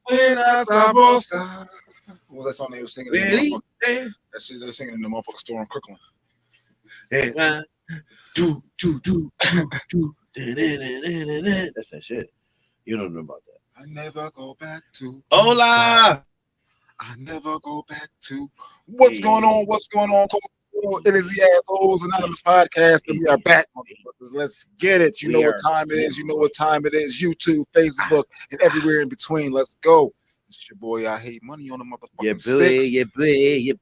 Buenas Barbosa. What was that song they were singing? Really? That shit they were singing in the motherfucking store in Crooklyn. Hey, that's that shit. You don't know about that. I never go back to. Hola. I never go back to. What's going on? What's going on? It is the Assholes Anonymous podcast, and we are back, motherfuckers. Let's get it. You know what time it is. You know what time it is. YouTube, Facebook, and everywhere in between. Let's go. It's your boy. I hate money on the motherfucking sticks. Yeah,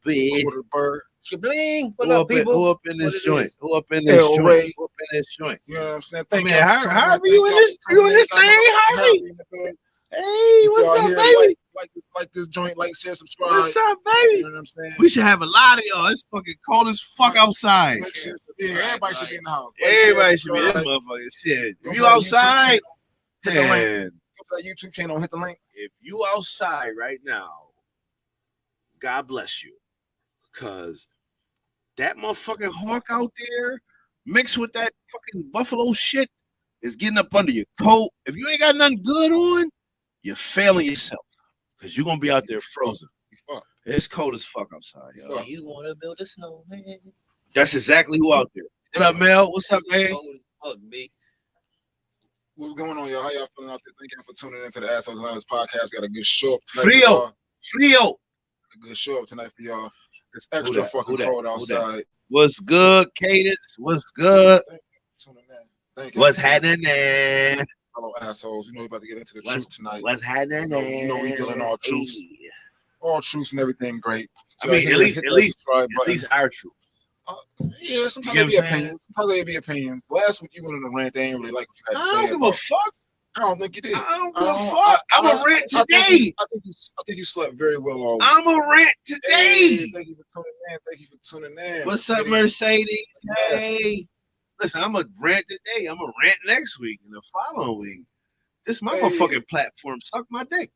boy. Quarter bird. Shabling. What up, people? Who up in this joint? Who up in this joint? Ray. Who up in this joint? You know what I'm saying? Thank Man, you. Harvey, you in this thing, Harvey? Hey, what's up, baby? Like this joint, like, share, subscribe. What's up, baby? You know what I'm saying? We should have a lot of y'all. It's fucking cold as fuck outside. Yeah, everybody should be in the house. Everybody should be in this motherfucking shit. If you outside, hit the link. man. Go to that YouTube channel, hit the link. If you outside right now, God bless you. Because that motherfucking hawk out there mixed with that fucking buffalo shit is getting up under your coat. If you ain't got nothing good on, you're failing yourself. Because you're going to be out there frozen. It's cold as fuck outside, yo. So you want to build a snowman? That's exactly who out there. What up, Mel? What's up, man? What's going on, y'all? How y'all feeling out there? Thank you for tuning into the Assholes Anonymous podcast. We got a good show up tonight. Frio. A good show up tonight for y'all. It's extra fucking cold outside. What's good, Cadence? What's good? Thank you. What's happening there? Hello, assholes. You know we're about to get into the truth tonight. What's happening there? You know we dealing all truths. All truths and everything great. So I mean, at least our truth. Yeah, sometimes there'll be opinions. Sometimes there'll be opinions. Last week you went on a rant. They ain't really like what you had to say. I don't give a fuck. I don't think you did. I don't give a fuck. I'm a rant today. I think you slept very well all week. I'm a rant today. Hey, thank you for tuning in. Thank you for tuning in. What's up, Mercedes? Hey. Listen, I'm a rant today. I'm a rant next week and the following week. This my motherfucking platform. Suck my dick.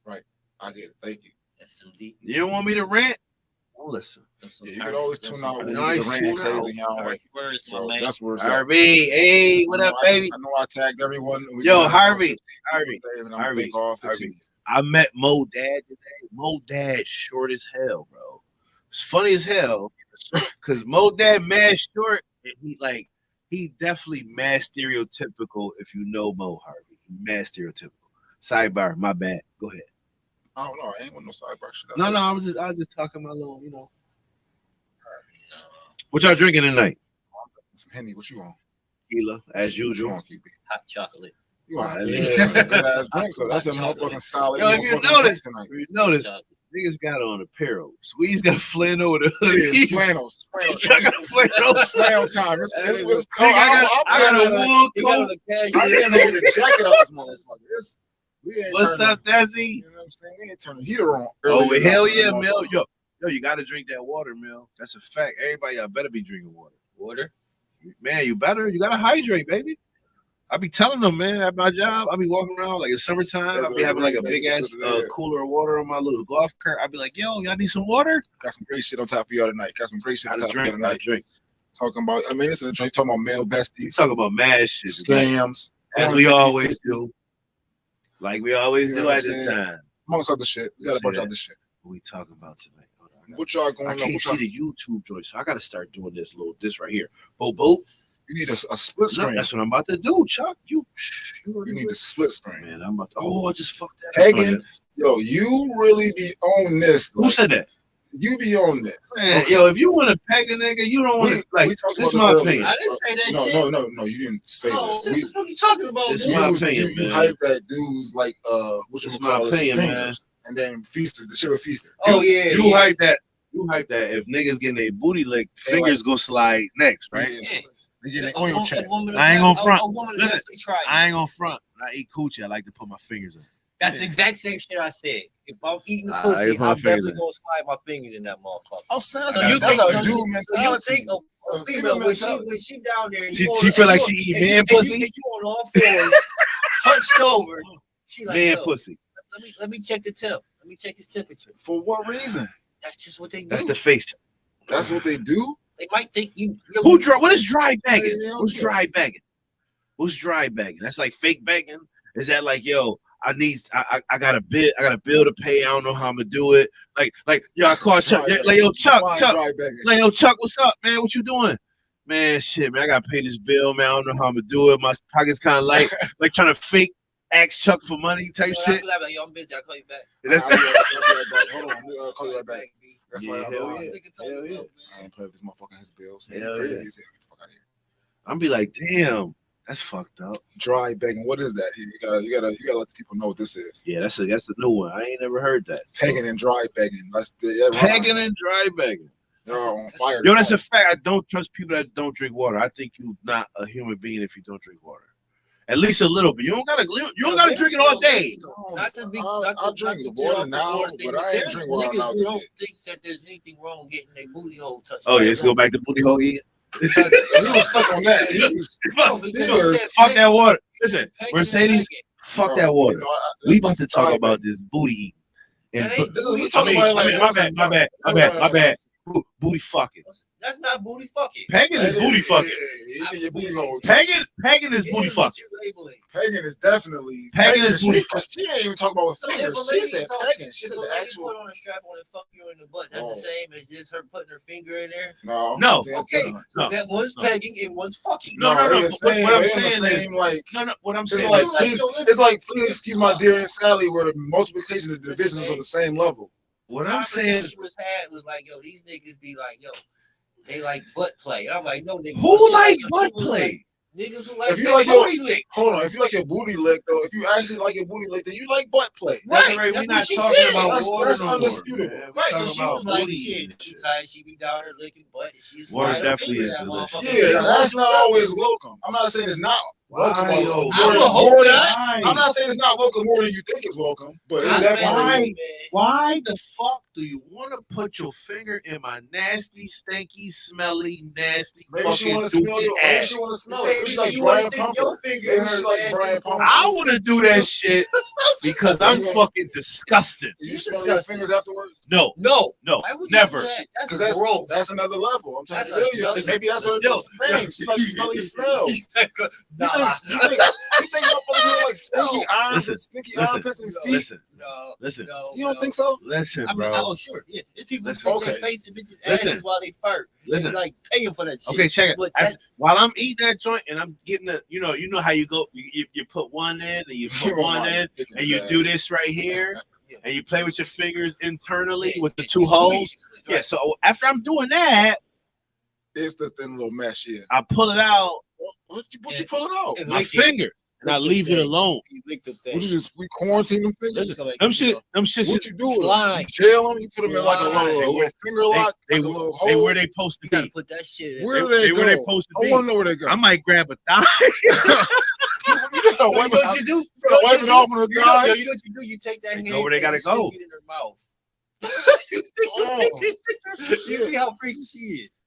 Right. I get it. Thank you. SMD. You don't want me to rant? Don't listen. Yeah, you can always tune out when you Nice get rant crazy. Y'all like Words, so man. that's where Harvey. Hey, what up, baby? I know I tagged everyone. Yo, Harvey. I met Mo Dad today. Mo Dad short as hell, bro. It's funny as hell because Mo Dad mad short and he definitely mad stereotypical. If you know Mo Harvey, mad stereotypical. Sidebar, my bad. Go ahead. I don't know. I ain't with no sidebar shit. No, I was just talking my little, you know. What y'all drinking tonight? Some Henny. What you on? Tequila, as usual. Hot chocolate. You want that's a good ass drink. So that's a motherfucking solid. Yo, if you notice, niggas got on apparel. Squeeze got a flannel over the hoodie. Yeah, flannels. I got a flannel. Flannel time. It's cold. I got a wool coat. I didn't know the jacket up this motherfucker. What's up, Desi? You know what I'm saying? We ain't turning the heater on. Oh, hell yeah, Mel. Yo, you got to drink that water, Mel. That's a fact. Everybody, y'all better be drinking water. Water? Man, you better. You got to hydrate, baby. I be telling them, man, at my job, I be walking around like it's summertime. I be having like a big ass cooler of water on my little golf cart. I be like, yo, y'all need some water? Got some great shit on top of y'all tonight. Talking about, I mean, this is a drink talking about male besties. Talking about mad shit. Scams. As we always do. Like we always do at this time. Amongst other shit. We got a bunch of other shit. What we talking about tonight? What y'all going on? I can't see the YouTube joint, so I got to start doing this right here. Bo. You need a split screen. That's what I'm about to do, Chuck. You need a split screen. Man, I'm about to, I just fucked that Hagen, yo, you really be on this. Who said that? You be on this. Man, yo, if you want to peg a nigga, you don't want to, like, this is my opinion. I didn't say that shit. No, you didn't say that. What the fuck you talking about? This is my opinion, you hype that dudes like, what you call it, man. And then Feaster, the shit with Feaster. Oh, yeah. You hype that. You hype that if niggas getting their booty licked, fingers go slide next, right? Yeah. I ain't gonna front. Listen, I ain't gonna front. When I eat coochie, I like to put my fingers in. That's the exact same shit I said. If I'm eating the pussy, I'm definitely gonna slide my fingers in that motherfucker. I'm saying so you think a dude mentality. You think a female when she down there, she feel like she eat man pussy. You on all fours, hunched over. She like man pussy. Let me check the temp. Let me check his temperature. For what reason? That's just what they do. That's the face. That's what they do. They might think you. What is dry bagging? What's dry bagging? What's dry bagging? That's like fake bagging. Is that like, yo, I got a bill to pay. I don't know how I'm gonna do it. Like yo, I call Chuck. Like yo, Chuck, what's up, man? What you doing? Man, shit, man, I gotta pay this bill, man. I don't know how I'm gonna do it. My pocket's kind of light. Like trying to fake ask Chuck for money type shit. Like, yo, I'm busy. I'll call you back. Hold on, I'll call you right back. That's why hell yeah. I ain't playing with this motherfucker his bills. Hell yeah. Get the fuck out of here. I'm be like, damn, that's fucked up. Dry begging. What is that? You gotta let the people know what this is. Yeah, that's a new one. I ain't never heard that. Pegging and dry begging. Pegging and dry begging. They're on fire. Yo, that's a fact. I don't trust people that don't drink water. I think you're not a human being if you don't drink water. At least a little bit. You don't gotta drink it all day. I'll drink the water now, but I ain't drink water now. Niggas who don't think that there's anything wrong getting their booty hole touched. Oh yeah, let's go back to booty hole eating. He was stuck on that. Fuck that water. Listen, Mercedes, fuck that water. We about to talk about this booty eating. My bad. Booty fucking. That's not booty fucking. Pegging is booty fucking. Pegging is booty fucking. Pegging is definitely. Pegging is booty fucking. She ain't even talking about with fingers. She said pegging. She said the actual. Put on a strap on and fuck you in the butt. That's the same as just her putting her finger in there. No. Okay. So that one's pegging and one's fucking. No. What I'm saying is, what I'm saying it's like, please excuse my dear Aunt Sally, where multiplication of divisions on the same level. What I'm saying was like, yo, these niggas be like, yo, they like butt play. And I'm like, no, nigga. Who like butt play? Niggas who like if you their like booty lick. Hold on, if you like your booty lick, though, if you actually like your booty lick, then you like butt play. Right, we're not talking about water. That's undisputable. Right, so she was like, shit, she be down there licking butt. She's water definitely is delicious. Yeah, that's not always welcome. I'm not saying it's not welcome. I'm not saying it's not welcome more than you think it's welcome, but it's definitely. Why the fuck do you want to put your finger in my nasty, stinky, smelly, nasty fucking dookie ass? Maybe she want to smell it. She's like Brian Pumper. I want to do that shit because I'm fucking disgusted. You smell your fingers afterwards? No, never. Because that's another level. I'm trying to tell you. Maybe that's what thing. She like smelly smell. You think motherfuckers like stinky armpits and feet? Listen. You don't think so? Listen, bro. Oh, sure. Yeah. There's people who their face and bitches' asses while they fart. Listen. Like paying for that shit. Okay, check it. While I'm eating that joint and I'm getting the, you know how you go, you put one in and you put one in and you do this right here and you play with your fingers internally with the two holes. Yeah. So after I'm doing that, it's the thin little mesh. Yeah. I pull it out. What you pulling out? My finger. And I leave it alone. We quarantine them fingers. Them shit. What you do? You tail them. You put them in like a little finger lock. They where they supposed to be. Put that shit in. Where they supposed to be? I want to know where they go. I might grab a thigh. You gotta wipe it off on the thigh. You know what you do? You take that hand. Know where they gotta go. Stick it in her mouth. You see how freaky she is.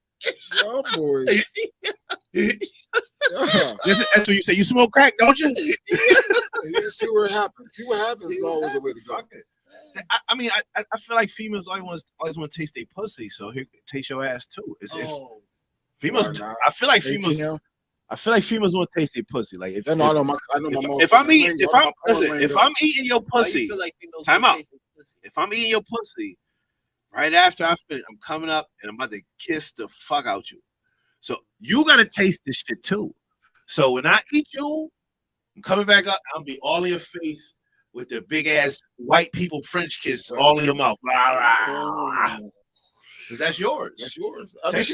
Yeah, boy. Listen, that's what you say. You smoke crack, don't you? You just see where it happens. See what happens is always a way to go. I mean, I feel like females always want to taste their pussy. So here, taste your ass too. Females. I feel like females want to taste their pussy. Like if I'm eating your pussy, time out. If I'm eating your pussy, right after I finish, I'm coming up and I'm about to kiss the fuck out you. So you gotta taste this shit too. So when I eat you, I'm coming back up. I'll be all in your face with the big ass white people French kiss all in your mouth. Because that's yours. That's yours. I think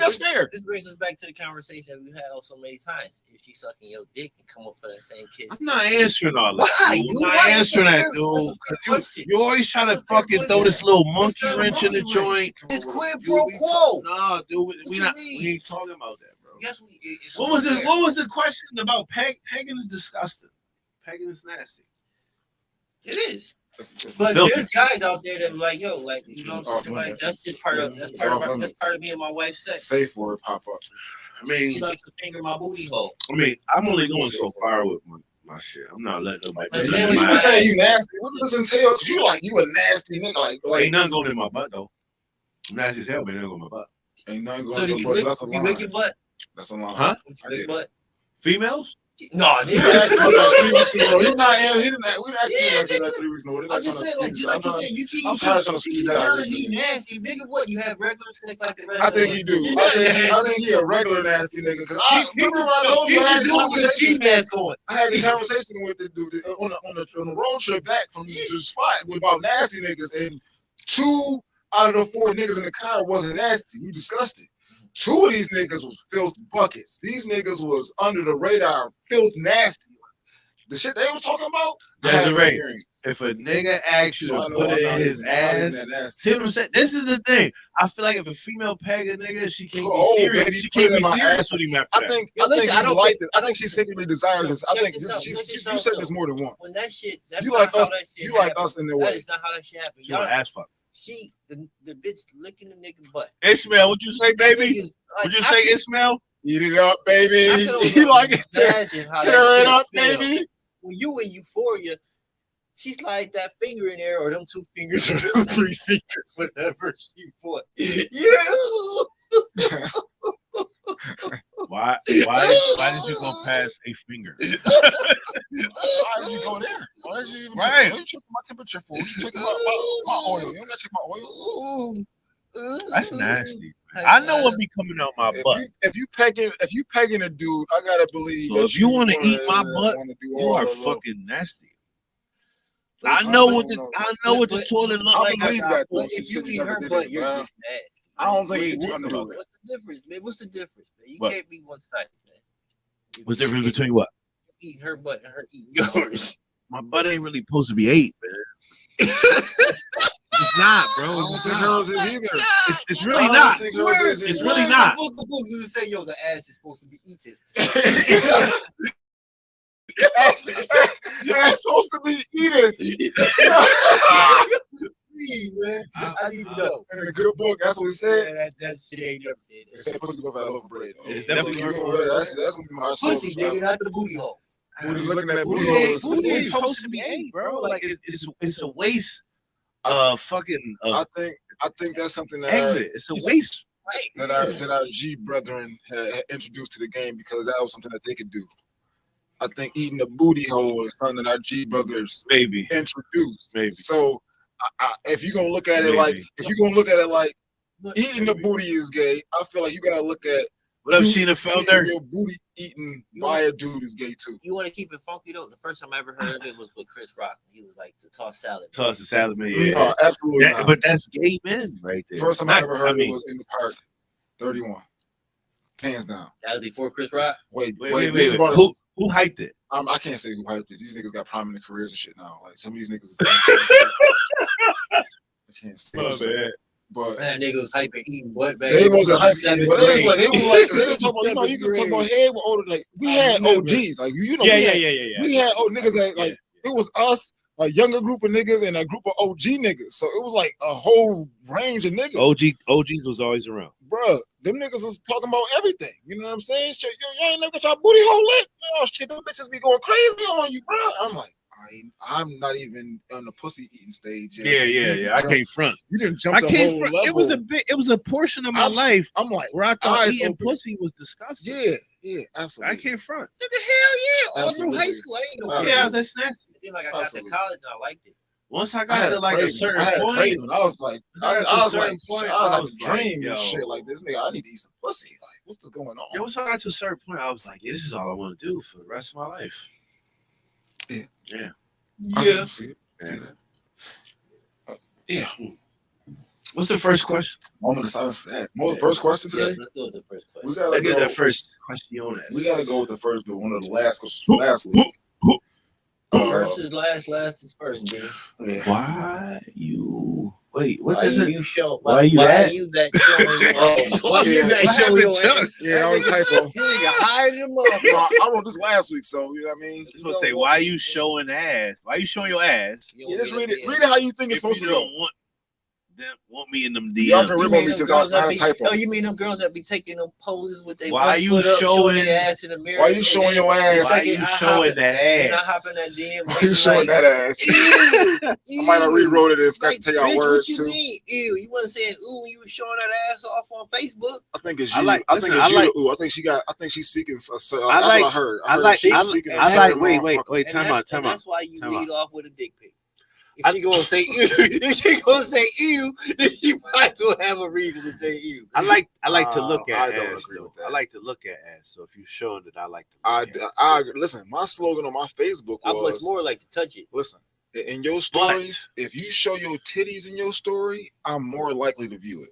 that's fair. This brings us back to the conversation we've had so many times. If she's sucking your dick and come up for that same kiss. I'm not answering all that. I'm not answering that, dude. You always trying to fucking throw this little monkey wrench in the joint. It's quid pro quo. Nah, dude. We ain't talking about that, bro. Yes, What was the question about pegging is disgusting. Pegging is nasty. It is. But there's guys out there that be like, yo, like, you know what I'm saying? Like, that's just part of me and my wife's sex. Safe word pop up. I mean, she likes to finger my booty hole. I mean, I'm only going so far with my shit. I'm not letting nobody. You say you nasty. What does this entail? You a nasty nigga. Like ain't nothing going in my butt though. I'm nasty as hell, but ain't nothing going in my butt. Ain't nothing going in your butt. That's a lie. You lick your butt? That's a lie. Huh? You lick butt? Females? No, He asked me like 3 weeks ago. He didn't. We asked me like 3 weeks ago. I'm just saying, like you said, you keep. I'm tired of trying to squeeze that out. He nasty, nigga. What you have regular sex like the rest? I think he do. I think he a regular nasty nigga. Cause I remember when I told you I had this conversation with the dude on the road trip back from the spot with about nasty niggas, and 2 out of the 4 niggas in the car wasn't nasty. We discussed it. 2 of these niggas was filth buckets. These niggas was under the radar, filth nasty. The shit they was talking about. If a nigga asks you to put it in his ass, see what I'm saying? This is the thing. I feel like if a female peg a nigga, she can't be serious. Baby, she can't be serious with him after I that. think I think she secretly desires this. I think you said this more than once. When that shit, that's you like us. You like us in the way. That is not how that shit happened. Y'all ass fuck. The bitch licking the nigga butt. Ishmael, what you say, baby? Would you say Ishmael? Eat it up, baby. He like it. Tear it up, baby. When you in euphoria, she slide that finger in there, or them 2 fingers, or them 3 fingers, whatever she put. You. Why did you go past a finger? Why did you go there? Why did you even check? You checking my temperature for? You checking my oil? You don't gotta check my oil. That's nasty. I know what be coming out my butt. If you pegging a dude, I gotta believe. So if you want to eat my butt, you are fucking nasty. I know what the toilet look like. I believe that. If you eat her butt, you're just nasty. I don't think you want to do it. What's the difference, man? What's the difference, man? You can't be one-sided, man. What's the difference between what? Eating her butt and her eating yours. My butt ain't really supposed to be ate, man. It's not, bro. I don't think hers is either. It's really not. It's really not. The books doesn't say, yo, the ass is supposed to be eaten. That's supposed to be eaten. Man, I need to know. In a good book, that's what it said. Yeah, that shit ain't never did. It said pussy go for a loaf of bread. It's definitely that's gonna be my pussy, nigga, not the booty hole. Booty looking at that booty Pussy hole. ain't supposed to be ate, bro. Like it's a waste. Fucking. I think that's something that exit. It's a waste. That our G brethren had introduced to the game because that was something that they could do. I think eating the booty hole is something that our G brothers maybe introduced. Maybe. So if you're gonna look at it like eating the booty is gay, I feel like you gotta look at what up, Sheena Felder? Your booty eaten by a dude is gay too. You want to keep it funky though? The first time I ever heard of it was with Chris Rock. He was like the toss salad. Toss the salad, man. Yeah, absolutely. But that's gay men right there. First time I ever heard it was in the park. 31. Hands down. That was before Chris Rock? Wait. Who hyped it? I can't say who hyped it. These niggas got prominent careers and shit now. Like some of these niggas. I can't say. But that nigga was hyping eating butt back. They wasn't hyping, but they were talking about, you can talk about head with older, like we had OGs, like you know, we had old niggas that like it was us, a younger group of niggas and a group of OG niggas. So it was like a whole range of niggas. OGs was always around. Bruh, them niggas was talking about everything. You know what I'm saying? Shit, yo, ain't never got your booty hole lit. Oh shit, them bitches be going crazy on you, bro. I'm like, I'm not even on the pussy eating stage yet. Yeah. I can't front. You didn't jump the whole level. It was a portion of my life. I'm like, where I thought eating pussy was disgusting. Yeah, absolutely. I can't front. Nigga, hell yeah. All through high school, I ain't know. Yeah, that's nasty. Then like I got to college and I liked it. Once I got to like a certain point, I was like, I was like dreaming and shit like this nigga. I need to eat some pussy. Like, what's going on? Yo, once I got to a certain point, I was like, yeah, this is all I want to do for the rest of my life. Yeah. What's the first question? Moment of silence for that. First question today. Let's go with the first question. We gotta get that first question you want to ask. We gotta go with the first, but one of the last questions from last week. First is last is first, dude. Yeah. Why you wait? What why is it? You show, why you that showing your ass? Yeah, I was typo. Hide him up. I wrote this last week, so you know what I mean. I'm gonna say, why you showing ass? Why you showing your ass? Yeah, just read it. Read it how you think it's supposed to go. want me in them Y'all can DMs. remove me since I'm not a typo. Oh, you mean them girls that be taking them poses with their Why one you foot up, showing their ass in the mirror? Why you showing your ass? Why you showing that And I ass? hop in that DM. Why you showing that ass? I might have rewrote it if I Like, tell y'all bitch, words what you too. mean? Ew, you wasn't saying ooh when you was showing that ass off on Facebook. I think it's I you. like- I listen, think it's I you. like- Ooh, I think she's seeking. That's I what like- I heard. I like- she's I- seeking. and a I certain like- Wait, And time that's- out. and that's why you Time lead out. off with a dick pic. If she gonna say ew, if she gonna say ew, then she might as well have a reason to say ew. I like to look at I don't ass. agree Though. with that. I like to look at ass. So if you're showing it, I like to I, look at it. I listen. My slogan on my Facebook I much was more like to touch it. listen. In your stories, if you show your titties in your story, I'm more likely to view it.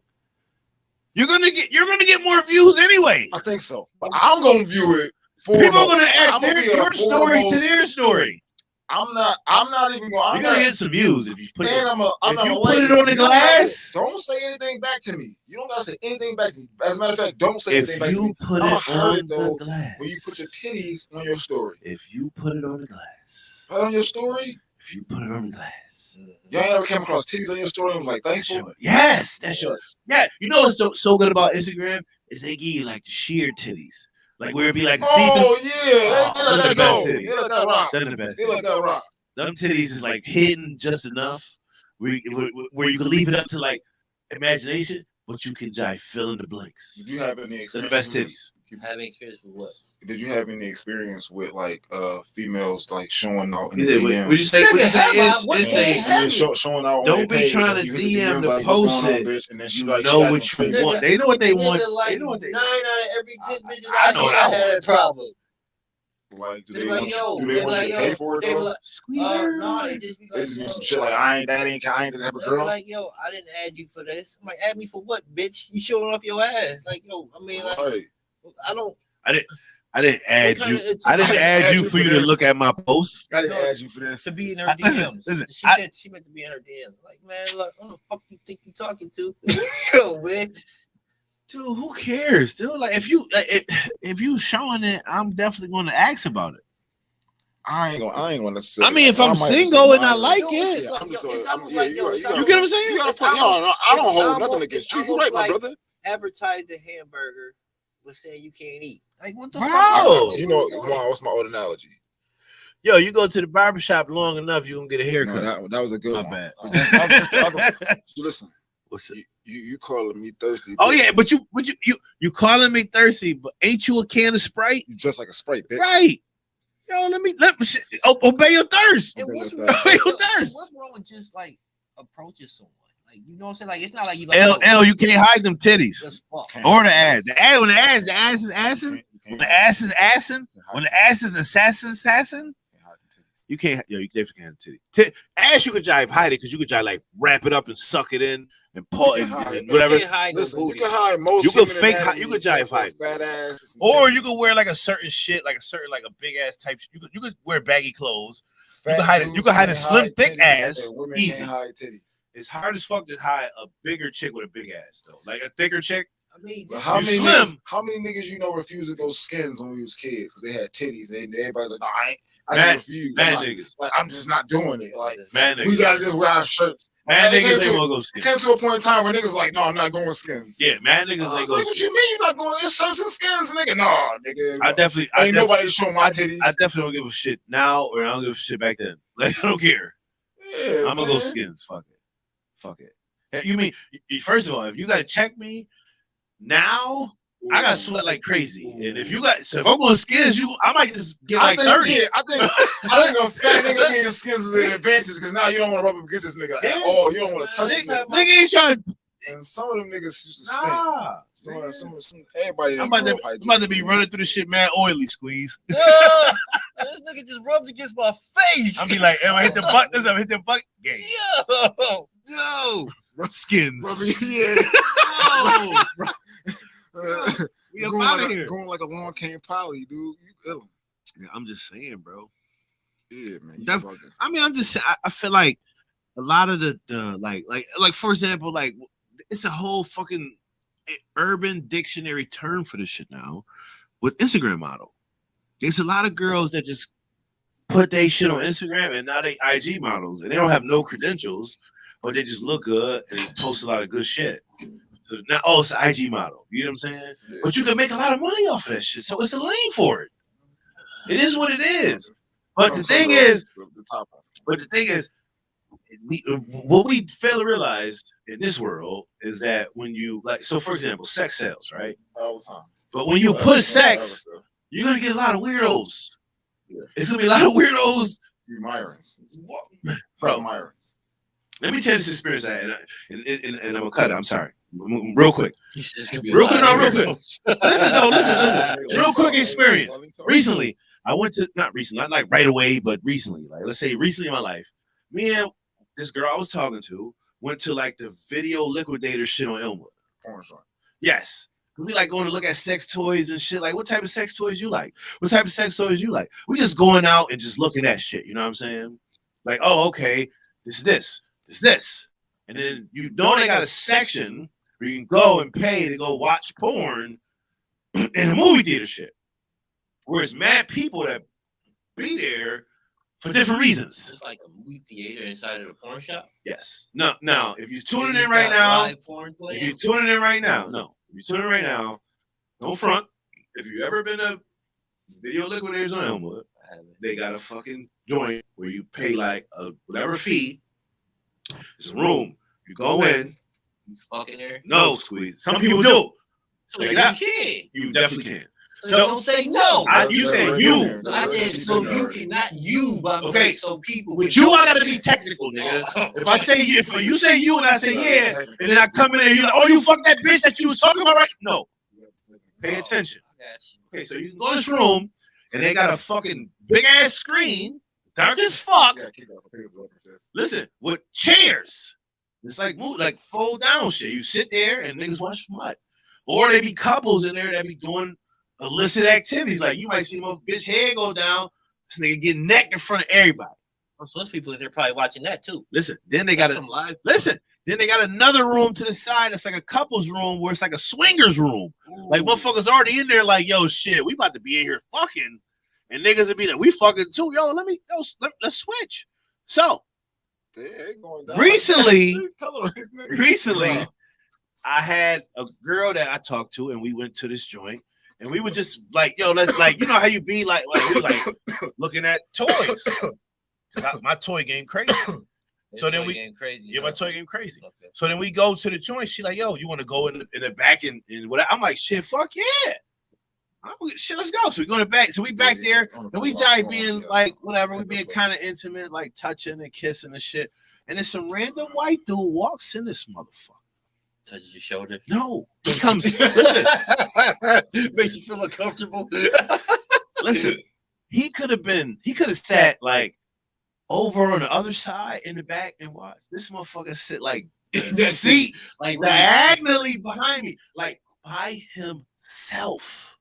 You're gonna get more views anyway. I think so. But I'm gonna view it. People are gonna I'm add gonna be a your story to foremost- their story. I'm not even going. You're gonna get some views if you put it. And I'm If not you gonna put like it on the You don't glass- gotta- Don't say anything back to me. You don't gotta say anything back to me. As a matter of fact, don't say If anything back to you me. put I'ma it hurt on it, though, the glass, when you put your titties on your story. if you put it on the glass, Right on your story, if you put it on the glass, y'all ain't ever came across titties on your story and was like, that's thankful. your, yes, that's your, yeah. You know what's so good about Instagram is they give you like the sheer titties, like where it be like, see them, Oh yeah, they let they're the that best go. titties. They let that rock. they're the best. They let that rock. Them titties is like hidden just enough where you can leave it up to like imagination, but you can jive fill in the blanks. Did you have any They're experience? the best with titties. this? Having experience with what? Did you have any experience with like females like showing out in You the say, DMs? what you say? What you Nigga, say? have I- It's- what it's they a- And then have? showing out on Don't their be page, trying like, to you hit the DM DMs, to like, what's going post on, it. bitch? And then she You like, know she what acting you fake. want. They know what they want. Nigga, like They know what they 9 want. out of every 10 bitches I I know know what I I had a want. problem. Like, do They they be like, want yo, you? Do they they be want like, you to pay yo, for it they be though? like, Squeezer. no, they just be They like, just do yo, some shit like, I ain't that type of they be girl. like, yo, I didn't add you for this. I'm like, add me for what, bitch? You showing off your ass? Like, yo, I mean, like, Right. I don't. I didn't add What you. kind of- I didn't add you for you to this. look at my post. I didn't add you for this. To be in her Listen, DMs. listen, She said she meant to be in her DMs. Like, man, look, who the fuck you think you talking to? Yo, man. Dude, who cares? Dude, like if you showing it, I'm definitely going to ask about it. I ain't gonna say. I mean, if I'm might just single and I admire like it. Yo, it's it, just like, I'm yo, just it's so- almost yeah, like, yo, it's you you get what I'm almost- saying? You gotta It's put, yo, almost- no, I don't it's hold almost- nothing it's against you. You almost right, my like- brother. advertise a hamburger but saying you can't eat. Like, what the Bro. fuck? You know, come on, what's my old analogy? Yo, you go to the barbershop long enough, you gonna get a No, haircut. that was a good My one. bad. That's just the other- Listen, What's it? you calling me thirsty? Oh bitch. yeah, but you calling me thirsty, but ain't you a can of Sprite? You just like a Sprite, bitch. Right. Yo, let me obey your thirst. And what's Yo, wrong, thirst. what's wrong with just like approaching someone? Like, you know what I'm saying? Like, it's not like you LL, you can't hide them titties. Just fuck. Can't. Or the ass. The ass when the ass is assing. You When can't- the ass is assing. you can't When hide the ass is assassin. them titties. You can't. Yo, you definitely can't have titty. Ass you could jive hide it because you could jive like wrap it up and suck it in and pull You and, can hide and it. whatever. You can't hide no Listen, you booty. can hide most. You can human fake anatomy you can except jive for hide. fat ass, and some Or titties. you could wear like a certain shit, like a big ass type. You could wear baggy clothes. Fat can hide it- you dudes can hide a can't slim, thick titties, ass, and women easy. can't hide titties. It's hard as fuck to hide a bigger chick with a big ass though. Like a thicker chick. I mean, But just, how You many slim. niggas? How many niggas you know refused to go skins when we was kids because they had titties? And everybody like, no, I Mad- refuse. mad I'm niggas. I'm just not doing it. Like Man we niggas. gotta just wear our shirts. Man it niggas came ain't to- gonna go It skin. came to a point in time where niggas like, no, I'm not going skins. Yeah, man niggas I ain't was go like, what skin. you mean you're not going? It's shirts and skins, nigga. No, nigga. I definitely ain't nobody showing my titties. I definitely don't give a shit now or I don't give a shit back then. Like I don't care. Yeah, I'm gonna go man. skins. Fuck it. Fuck it. You mean first of all, if you gotta check me now, I got sweat like crazy. And if I'm going skins, I might just get like 30. Yeah, I think a fat nigga being skins is an advantage because now you don't want to rub up against this nigga at Yeah. all. You don't want to touch this Nigga, nigga. Nigga ain't trying to. And some of them niggas used to stink. Nah. Some everybody. I'm didn't about grow to, up I'm about to be hygiene. running through the shit, man. Oily squeeze. this nigga just rubbed against my face. I'll be like, am I hit the buttons? I'm hit the butt. Game. yo, Skins. Rubbing- yeah. yo. We up going, out like of a, here. going like a long cane poly, dude. You ill. Yeah, I'm just saying, bro. Yeah, man. You Def- bugging. I mean, I'm just I feel like a lot of the like for example, like it's a whole fucking urban dictionary term for this shit now with Instagram model. There's a lot of girls that just put their shit on Instagram and now they IG models and they don't have no credentials, but they just look good and post a lot of good shit. So now, it's an IG model. You know what I'm saying? Yeah. But you can make a lot of money off of that shit. So it's a lane for it. It is what it is. But the thing is, what we fail to realize in this world is that when you so for example, sex sells, right? All the time. But when you push sex, you're gonna get a lot of weirdos. Yeah. It's gonna be a lot of weirdos. Myrons. Bro, Myrons. let me tell you this experience I had, and I'm gonna cut it. I'm sorry. Real quick. Real quick. Listen. Real quick experience. Recently, I went to not like right away, but recently, like let's say recently in my life, me and this girl I was talking to went to like the Video Liquidator shit on Elmwood. Yes. We like going to look at sex toys and shit. Like, what type of sex toys you like? What type of sex toys you like? We just going out and just looking at shit. You know what I'm saying? Like, oh, okay, this. And then you know they got a section where you can go and pay to go watch porn in a movie theater shit. Whereas mad people that be there for different reasons. It's like a movie theater inside of the porn shop. Yes. Now, if you're tuning in right now, don't front. If you ever been to Video Liquidators on Elmwood, they got a fucking joint where you pay like a whatever fee. It's a room. You go in. You fucking there? No, squeeze. Some people do. So you can. You definitely can. So don't say no. You said you. I said so you cannot you, but okay. So people. With you, I gotta be technical, nigga. If I say if you say you and I say yeah, and then I come in and you're like, oh, you fuck that bitch that you was talking about, right? No. Pay attention. Okay, so you can go to this room and they got a fucking big ass screen, dark as fuck. Listen, with chairs. It's like fold down shit. You sit there and niggas watch smut. Or they be couples in there that be doing illicit activities. Like you might see my bitch head go down, this nigga get necked in front of everybody. Oh, so those people in there probably watching that too. Listen, then they got some live. Listen, then they got another room to the side. It's like a couples room where it's like a swingers room. Ooh. Like motherfuckers already in there. Like yo, shit, we about to be in here fucking, and niggas will be there. We fucking too. Let's switch. So recently, I had a girl that I talked to, and we went to this joint, and we were just like, yo, let's like, you know how you be like we like looking at toys. My toy game crazy. So then my toy game crazy. Okay. So then we go to the joint. She like, yo, you want to go in the back and whatever? I'm like, shit, fuck yeah. Shit, let's go. So we go in the back. So we back there, and we try being like whatever. We being kind of intimate, like touching and kissing and shit. And then some random white dude walks in this motherfucker. Touches your shoulder? No. He comes. Makes you feel uncomfortable. Listen, he could have sat like over on the other side in the back and watch. This motherfucker sit like in the seat, like diagonally behind me, like by himself,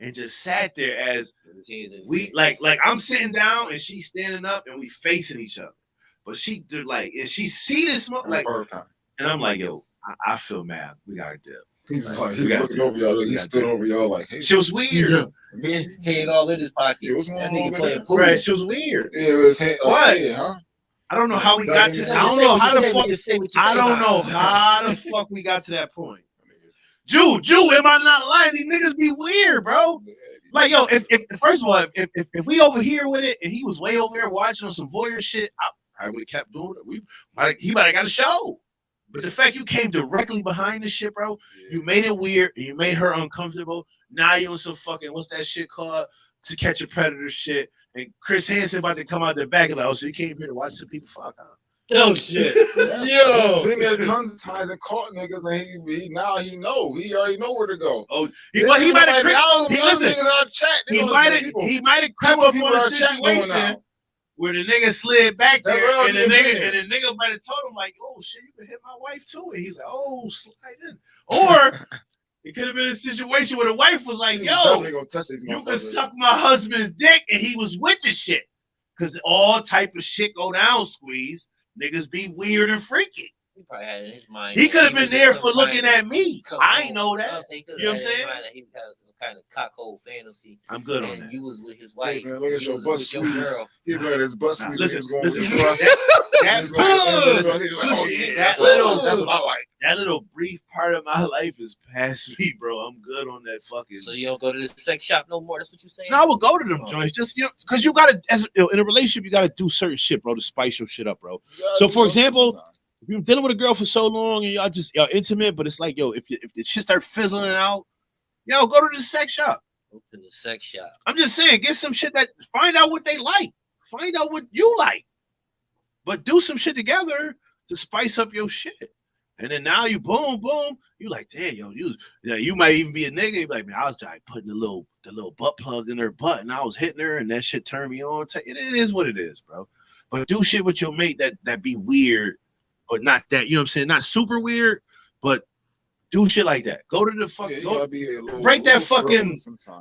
and just sat there as we like I'm sitting down and she's standing up and we facing each other. But she did like, and she see this smoke like, and I'm like, yo, I feel mad. We gotta dip. He's like, he's looking over y'all. He stood over y'all like, hey. She was weird. Head all in his pocket. It was that nigga playing pool. Right, she was weird. Yeah, it was head. What? Huh? I don't know how we got to. I don't know how the fuck. I don't know how the fuck we got to that point. Jew, am I not lying? These niggas be weird, bro. Like, yo, if first of all, if we over here with it and he was way over there watching on some voyeur shit, I would have kept doing it. He might have got a show. But the fact you came directly behind the shit, bro, you made it weird and you made her uncomfortable. Now you on some fucking, what's that shit called? To Catch a Predator shit. And Chris Hansen about to come out the back and like, oh, so you came here to watch some people fuck out. Oh shit. Yo. Been there tons of times and caught niggas and he now he know. He already know where to go. Oh, he might have he might have crept up on a situation where the nigga slid back there and the nigga might have told him like, oh shit, you can hit my wife too. And he's like, oh, slide in. Or it could have been a situation where the wife was like, yo, you can suck my husband's dick, and he was with the shit. Because all type of shit go down, squeeze. Niggas be weird and freaky. He probably had in his mind. He could have been there for looking at me. I ain't know that. You know what I'm saying? He has some kind of cockhole fantasy. I'm good on And that. you was with his wife. Man, look at you your was butt with your squeeze. girl. He's looking at his butt squeeze. Listen, He's going listen, with thrust. That's That's what I like. that little brief part of my life is past me, bro. I'm good on that fucking. So you don't go to the sex shop no more. That's what you saying? No, I would go to them joints, just because you gotta, in a relationship, you gotta do certain shit, bro, to spice your shit up, bro. So, for example, if you're dealing with a girl for so long and y'all intimate, but it's like, yo, if the shit start fizzling out, yo, go to the sex shop. Go to the sex shop. I'm just saying, get some shit that find out what they like, find out what you like, but do some shit together to spice up your shit. And then now you boom, you like, damn, yo, you might even be a nigga. You be like, man, I was like putting the little butt plug in her butt, and I was hitting her, and that shit turned me on. It is what it is, bro. But do shit with your mate that be weird, but not that, you know what I'm saying? Not super weird, but do shit like that. Go to the fuck, break that fucking,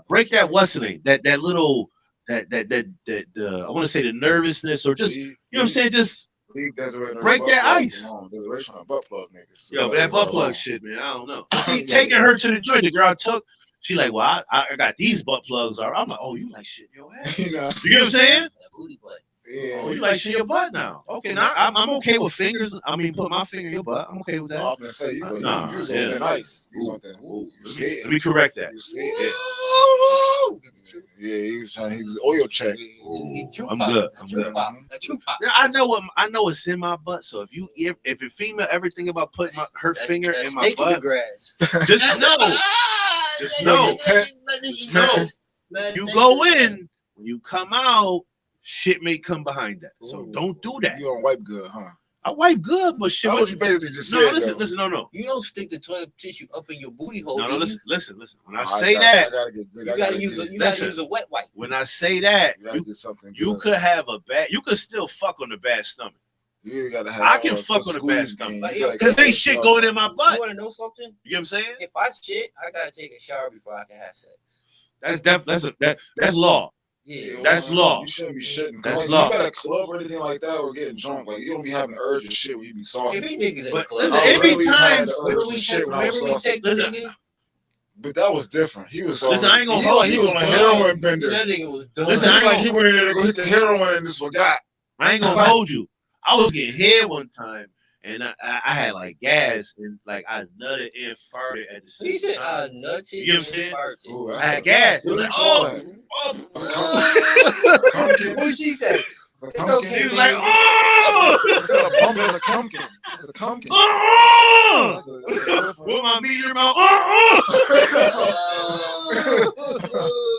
break that what's the name? That little I want to say the nervousness or just, you know what I'm saying? Just break that ice. Butt plug niggas. Yo, that butt plug shit, man. I don't know. See, taking her to the joint, the girl I took, she like, well, I got these butt plugs. I'm like, oh, you like shit in your ass. You know what I'm saying? That booty play. Yeah. Oh, you like shit in your butt now? Okay, now I'm okay with fingers. I mean, put my finger in your butt. I'm okay with that. I often say you was on ice. You was on that. Let me correct that. Yeah, he was oil check. I'm good. Yeah, I know what's in my butt. So if a female ever think about putting her finger in my butt, just know, you go in, when you come out, shit may come behind that. So don't do that. You don't wipe good, huh? I wipe good, but shit. What you basically just said. Listen, no. You don't stick the toilet tissue up in your booty hole. No, listen. When I say that, you gotta use a wet wipe. When I say that, you could have a bad. You could still fuck on the bad stomach. You gotta have. I can fuck on the bad stomach because ain't shit going in my butt. You want to know something? You know what I'm saying? If I shit, I gotta take a shower before I can have sex. That's law. Yeah, that's law. You shouldn't be shitting. That's law. You got a club or anything like that, or getting drunk. Like you don't be having the urge of shit when you be saucy. If niggas in the club, listen, every time. But that was different. He was. Listen, I ain't gonna hold. He was on a heroin bender. That nigga was dumb. Listen, he went in there to go hit the heroin and just forgot. I ain't gonna hold you. I was getting head one time. And I had like gas and like I nutted and farted at the same time. He said I nutted. You know what I'm saying? Ooh, I had gas. It was like, oh. What she said? It's okay. She was like, oh. It's not a pumpkin. It's a pumpkin. It's a pumpkin. Oh. With my meat in your mouth. Oh.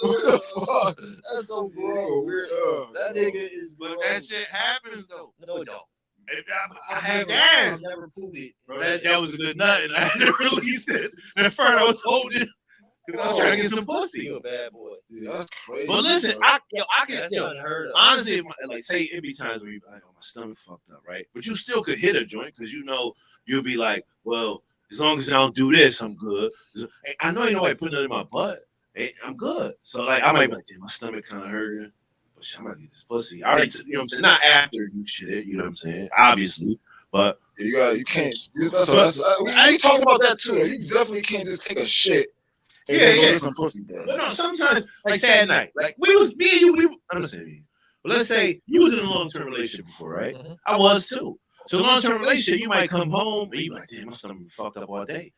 What the fuck? That's so gross. That nigga is. But that shit happens though. No, it don't. I had gas. I never proved it. Bro, that was a good nut, and I had to release it. At first, I was holding it because I was trying to get some pussy. You a bad boy. Yeah, that's crazy. But listen, I can. That's unheard of. Honestly, like say it be times where you be like, oh, my stomach fucked up, right? But you still could hit a joint because you know you'll be like, well, as long as I don't do this, I'm good. I know ain't nobody putting it in my butt. I'm good. So like, I might be like, damn, my stomach kind of hurting. I'm gonna get this pussy. I already, you know what I'm saying? Not after you shit it, you know what I'm saying? Obviously, but you can't. We talked about that too. You definitely can't just take a shit. And go get some pussy, bro. But no, sometimes like say at night, like me and you. I'm not saying you, but let's say you was in a long-term relationship before, right? Mm-hmm. I was too. So long-term relationship, you might come home and you like, damn, my stomach fucked up all day.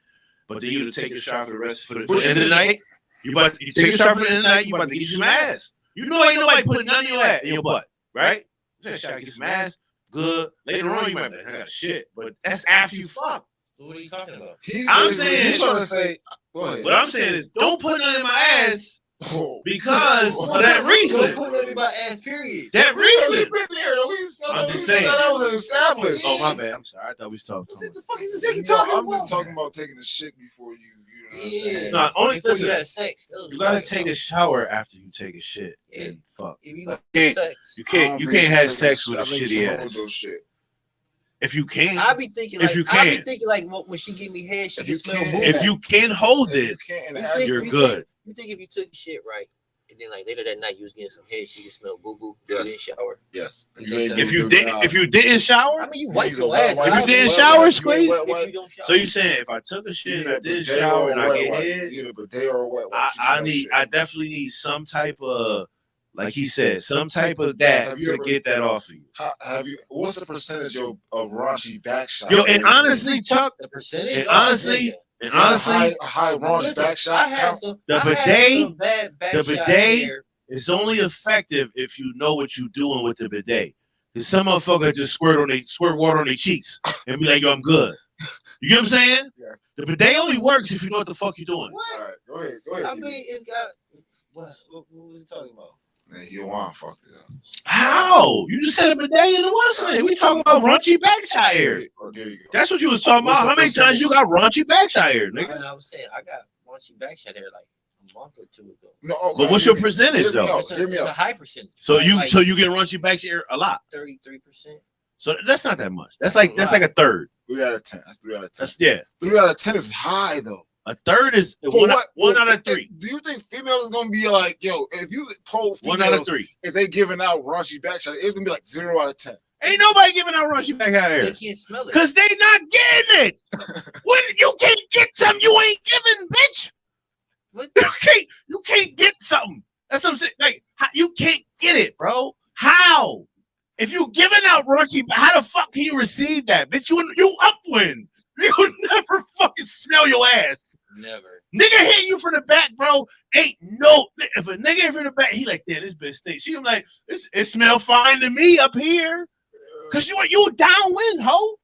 But then you take a shot for the end of the night. You take a shot for the end of the night. You about to get you some ass. You know ain't nobody putting none of your ass in your butt, right? You just try to get some ass, good. Later on, you might be like, I got shit. But that's after you fuck. So what are you talking about? He's trying to say, go ahead. What I'm saying is, don't put none in my ass because of that reason. Don't put none in my ass, period. That reason. I'm just saying. That was established. Oh, my bad. I'm sorry. I thought we was talking. What the fuck is this talking about? I'm just talking about taking the shit before you. Yeah. No, only before you have sex. You gotta take a shower after you take a shit and fuck. If you have sex, you can't have sex with a shitty ass. If you can, I be thinking like when she give me head, she can smell booty. If you can hold it, you're good. You think if you took shit right and then like later that night you was getting some head, she could smell boo boo. Yes. You didn't shower. Yes. If you didn't shower, I mean, you wipe your ass. If you didn't shower, Squeeze. If you don't shower. So you saying if I took a shit and I didn't shower and I get head, either bidet or wet wipe, I definitely need some type of, like he said, some type of that to get that off of you. Have you? What's the percentage of raunchy back shot? Yo, and honestly, Chuck, the percentage. and honestly, a high raunchy back shot. The bidet is only effective if you know what you're doing with the bidet. Because some motherfucker just squirt water on their cheeks and be like, yo, I'm good. You get what I'm saying? Yes. The bidet only works if you know what the fuck you're doing. What? All right, go ahead. I mean, it's got. What was he talking about? Man, Yohan fucked it up. How? You just said a bidet and it wasn't. We talking about raunchy back shot hair. Oh, there you go. That's what you was talking about. How many times you got raunchy back shot hair, nigga? I was saying I got raunchy back shot hair like a month or two ago. No, But what's your percentage though? It's a high percentage. So like, you get raunchy back shot hair a lot. 33%. So that's not that much. That's like a third. 3 out of 10. That's 3 out of 10. That's 3 out of 10 is high though. A third is one out of 3. Do you think females is gonna be like, yo, if you poll females, 1 out of 3. if they giving out raunchy back shot, it's gonna be like 0 out of 10. Ain't nobody giving out raunchy back shot hair. They can't smell it. Because they not getting it. When you can't get something you ain't giving, bitch. What? You can't get something. That's what I'm saying. Like, you can't get it, bro. How? If you giving out raunchy, how the fuck can you receive that, bitch? You upwind. You would never fucking smell your ass. Never. Nigga hit you from the back, bro. Ain't no. If a nigga hit from the back, he like, damn, this bitch stinks. She like, it smell fine to me up here. Cause you downwind, ho.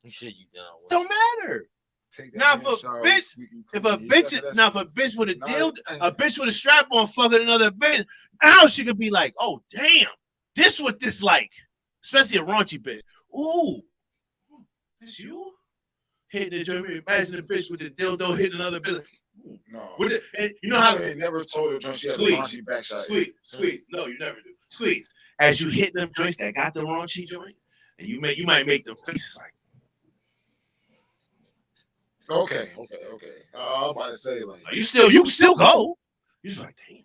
You said you down. Don't matter. Now if a bitch with a bitch with a strap on fucking another bitch, now she could be like, oh damn, this what this like. Especially a raunchy bitch. Ooh, it's you? Hitting the joint, imagine a bitch with a dildo hitting another bitch. No. You know how I never told her she had a raunchy back shot. Sweet. No, you never do. Squeeze. As you hit them joints that got the raunchy joint, and you might make them faces like. Okay. I was about to say like you still go. You just like, damn.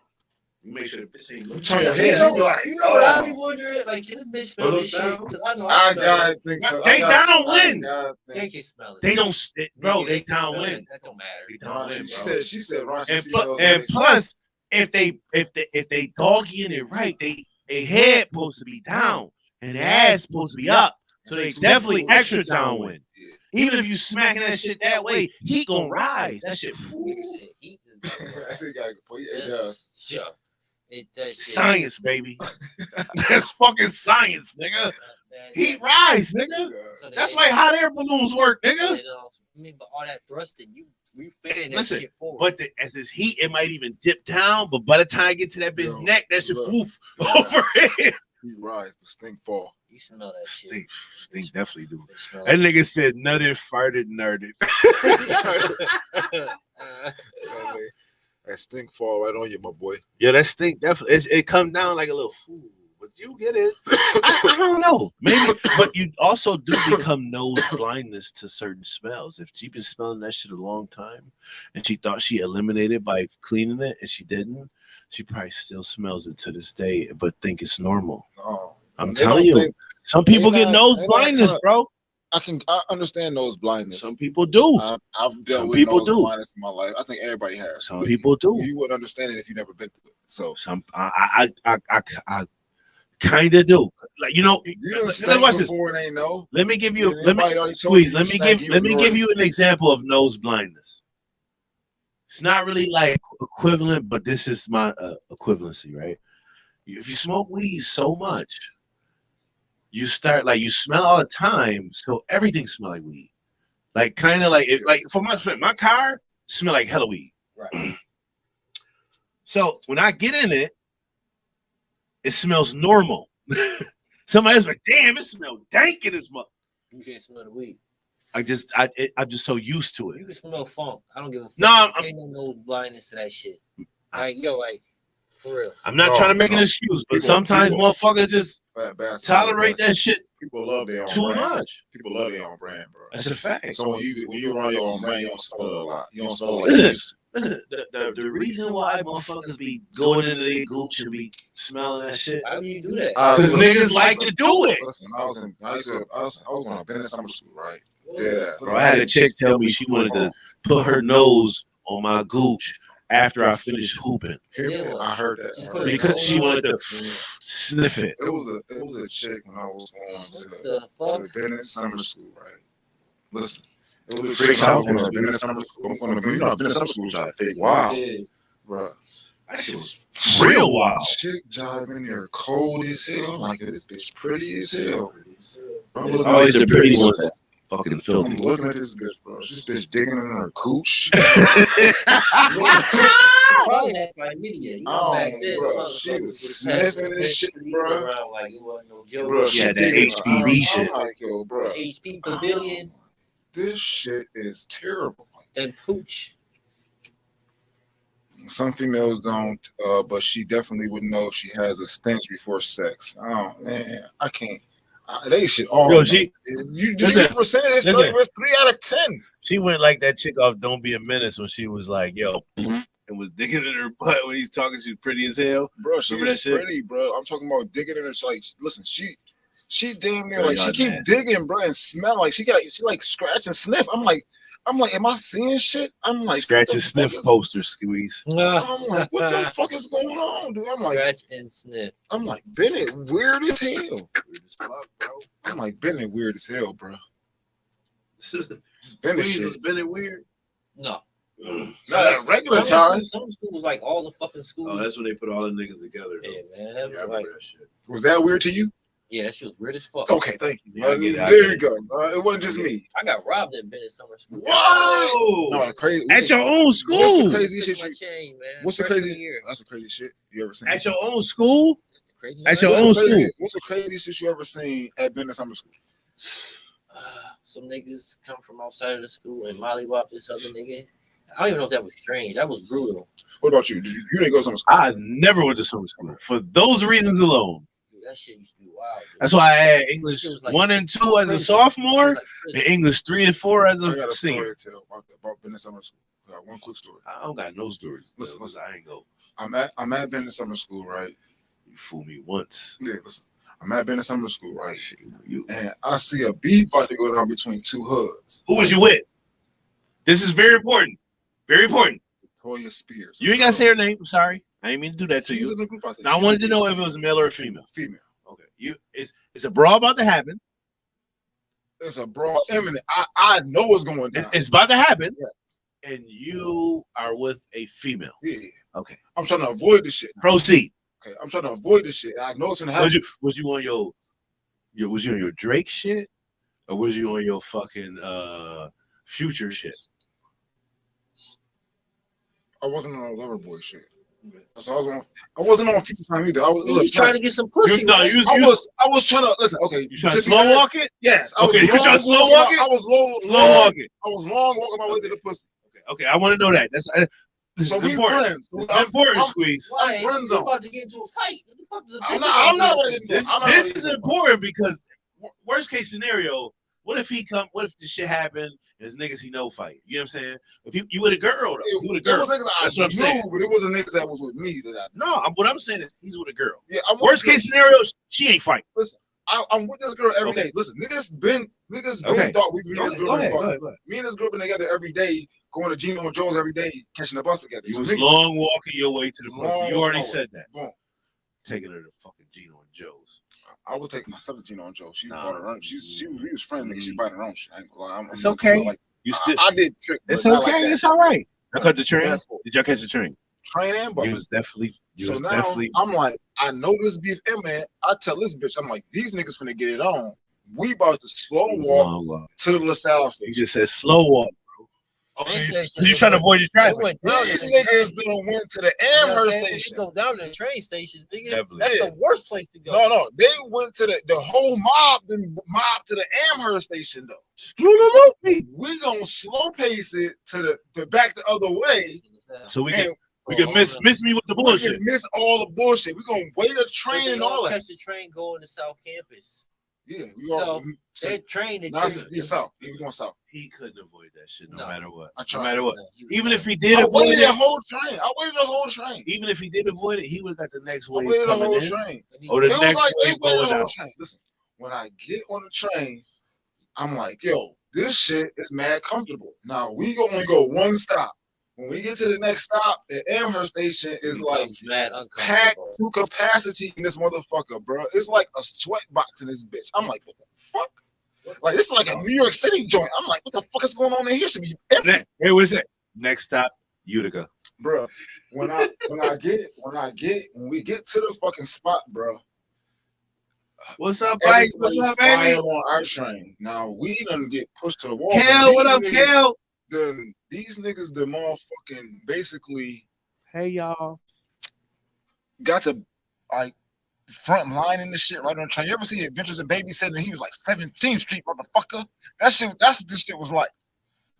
You make sure the bitch ain't looking. Turn your head. You know what I be wondering? Like, can this bitch smell this shit? Because I know I gotta think so. They downwind. They can smell it. They don't, bro. They downwind. That don't matter. They downwind, bro. She said raunchy. And plus, if they doggying it right, they head supposed to be down and their ass supposed to be up. So they definitely extra downwind. Even if you smacking that shit that way, heat gonna rise. That shit. That shit gotta go. It does. Sure. It does. Science, baby. That's fucking science, nigga. Heat rise, nigga. That's why hot air balloons work, nigga. I mean, but all that thrusting, you fitting that Listen, shit forward. but as this heat, it might even dip down. But by the time I get to that bitch's neck, that shit poof over it. Heat rise, but stink fall. You smell that shit. Stink definitely do. That nigga said nutted, farted, nerded. That stink fall right on you, my boy. Yeah, that stink definitely. It come down like a little fool. But you get it. I don't know. Maybe, but you also do become nose blindness to certain smells. If she's been smelling that shit a long time and she thought she eliminated by cleaning it and she didn't, she probably still smells it to this day, but think it's normal. No. I'm telling you, some people get nose blindness, bro. I understand nose blindness. Some people do. I've dealt with nose blindness in my life. I think everybody has. Some people do. You wouldn't understand it if you never been through it. So I kind of do. Like you stank before and ain't know. Let me give you. Let me give you an example of nose blindness. It's not really like equivalent, but this is my equivalency, right? If you smoke weed so much, you start like you smell all the time, so everything smell like weed. Like kind of like for my car smell like hella weed. Right. So when I get in it, it smells normal. Somebody else like, damn, it smells dank in this mother. You can't smell the weed. I'm just so used to it. You can smell funk. I don't give a fuck. No, ain't no nose blindness to that shit. Like for real. I'm not trying to make an excuse, but sometimes motherfuckers just tolerate that shit. People love their own too brand. much. People love their own brand, bro. That's a fact. So when you run your own brand, you don't smell it a lot. You don't smell it like you used to. Listen, the reason why motherfuckers be going into their gooch and be smelling that shit, How do you do that? because niggas like to do it. Listen, I was going to Bennett Summer School, right? Yeah. Bro, I had a chick tell me she wanted to put her nose on my gooch after I finished hooping I heard that. because she wanted to sniff it. It was a chick when I was going to Bennett Summer School, right? Listen, it was a chick I was going to Bennett Summer School. Bennett Summer School was like fake wild, bro. That shit was real wild. Chick jive in there cold as hell. I'm like, this bitch pretty as hell. Bro, It's always the pretty ones that fucking I'm filthy. looking at this bitch, bro. This bitch digging in her cooch. Probably had chlamydia. You know, back then, bro, she was sniffing this shit, bro. Around like it wasn't no joke. Bro, Yeah, that HPV shit. I'm like, yo, bro. The HP Pavilion This shit is terrible. and pooch. Some females don't, but she definitely would know if she has a stench before sex. Oh man, I can't. They should all. Yo, she- you listen, get percentage? listen. 3 out of 10. She went like that chick off Don't Be a Menace when she was like, yo, and was digging in her butt when he's talking. She was pretty as hell. Bro, she Remember is that shit? pretty, bro. I'm talking about digging in her. Like, listen, she damn near Bro, like she y'all keep nasty. digging, bro, and smell like she like scratch and sniff. I'm like, am I seeing shit? I'm like, Scratch what and the sniff fuck is- poster squeeze. I'm like, what the fuck is going on, dude? I'm like, Scratch and sniff. Bennett, weird as hell. I'm like, Bennett, weird as hell, bro. It's Bennett Squeeze shit. was Bennett weird. No. Not at regular time. Some school was like all the fucking schools. Oh, that's when they put all the niggas together. Yeah, man. Yeah, That I was remember like, that shit. Was that weird to you? yeah, that shit was weird as fuck. Okay, thank you. Yeah, I get it, I There get you it. go. It wasn't just me. I got robbed at Bennett Summer School. What? No, the crazy. At your own What's school. the crazy Took shit? my chain, man. What's the Freshman crazy? year. That's the crazy shit you ever seen. At your own school. Crazy At your year. own What's the school. crazy- What's the craziest shit you ever seen at Bennett Summer School? Some niggas come from outside of the school and mollywop this other nigga. I don't even know if that was strange. That was brutal. What about you? You didn't go to summer school? I never went to summer school for those reasons alone. Dude, that shit used to be wild. Dude. That's why I had English It was like 1 and 2 as a prison. sophomore, It was like prison. and English 3 and 4 as I got a a story senior. to tell about Bennett Summer School. I got one quick story. I don't got no stories. Listen. I ain't go. I'm at Bennett Summer School, right? You fool me once. Yeah, listen. I'm at Bennett Summer School, right? You, And I see a beat about to go down between two hoods. who was you with? This is very important. Very important. Toya Spears. You ain't gotta say her name. I'm sorry. I ain't mean to do that to She's you. in the group. Now, I wanted to know if it was a male or a female. Female. Okay. It's a brawl about to happen. It's a broad imminent. I know what's going down. It's about to happen. Yes. And you are with a female. Yeah. Okay. I'm trying to avoid this shit. Proceed. Okay. I'm trying to avoid this shit. I know it's gonna happen. Was you on your was you on your Drake shit? Or was you on your fucking Future shit? I wasn't on a lover boy shit. So I wasn't on future time either. I was, He was trying to get some pussy. I was trying to listen. Okay, you trying to just slow imagine- walk it? Yes. I was Okay, you long trying to slow walking walk my- it? I was Slow long. walk it. I was long walking my way to the pussy. Okay, I want to know that. This So is we important. friends. It's important, Squeeze. Why? I'm friend You zone. about to get into a fight. What the fuck is a I'm pussy not gonna gonna do? get into This, it. I'm not this gonna is get into it. important because worst case scenario, what if this shit happened and his niggas he know fight? You know what I'm saying? If you with a girl though, you with a There girl. was niggas I That's what I'm knew, saying. but it wasn't niggas that was with me that I. No, what I'm saying is he's with a girl. Yeah, I'm with Worst this- case scenario, she ain't fighting. I'm with this girl every day. Okay. Listen, niggas been Okay. thought we been this girl. Go ahead, been go fuck. ahead, go ahead. Me and this girl been together every day, going to Gino and Joe's every day, catching the bus together. You So was niggas- long walking your way to the pussy. Long You already walking. said that. Boom. Taking her to fucking Gino and Joe's. I was taking myself to Gino and Joe. She Nah. bought her own. We was friends, nigga. She bought her own shit. I ain't gonna lie. It's okay. Like, You still I did trick. but it's not okay, like that. it's all right. I cut the train. Fast forward. Did y'all catch the train? Train and bus. You was definitely So now I'm like, I know this beef imminent. I tell this bitch, I'm like, these niggas finna get it on. We about to slow walk to the LaSalle You station. just said slow walk, bro. Train Okay, station. you trying to avoid the They traffic. went down These there. niggas done went to the You know what I'm Amherst saying? station. They go down to the train stations, nigga. Definitely. That's Yeah. the worst place to go. No, they went to the whole mob, then mob to the Amherst station though. Slow-lo-lo. We gonna slow pace it to the back the other way, So we and can miss me with the we bullshit. can miss all the bullshit. We gonna wait a train and all that. Catch the train going to South Campus. Yeah, we So they're trained to south. He was going south. He couldn't avoid that shit No. matter what. I No tried. matter what. he was Even like- if he did I avoid waited it, the whole train. I waited the whole train. even if he did avoid it, he would have got the next I wave waited the coming whole in. train. Or the It was next like they wave waited the going whole out. train. Listen, when I get on the train, I'm like, yo, this shit is mad comfortable. Now we only go one stop. When we get to the next stop, the Amherst station is like mad packed uncomfortable. to capacity in this motherfucker, bro. It's like a sweat box in this bitch. I'm like, what the fuck? Like this is like a New York City joint. I'm like, what the fuck is going on in here? Should be empty. Hey, what's that? Next stop, Utica. Bro. When we get to the fucking spot, bro. What's up, Bikes? What's everybody's up, baby? fire on our train. Now we done get pushed to the wall. Kel, what up, Kel? These niggas, the motherfucking basically Hey, y'all. got to like front line in this shit right on the train. You ever see Adventures in Babysitting? He was like 17th Street, motherfucker. That's what this shit was like.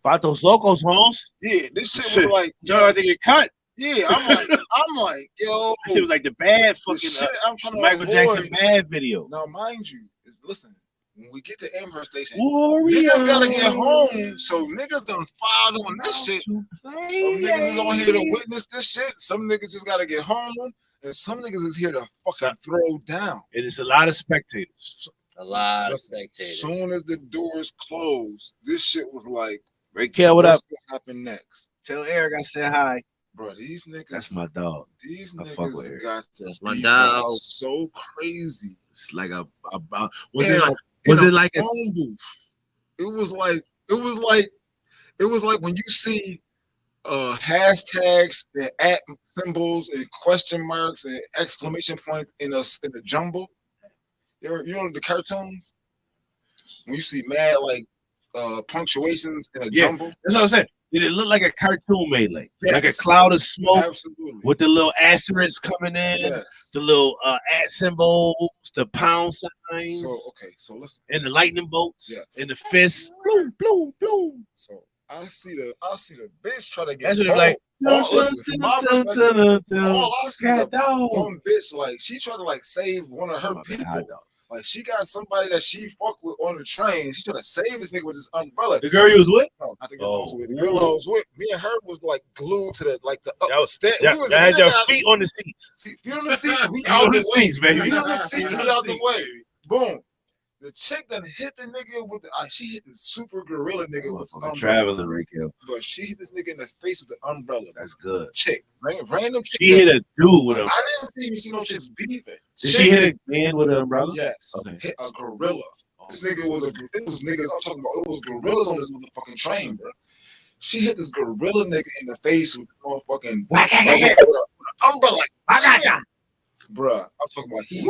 Fatos Locos, Holmes. Yeah, this shit was like, Y'all had to get cut. yeah, I'm like, yo, It was like the bad the fucking shit I'm trying to Michael avoid. Jackson bad video. Now, mind you, listen, when we get to Amherst Station, Warriors. niggas gotta get home, so niggas done filed on this shit. Some niggas is on here to witness this shit. Some niggas just gotta get home, and some niggas is here to fucking throw down. It is a lot of spectators. A lot of Listen, spectators. soon as the doors closed, this shit was like, Ray Kel, what up? what's gonna happen next? Tell Eric I said hi. Bro, these niggas, That's my dog. these I fuck with niggas her. got to That's my be dog. so crazy. It's like was In it a- like was in it like a phone booth? It was like when you see hashtags and at symbols and question marks and exclamation points in a jumble. You know the cartoons? When you see mad like punctuations in a Yeah. jumble. that's what I'm saying? Did it look like a cartoon melee? Like a Yes. cloud of smoke Absolutely. with the little asterisks coming in, Yes. the little at symbols, the pound signs, So listen. and the lightning bolts, Yes. and the fists. Bloom, bloom, bloom. So I see the bitch try to get That's what home. they're like. Listen, from my perspective, all I see is a Cat dog. one bitch like she tried to like save one of her Oh, people. hot dog. Like she got somebody that she fucked with on the train. She tried to save this nigga with this umbrella. The girl you was with? No, not the girl I was Oh. with. The girl I was with, me and her was like glued to the Y'all- step. Yeah, We was y'all had your got- feet on the seats. feet on the seats. We Feet out on the the way. seats, baby. Feet on the seats. We out the way. baby. Boom. The chick that hit the nigga with the she hit the super gorilla nigga with the Motherfucker umbrella. traveling, Raquel. But she hit this nigga in the face with the umbrella. That's good. Chick, random chick. She hit a dude with a. I didn't even see no chicks beefing. Did she hit a man with an umbrella? Yes. Okay. Hit a gorilla. This nigga was it was niggas I'm talking about. It was gorillas on this motherfucking train, bro. She hit this gorilla nigga in the face with the motherfucking with an umbrella. Like, bruh, I'm talking about he hit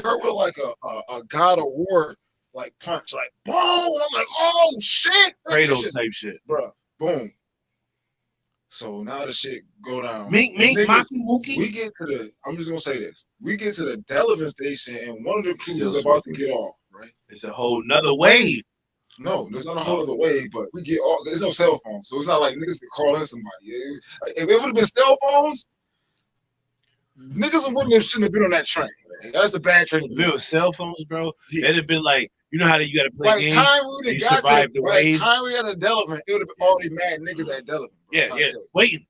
her with like a God of War like punch, like boom. I'm like, oh shit, Kratos shit. type shit. Bruh, boom. So now the shit go down. Mink, Niggas- Maki, Mookie. We get to the. I'm just gonna say this. We get to the Delavan station, and one of the crews is Still about to get off. Right? It's a whole nother wave. No, there's not a whole other way, but we get off. There's no cell phone, so it's not like niggas can call in somebody. If it would have been cell phones, niggas shouldn't have been on that train. Man. That's the bad train. If it was cell phones, bro, Yeah. it'd have been like, you know how you got to By play the games? time we You would have got survived to, the by the waves. time we got to Delavan, it would have been already mad niggas at Delavan. bro. Yeah, I'm trying to yeah. tell you.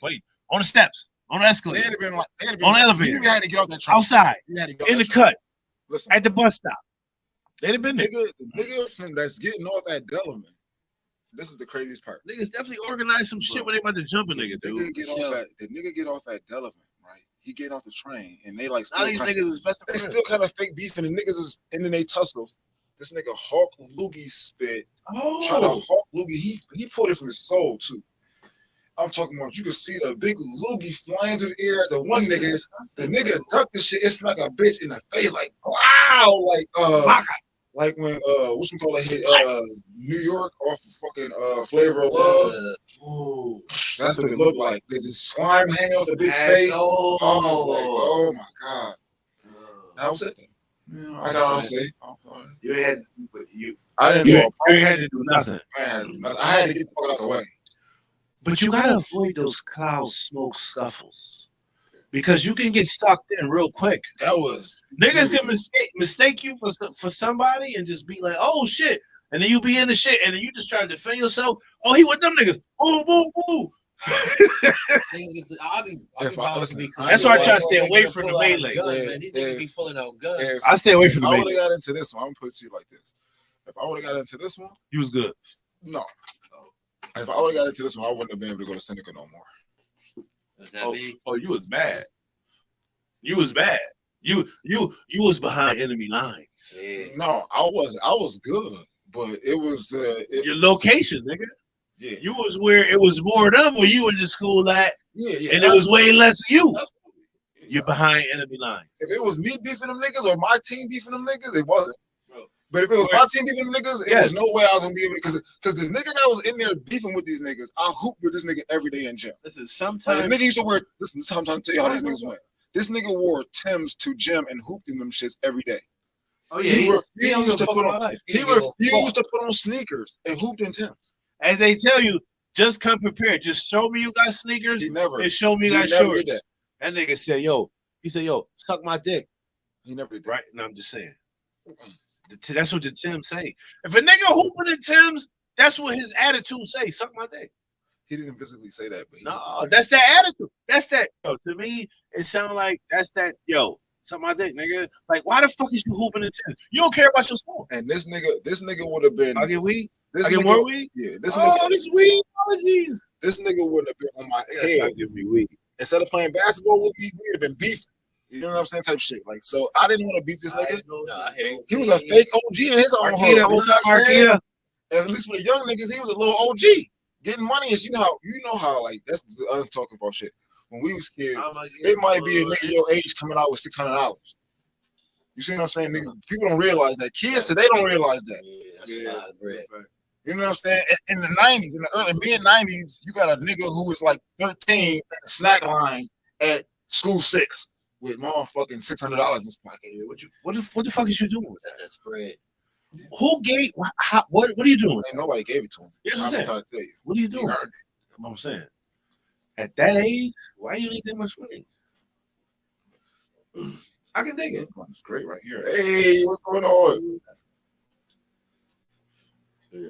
Wait. On the steps, on the They'd escalator, have been like, On the elevator. You had to get off that train. outside, You had to get off in the that train. cut, Listen, at the bus stop. They'd have been there. the nigga from that's getting off at Delavan. This is the craziest part. Niggas definitely organized some shit when they about to jump a nigga, The dude. nigga get off at Delavan, right? He get off the train, and they like Now still these kinda, niggas is best they friends. still kind of fake beefing. The niggas is ending they tussles. This nigga Hawk Loogie spit. Try to Oh, Hawk Loogie. He pulled it from his soul too. I'm talking about you can see the big loogie flying through the air. The one nigga, the nigga ducked the shit. It's like a bitch in the face, like wow, like when whatchamacallit hit New York off of fucking Flavor of Love. Ooh. That's what it looked like. There's this slime hanging off the bitch face. I was like, oh my god. That was it. Yeah, I got to say. I'm sorry. You had, you I didn't you do a ain't had to do nothing. I had to get the fuck out the way. But you gotta avoid those cloud smoke scuffles. because you can get sucked in real quick. That was Niggas can mistake you for somebody and just be like, oh shit. And then you be in the shit and then you just try to defend yourself. Oh, he with them niggas. Boom, boom, boom. That's why I try to stay away from the melee. These niggas be pulling out guns. I stay away from the melee. I melee. would have got into this one. I'm gonna put it to you like this. If I would have got into this one, you was good. No. If I would have got into this one, I wouldn't have been able to go to Seneca no more. You was bad. You was bad. You was behind enemy lines. Yeah. No, I was good, but it was your location, nigga. Yeah, you was where it was more of them where you in the school at. Yeah, and it was way less of you. You're behind enemy lines. If it was me beefing them niggas or my team beefing them niggas, it wasn't. But if it was my team beefing them niggas, it was no way I was gonna be able to, because the nigga that was in there beefing with these niggas, I hooped with this nigga every day in gym. Listen, sometimes the nigga used to wear. Listen, this is how I'm trying to tell you how these niggas went. This nigga wore Timbs to gym and hooped in them shits every day. Oh yeah, he refused to put on sneakers and hooped in Timbs. As they tell you, just come prepared. Just show me you got sneakers. And show me you got shorts. That nigga said, "Yo," he said, "Yo, suck my dick." He never did. Right? And I'm just saying. That's what the Timbs say. If a nigga hooping in Timbs, that's what his attitude say. Suck my dick. He didn't physically say that, but no, that's that attitude. That's that. Yo, to me, it sounds like that's that. Yo, suck my dick, nigga. Like, why the fuck is you hooping in Timbs? You don't care about your sport. And this nigga would have been. I get weed. This I get more weed. Yeah. This weed. Apologies. This nigga wouldn't have been on my head. Give me weed. Instead of playing basketball with me, we would have been beefing. You know what I'm saying? Type shit. Like, so I didn't want to beef this nigga. He was a fake OG in his own hood. What's up, Marquita? And at least for the young niggas, he was a little OG. Getting money is, you know how like that's us talking about shit. When we was kids, it might be a nigga your age coming out with $600. You see what I'm saying? Nigga, people don't realize that. Kids today don't realize that. Yeah, that's a lot of bread. You know what I'm saying? In the 90s, in the early mid-90s, you got a nigga who was like 13 at the snack line at school 6 with motherfucking $600 in his pocket. What the fuck is you doing with that? That's bread. Who gave? What are you doing? Ain't nobody gave it to him. You know what I'm trying to tell you. What are you doing? I'm saying, at that age, why you need that much money? I can dig it. It's great right here. Hey, what's going on? Yeah.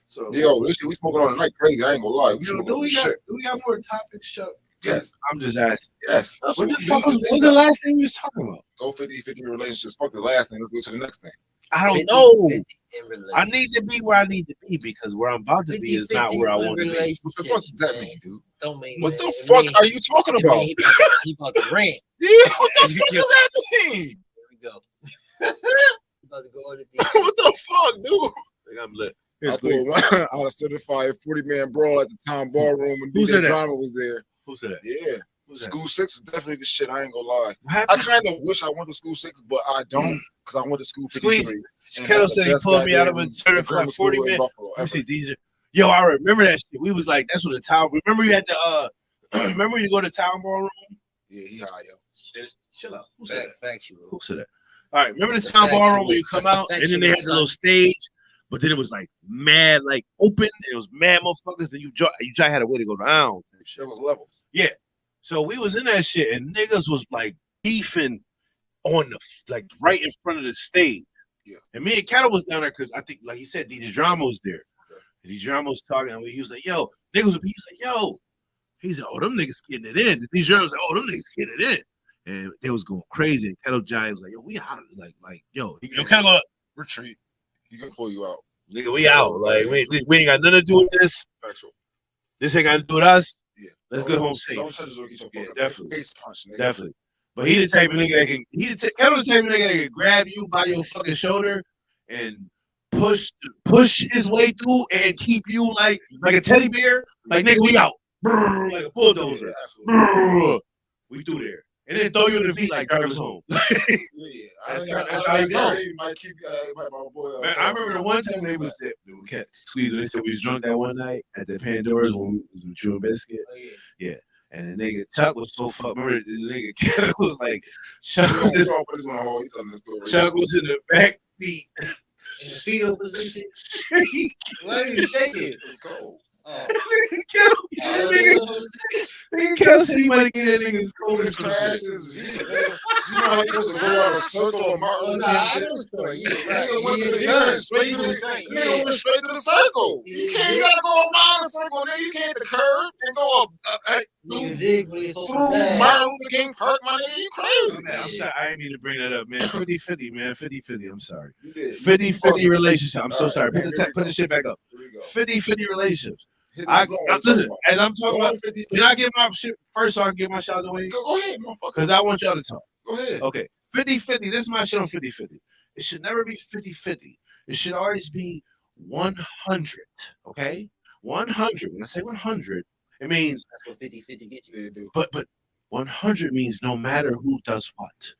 So, yo, this shit we smoking all night crazy. I ain't gonna lie. Do we got more topics, Chuck? Yes. I'm just asking. Yes. What was the last thing we was talking about? Go 50-50 relationships. Fuck the last thing. Let's go to the next thing. I don't know. I need to be where I need to be because where I'm about to be is not where I want to be. What the fuck does that mean, dude? Don't mean what the fuck are you talking about? He about to rant. Yeah, what the fuck does that mean? Here we go. About to go on the what the fuck, dude? I'm lit. I pulled one out of certified 40-man brawl at the town ballroom when DJ Drama was there. Who said that? Yeah. School 6 was definitely the shit. I ain't gonna lie. I kind of wish I went to school 6, but I don't because I went to school 53. Kettle said he pulled me out of a certified 40 man. Let me see, DJ. Yo, I remember that shit. We was like, that's what the town. Remember you had the remember you go to town ballroom? Yeah, he high, yo. Chill out. Who said that? Factual. Who said that? All right, remember the town ballroom where you come out and then they had the little stage, but then it was like mad, like open. And it was mad motherfuckers. Then you try had a way to go down. It was levels. Yeah. So we was in that shit and niggas was like beefing on the like right in front of the stage. Yeah. And me and Kettle was down there because I think, like he said, DJ Drama was there. Okay. And DJ Drama was talking and he was like, yo, niggas, he was like, yo. He's like, oh, them niggas getting it in. DJ Drama was like, oh, them niggas getting it in. And they was going crazy. And Kettle Giant was like, yo, we out. Like, yo, Kettle go retreat. He gonna pull you out. Nigga, we out. Like, we ain't got nothing to do with this. Factual. This ain't got to do with us. Yeah. Let's go home safe. Yeah, definitely. Punch, definitely. But he the type of nigga that can Kettle the type of nigga that can grab you by your fucking shoulder and push his way through and keep you like a teddy bear. Like, nigga, we out. Brrr, like a bulldozer. Brrr, we through there. And then throw you in the feet like drive us home. That's how you go. Man, I remember the one time they was kept squeezing. They said we was drunk that one night at the Pandora's when we was with True Biscuit. Yeah. And the nigga Chuck was so fucked. Remember the nigga Cat was like, Chuck was in the back seat. In the fetal position. Why are you shaking? It's cold. That Nigga Kansas City might get that nigga's cold Holy and trash trash. is you know how you used to go around a circle on Martin Luther King I shit? know the story. Yeah, Nigga right. went to the- he Yeah, went straight to the nigga went straight to the circle. You gotta go around the circle, nigga. You can't hit the curve and go up Nigga zig when he's supposed through to die. Martin Luther King Park, my nigga. You crazy. I'm sorry, I didn't mean to bring that up, man. 50-50, man. 50-50. I'm sorry. You did. 50-50 relationship. I'm so All right, sorry. man, Put here we the go. shit back up. Here we go. 50-50 relationships. Hit I that going, listen, talk as I'm talking Go about, on 50. can I get my shit first so I can get my shout away? Go ahead, motherfucker. Because I want y'all to talk. Go ahead. Okay. 50-50. This is my shit on 50-50. It should never be 50-50. It should always be 100. Okay? 100. When I say 100, it means That's what 50-50 gets you. Yeah, dude. but 100 means no matter who does what.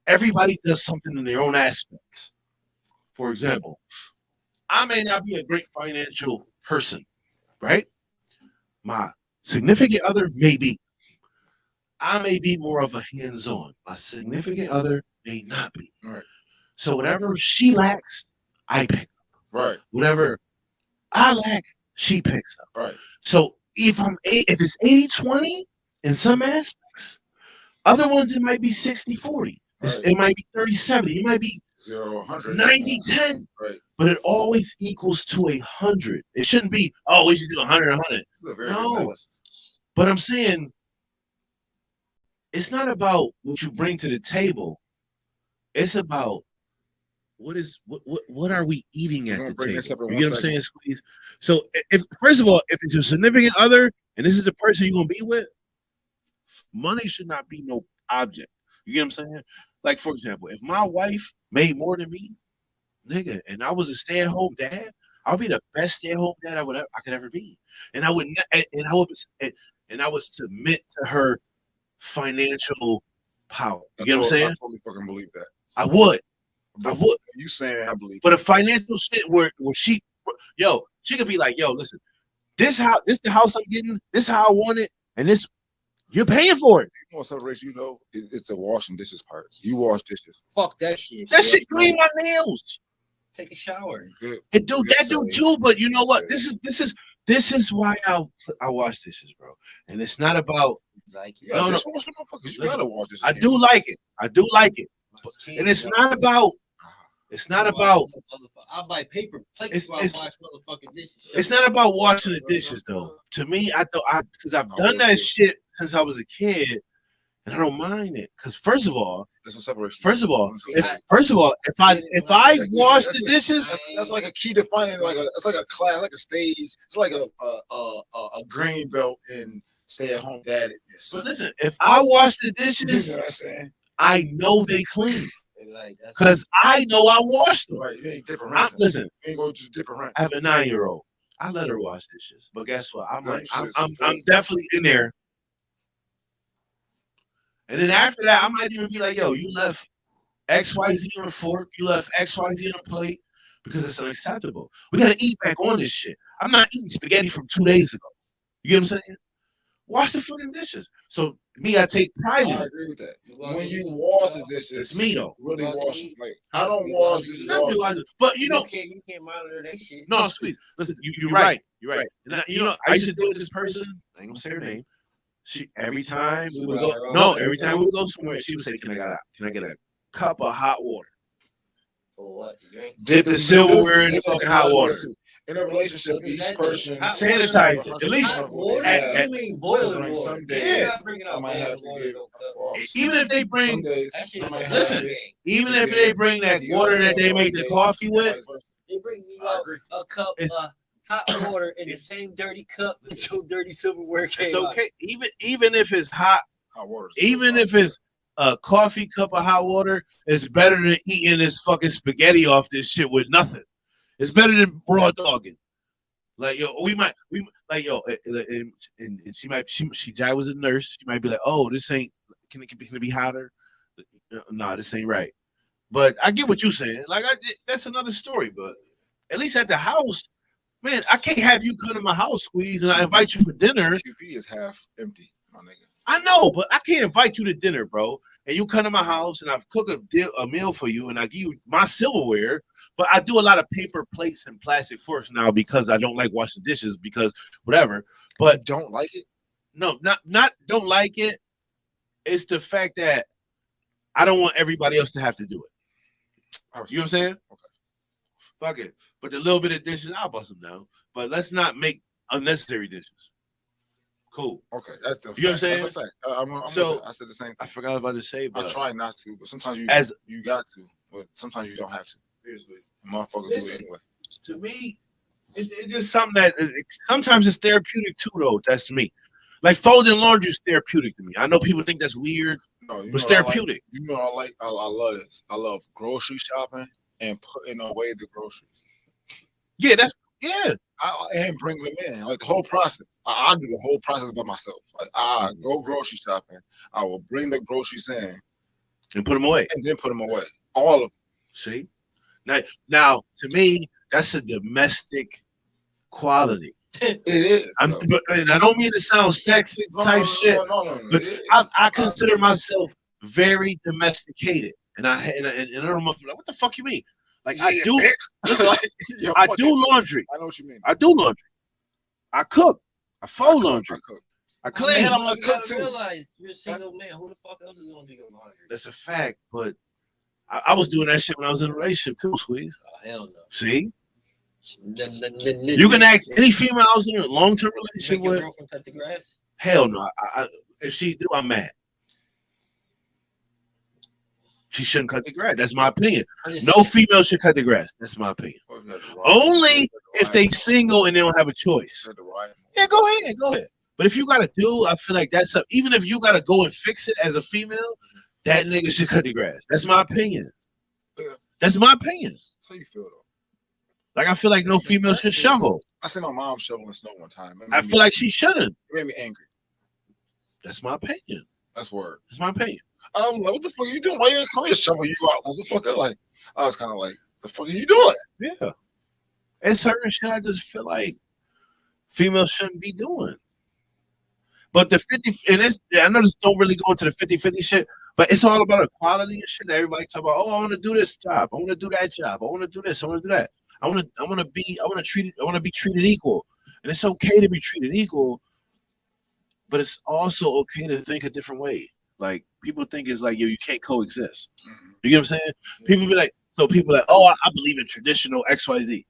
Everybody does something in their own aspect. For example, I may not be a great financial person, right? My significant other may be. I may be more of a hands-on. My significant other may not be. Right. So whatever she lacks, I pick up. Right. Whatever I lack, she picks up. Right. So if it's 80-20 in some aspects, other ones it might be 60-40. Right. It might be 30-70. It might be 0-100. 90-10. Right. But it always equals to 100. It shouldn't be, oh, we should do 100. This is a very No. good analysis. But I'm saying it's not about what you bring to the table. It's about what are we eating at I'm gonna the break this table? up in You get one what I'm saying, Squeeze? So if first of all, if it's your significant other and this is the person you're gonna be with, money should not be no object. You get what I'm saying? Like, for example, if my wife made more than me, nigga, and I was a stay-at-home dad, I'll be the best stay-at-home dad I could ever be. And I would and I would submit to her financial power. You get what I'm saying? I totally fucking believe that. I would. You saying it, I believe. But a financial shit where she could be like, yo, listen, this the house I'm getting, this how I want it, and this you're paying for it. You know what separates you though? It's the washing dishes part. You wash dishes. Fuck that shit. That shit clean my nails. Take a shower. Good. It do Yes, that do sir. too, but you know what? Yes, This is why I wash dishes, bro. And it's not about Like, You No, gotta no. dishwasher, motherfuckers. You Listen, gotta wash dishes. I do like it. I do like it. And it's not about I buy paper plates It's- while I it's- wash motherfucking dishes. it's not about washing the dishes though. To me, because I've done that shit since I was a kid, and I don't mind it. Because first of all, That's what separates you. if I That's- wash that's the it. dishes, That's like a key defining, it's like a class, like a stage. It's like a green belt in stay-at-home dadness. but listen, if I wash the You know dishes, what I'm saying? I know they clean Like, that's because I know I washed them. Right, you ain't dipping I, rinsing. listen, You ain't going to just dip and rinse. I have a 9-year-old. I let her wash dishes, but guess what? I'm Dishes. definitely in there. And then after that, I might even be like, yo, you left XYZ on a fork, you left XYZ on a plate because it's unacceptable. We gotta eat back on this shit. I'm not eating spaghetti from 2 days ago. You get what I'm saying? Wash the fucking dishes. So me, I take pride in I it. agree with that. When you wash the dishes, It's me though. really wash them. Like I don't wash dishes. Not often. realizing- But you know, you can't monitor that shit. no, Squeeze. Listen, you're right. You're right. And I used to do it with this person. I ain't gonna say her name. Every time we would go somewhere, she would say, "Can I get a cup of hot water?" For what? To drink? Dip the silverware in the fucking hot water. In a relationship, each person Sanitize it. At least- Hot water? at- You mean boiling Like water? some You're days, not bringing I out might have boiling to water, give no cup. off. Even if they Some bring, days, That shit I is might a have listen, to game. even if they bring that water that they make the coffee with, They bring you I out agree. a cup It's- of hot water in the same dirty cup that your dirty silverware came it's out. okay. Even if it's hot, hot water. even if it's a coffee cup of hot water, it's better than eating this fucking spaghetti off this shit with nothing. It's better than raw dogging. Like yo, we like yo, and she Jai was a nurse. She might be like, oh, this ain't can it be hotter? No, this ain't right. But I get what you're saying. Like that's another story. But at least at the house, man, I can't have you come to my house, Squeeze, and I invite you for dinner. QP is half empty, my nigga. I know, but I can't invite you to dinner, bro. And you come to my house and I've cooked a meal for you and I give you my silverware. But I do a lot of paper plates and plastic forks now because I don't like washing dishes because whatever. But Don't like it. No, not don't like it. It's the fact that I don't want everybody else to have to do it. You know what I'm saying? Okay. Fuck it. But the little bit of dishes, I'll bust them down. But let's not make unnecessary dishes. Cool. Okay, that's the You know what I'm saying? That's a fact. I'm So, with it. I said the same thing. I forgot about to say, I but try not to, but sometimes you got to, but sometimes you don't have to. Motherfuckers do it anyway. To me, it's just something that sometimes it's therapeutic too, though. That's me. Like folding laundry is therapeutic to me. I know people think that's weird, No, but it's therapeutic. I love this. I love grocery shopping and putting away the groceries. Yeah, And bringing them in, like the whole process. I do the whole process by myself. Like I go grocery shopping. I will bring the groceries in and put them away, and then put them away. All of them. See, now to me, that's a domestic quality. It is. And I don't mean to sound sexy type shit, but I consider myself very domesticated, and I don't know what the fuck you mean. Like I do, I do laundry. I know what you mean. I do laundry. I cook. I fold laundry. I clean. Man, I'm gonna cook too. Realize you're a single man. Who the fuck else is gonna do your laundry? That's a fact, but I was doing that shit when I was in a relationship too, Squeeze. Oh hell no. See, you can ask any female I was in a long-term relationship Make your with. girlfriend cut the grass? Hell no. If she do, I'm mad. She shouldn't cut the grass. That's my opinion. No female should cut the grass. That's my opinion. Only if they single and they don't have a choice. Yeah, go ahead. But if you gotta do, I feel like that's even if you gotta go and fix it as a female, that nigga should cut the grass. That's my opinion. That's my opinion. How you feel though? Like I feel like no female should shovel. I seen my mom shoveling snow one time. I feel like she shouldn't. It made me angry. That's my opinion. That's word. That's my opinion. I'm like, what the fuck are you doing? Why you ain't coming to shovel you out, motherfucker? Like, I was kind of like, the fuck are you doing? Yeah. And certain shit I just feel like females shouldn't be doing. But the 50, and it's, I know this don't really go into the 50-50 shit, but it's all about equality and shit. Everybody talk about, oh, I want to do this job. I want to do that job. I want to do this. I want to do that. I want to be treated equal. And it's okay to be treated equal, but it's also okay to think a different way. Like people think it's like, yo, you can't coexist. You get what I'm saying? People be like, oh, I believe in traditional XYZ.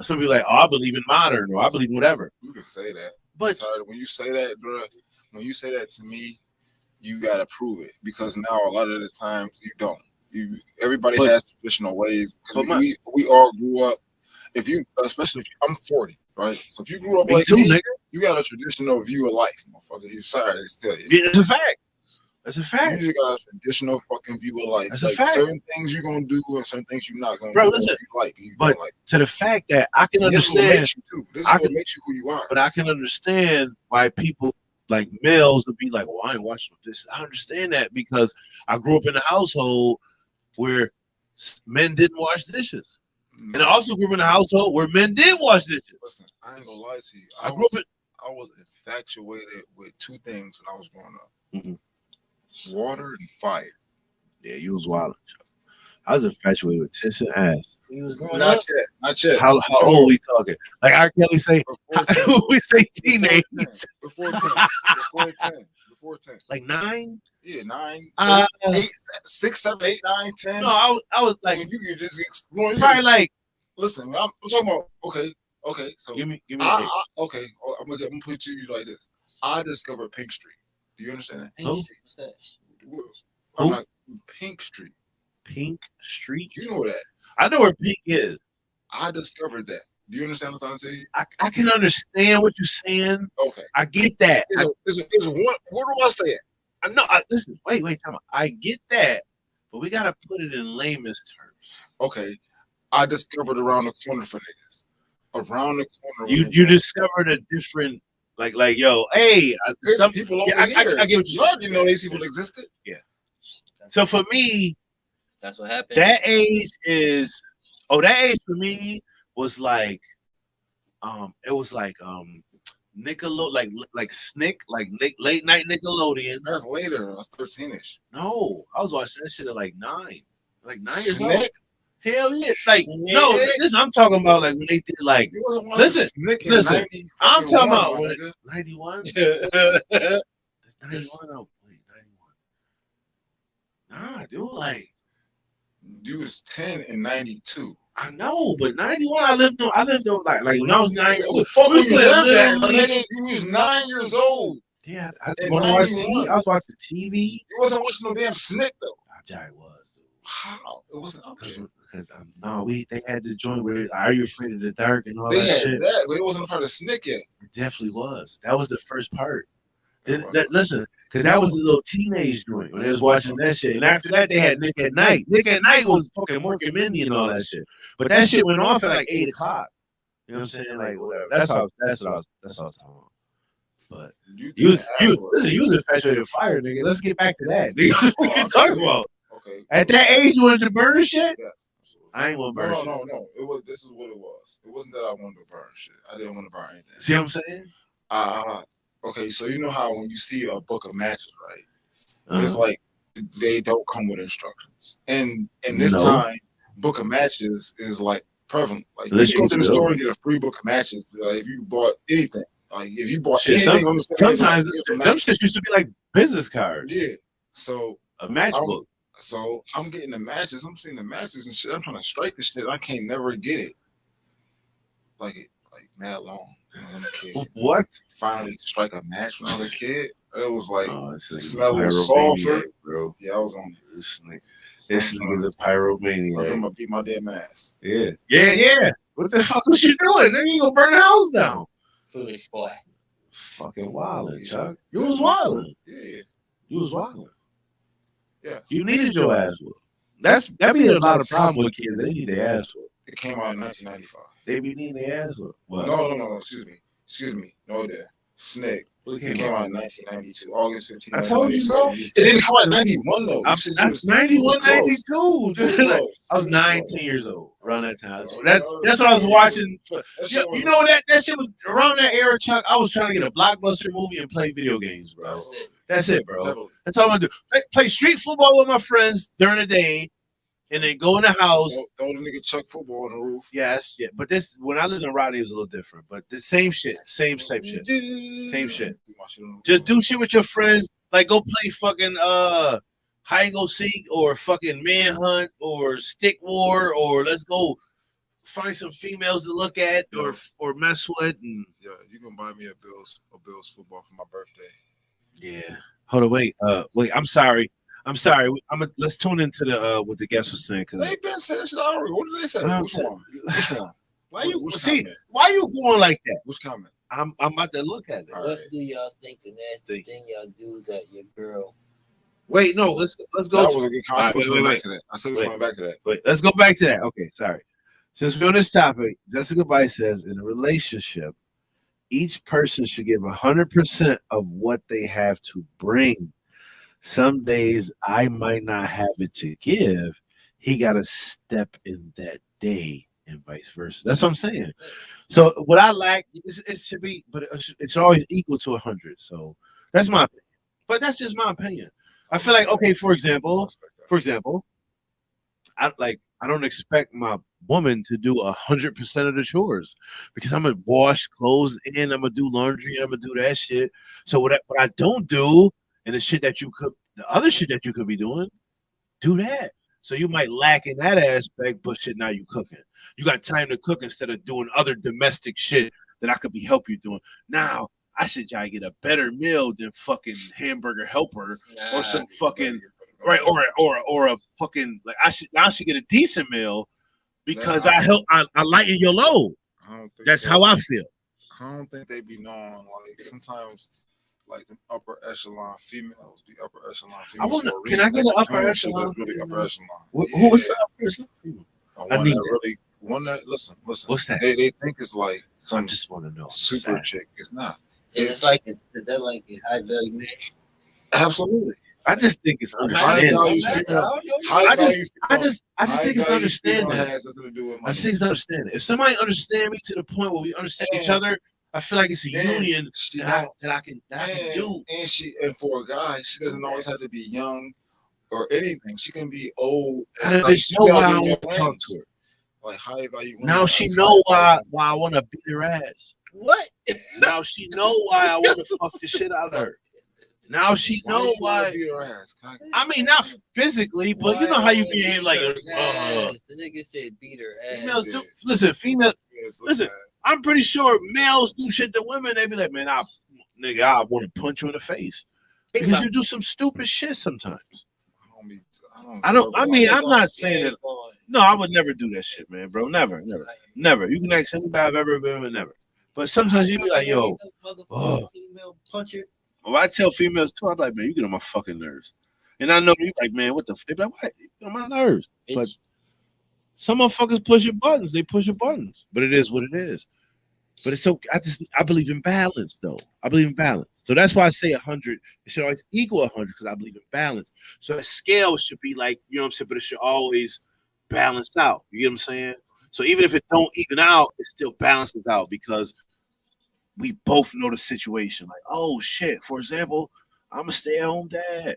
Some people like, oh, I believe in modern, or I believe in whatever. You can say that. But sorry, when you say that, bro, when you say that to me, you gotta prove it, because now a lot of the times you don't. Everybody has traditional ways, because we all grew up. Especially if I'm 40, right? So if you grew up like me, nigga, you got a traditional view of life, motherfucker. You sorry to tell you. It's a fact. That's a fact. You just got a traditional fucking view of life. That's like a fact. Certain things you're gonna do and certain things you're not gonna do. Bro, listen. But to the fact that I can understand, this is what makes you who you are. But I can understand why people like males would be like, "Well, I ain't watching this." I understand that because I grew up in a household where men didn't wash dishes, and I also grew up in a household where men did wash dishes. Listen, I ain't gonna lie to you. I was infatuated with two things when I was growing up. Mm-hmm. Water and fire. Yeah, you was wild. I was infatuated with tits and ass. You was growing not up? Not yet. How old we talking? Like I can't say. We say teenage. Before 10. Like 9. Yeah, 9. 8, 6, 7, 8, 9, 10. No, I was like, you could just explore. Probably like. Listen, I'm talking about. Okay. So give me. Okay, I'm gonna put you like this. I discovered Pink Street. Do you understand that? Pink Street. What's that? I'm like Pink Street. Pink Street. You know that? I know where Pink is. I discovered that. Do you understand what I'm saying? I can understand what you're saying. Okay, I get that. Is one. Where do I stay at? I know. Listen. Wait. Time out. I get that, but we gotta put it in layman's terms. Okay, I discovered around the corner for niggas. Around the corner. You discovered a different. Like, yo, hey, there's people over here. I get what you already know these people existed. Yeah. So for me, that's what happened. That age for me was like, it was like Nickelodeon, like Snick, like late night Nickelodeon. That's later. I was 13ish. No, I was watching that shit at like 9 years old. Hell yeah. Like, Yeah. no, this I'm talking about like when they did like You wasn't Listen, watching Snick in listen, 90 I'm fucking talking one, about my when nigga. 91. 91 oh wait, 91. Nah, dude, like You was 10 in 92. I know, but 91 I lived on like when I was 9 years What the old. fuck we was you playing living at, Little my League. nigga? You was 9 years old. Yeah, I In want to watch 91. TV. I was watching TV. You wasn't watching no damn Snick though. Jai was, dude. How? It wasn't up there. Because no, they had the joint where Are You Afraid of the Dark and all They that had shit. that, but it wasn't a part of Snick yet. It definitely was. That was the first part. It was. Listen, because that was the little teenage joint when they was watching that shit. And after that, they had Nick at Night. Nick at Night was fucking Mork and Mindy and all that shit. But that shit went off at like 8 o'clock. You know what I'm saying? Like whatever. That's what I was talking about. But you was infatuated with fire, nigga. Let's get back to that. Nigga, what you talking about? Okay. At that age, you wanted to burn shit? Yes, absolutely. I ain't want to burn shit. No. It was. This is what it was. It wasn't that I wanted to burn shit. I didn't want to burn anything. See what I'm saying? Okay, so you know how when you see a book of matches, right? Uh-huh. It's like they don't come with instructions. And in this No. time, book of matches is like prevalent. Like Unless you go you to the do. store and get a free book of matches. Like if you bought anything, like if you bought Shit, anything on the store, Sometimes you get them some matches. shit used to be like business cards. Yeah. So A matchbook. So I'm getting the matches. I'm seeing the matches and shit. I'm trying to strike this shit. I can't never get it. Like mad long. You know, when a kid. What? Finally strike a match when I was a kid. It was like It's the smell was sulfur. bro. Yeah, I was on it. This nigga's a I'm pyromaniac. gonna beat my damn ass. Yeah. What the fuck was you doing? Then you gonna burn the house down. Foolish boy. Fucking wildin', Chuck. You was wildin'. Yeah. You was wildin'. Yes. You needed your ass whooped. That be a lot of problem with kids. They need their ass whooped. It came out in 1995. They be needing their ass whooped. What? No. Excuse me. No, there. Snake. What It came out in 1992, August 15th. I told you, bro. It didn't come out in 91 though. That's You said you was 91, close. 92. You was close. I was You 19 years old around that time. That's what I was watching. You know that shit was around that era, Chuck. I was trying to get a blockbuster movie and play video games, bro. That's it, bro. That's all I'm gonna do. Play street football with my friends during the day, and then go in the house. Throw the nigga Chuck football on the roof. Yes, yeah. But this when I lived in Rodney, it was a little different. But the same shit, same shit. Same shit. Just do shit with your friends. Like go play fucking hide and go seek or fucking manhunt or stick war or let's go find some females to look at or mess with and Yeah, you can buy me a Bills football for my birthday. yeah. Hold on, wait. I'm sorry. Let's tune into the what the guest was saying. They been saying that shit already. What did they say? Which one? Which one? Why you Which see? comment? Why you going like that? Which comment? I'm about to look at it. All What right. do y'all think the nasty thing y'all do that your girl? Wait, no, let's go. That was a good concept. Wait, Coming wait. back to that. I said we're coming back to that. Wait, let's go back to that. Okay, sorry. Since we're on this topic, Jessica Bice says in a relationship, each person should give 100% of what they have to bring. Some days I might not have it to give. He got to step in that day and vice versa. That's what I'm saying. So what I lack, it should be, but it's always equal to 100. So that's my opinion. But that's just my opinion. I feel like, okay, for example, I don't expect my woman to do 100% of the chores because I'm gonna wash clothes and I'm gonna do laundry and I'm gonna do that shit. So what I don't do, and the other shit that you could be doing, do that. So you might lack in that aspect, but shit, now you cooking. You got time to cook instead of doing other domestic shit that I could be help you doing. Now I should try to get a better meal than fucking Hamburger Helper or some fucking right or a fucking like I should get a decent meal because I lighten your load. That's how I feel. I don't think they be knowing like sometimes like the upper echelon females be upper echelon females. Can I get an upper echelon? That's really upper echelon. Who was the upper echelon? I need that. One that listen. What's that? They think it's like some I just want to know. super chick. It's not. Is that like a high value man? Absolutely. I just think it's High understandable. value female. High value I female. just think it's High value female understanding. has nothing to do with I money. just think it's understanding. If somebody understand me to the point where we understand each other, I feel like it's a union that I can do. And for a guy, she doesn't always have to be young or anything. She can be old. How did Like, she she know gotta why be I in your want to talk range. to her? Like, how you Now she know why I want to beat her ass. What? Now she know why I want to fuck the shit out of her. Now she know why. Beat her ass. I mean, not physically, but you know how you be in like, the nigga said beat her ass. females do. Listen, listen. I'm pretty sure males do shit to women. They be like, man, I want to punch you in the face because you do some stupid shit sometimes. I mean, I'm not saying that. No, I would never do that shit, man, bro. Never. You can ask anybody I've ever been with, never. But sometimes you be like, yo, female puncher. Well, I tell females too, I'm like, man, you get on my fucking nerves. And I know you like, man, what the fuck? They be like, what? You get on my nerves. But some motherfuckers push your buttons. They push your buttons. But it is what it is. But it's so I believe in balance, though. I believe in balance. So that's why I say 100. It should always equal 100 because I believe in balance. So a scale should be like, you know what I'm saying? But it should always balance out. You get what I'm saying? So even if it don't even out, it still balances out because we both know the situation. Like, oh shit. For example, I'm a stay-at-home dad.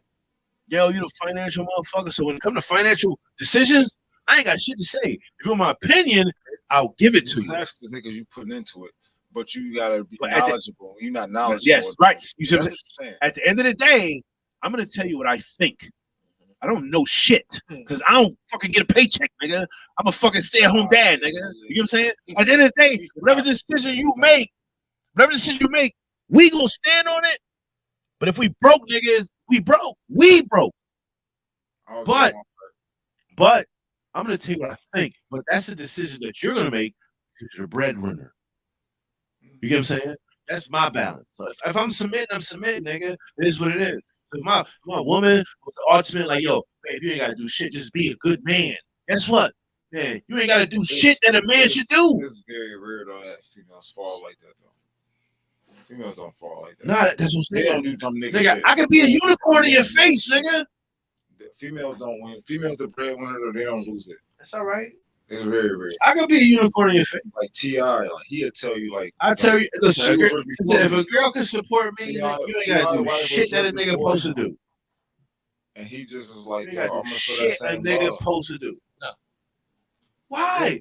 Yo, you the financial motherfucker. So when it comes to financial decisions, I ain't got shit to say. If you want my opinion, I'll give it to you. That's the niggas you putting into it, but you gotta be knowledgeable. You're not knowledgeable. Yes, right. You see what I'm saying? At the end of the day, I'm gonna tell you what I think. I don't know shit because I don't fucking get a paycheck, nigga. I'm a fucking stay-at-home dad, nigga. You know what I'm saying? At the end of the day, whatever decision you make, we gonna stand on it. But if we broke, niggas, we broke. But I'm gonna tell you what I think. But that's a decision that you're gonna make because you're a breadwinner. You get what I'm saying? That's my balance. So if I'm submitting, nigga. It is what it is. If my woman was the ultimate, like, yo, babe, you ain't gotta do shit, just be a good man. Guess what? Man, you ain't gotta do shit that a man should do. It's very rare though that females fall like that though. Females don't fall like that. Nah, that's what I'm saying. They don't do dumb nigga shit. I could be a unicorn in your face, nigga. The females don't win. Females the breadwinner, they don't lose it. That's all right. It's very rare. I could be a unicorn in your face. Like T.I., like he'll tell you, like, I tell you, listen, if a me. girl can support me, you ain't gotta do shit that a nigga supposed to do. And he just is like, You yo, gotta I'm do gonna shit a nigga love. supposed to do. No. Why?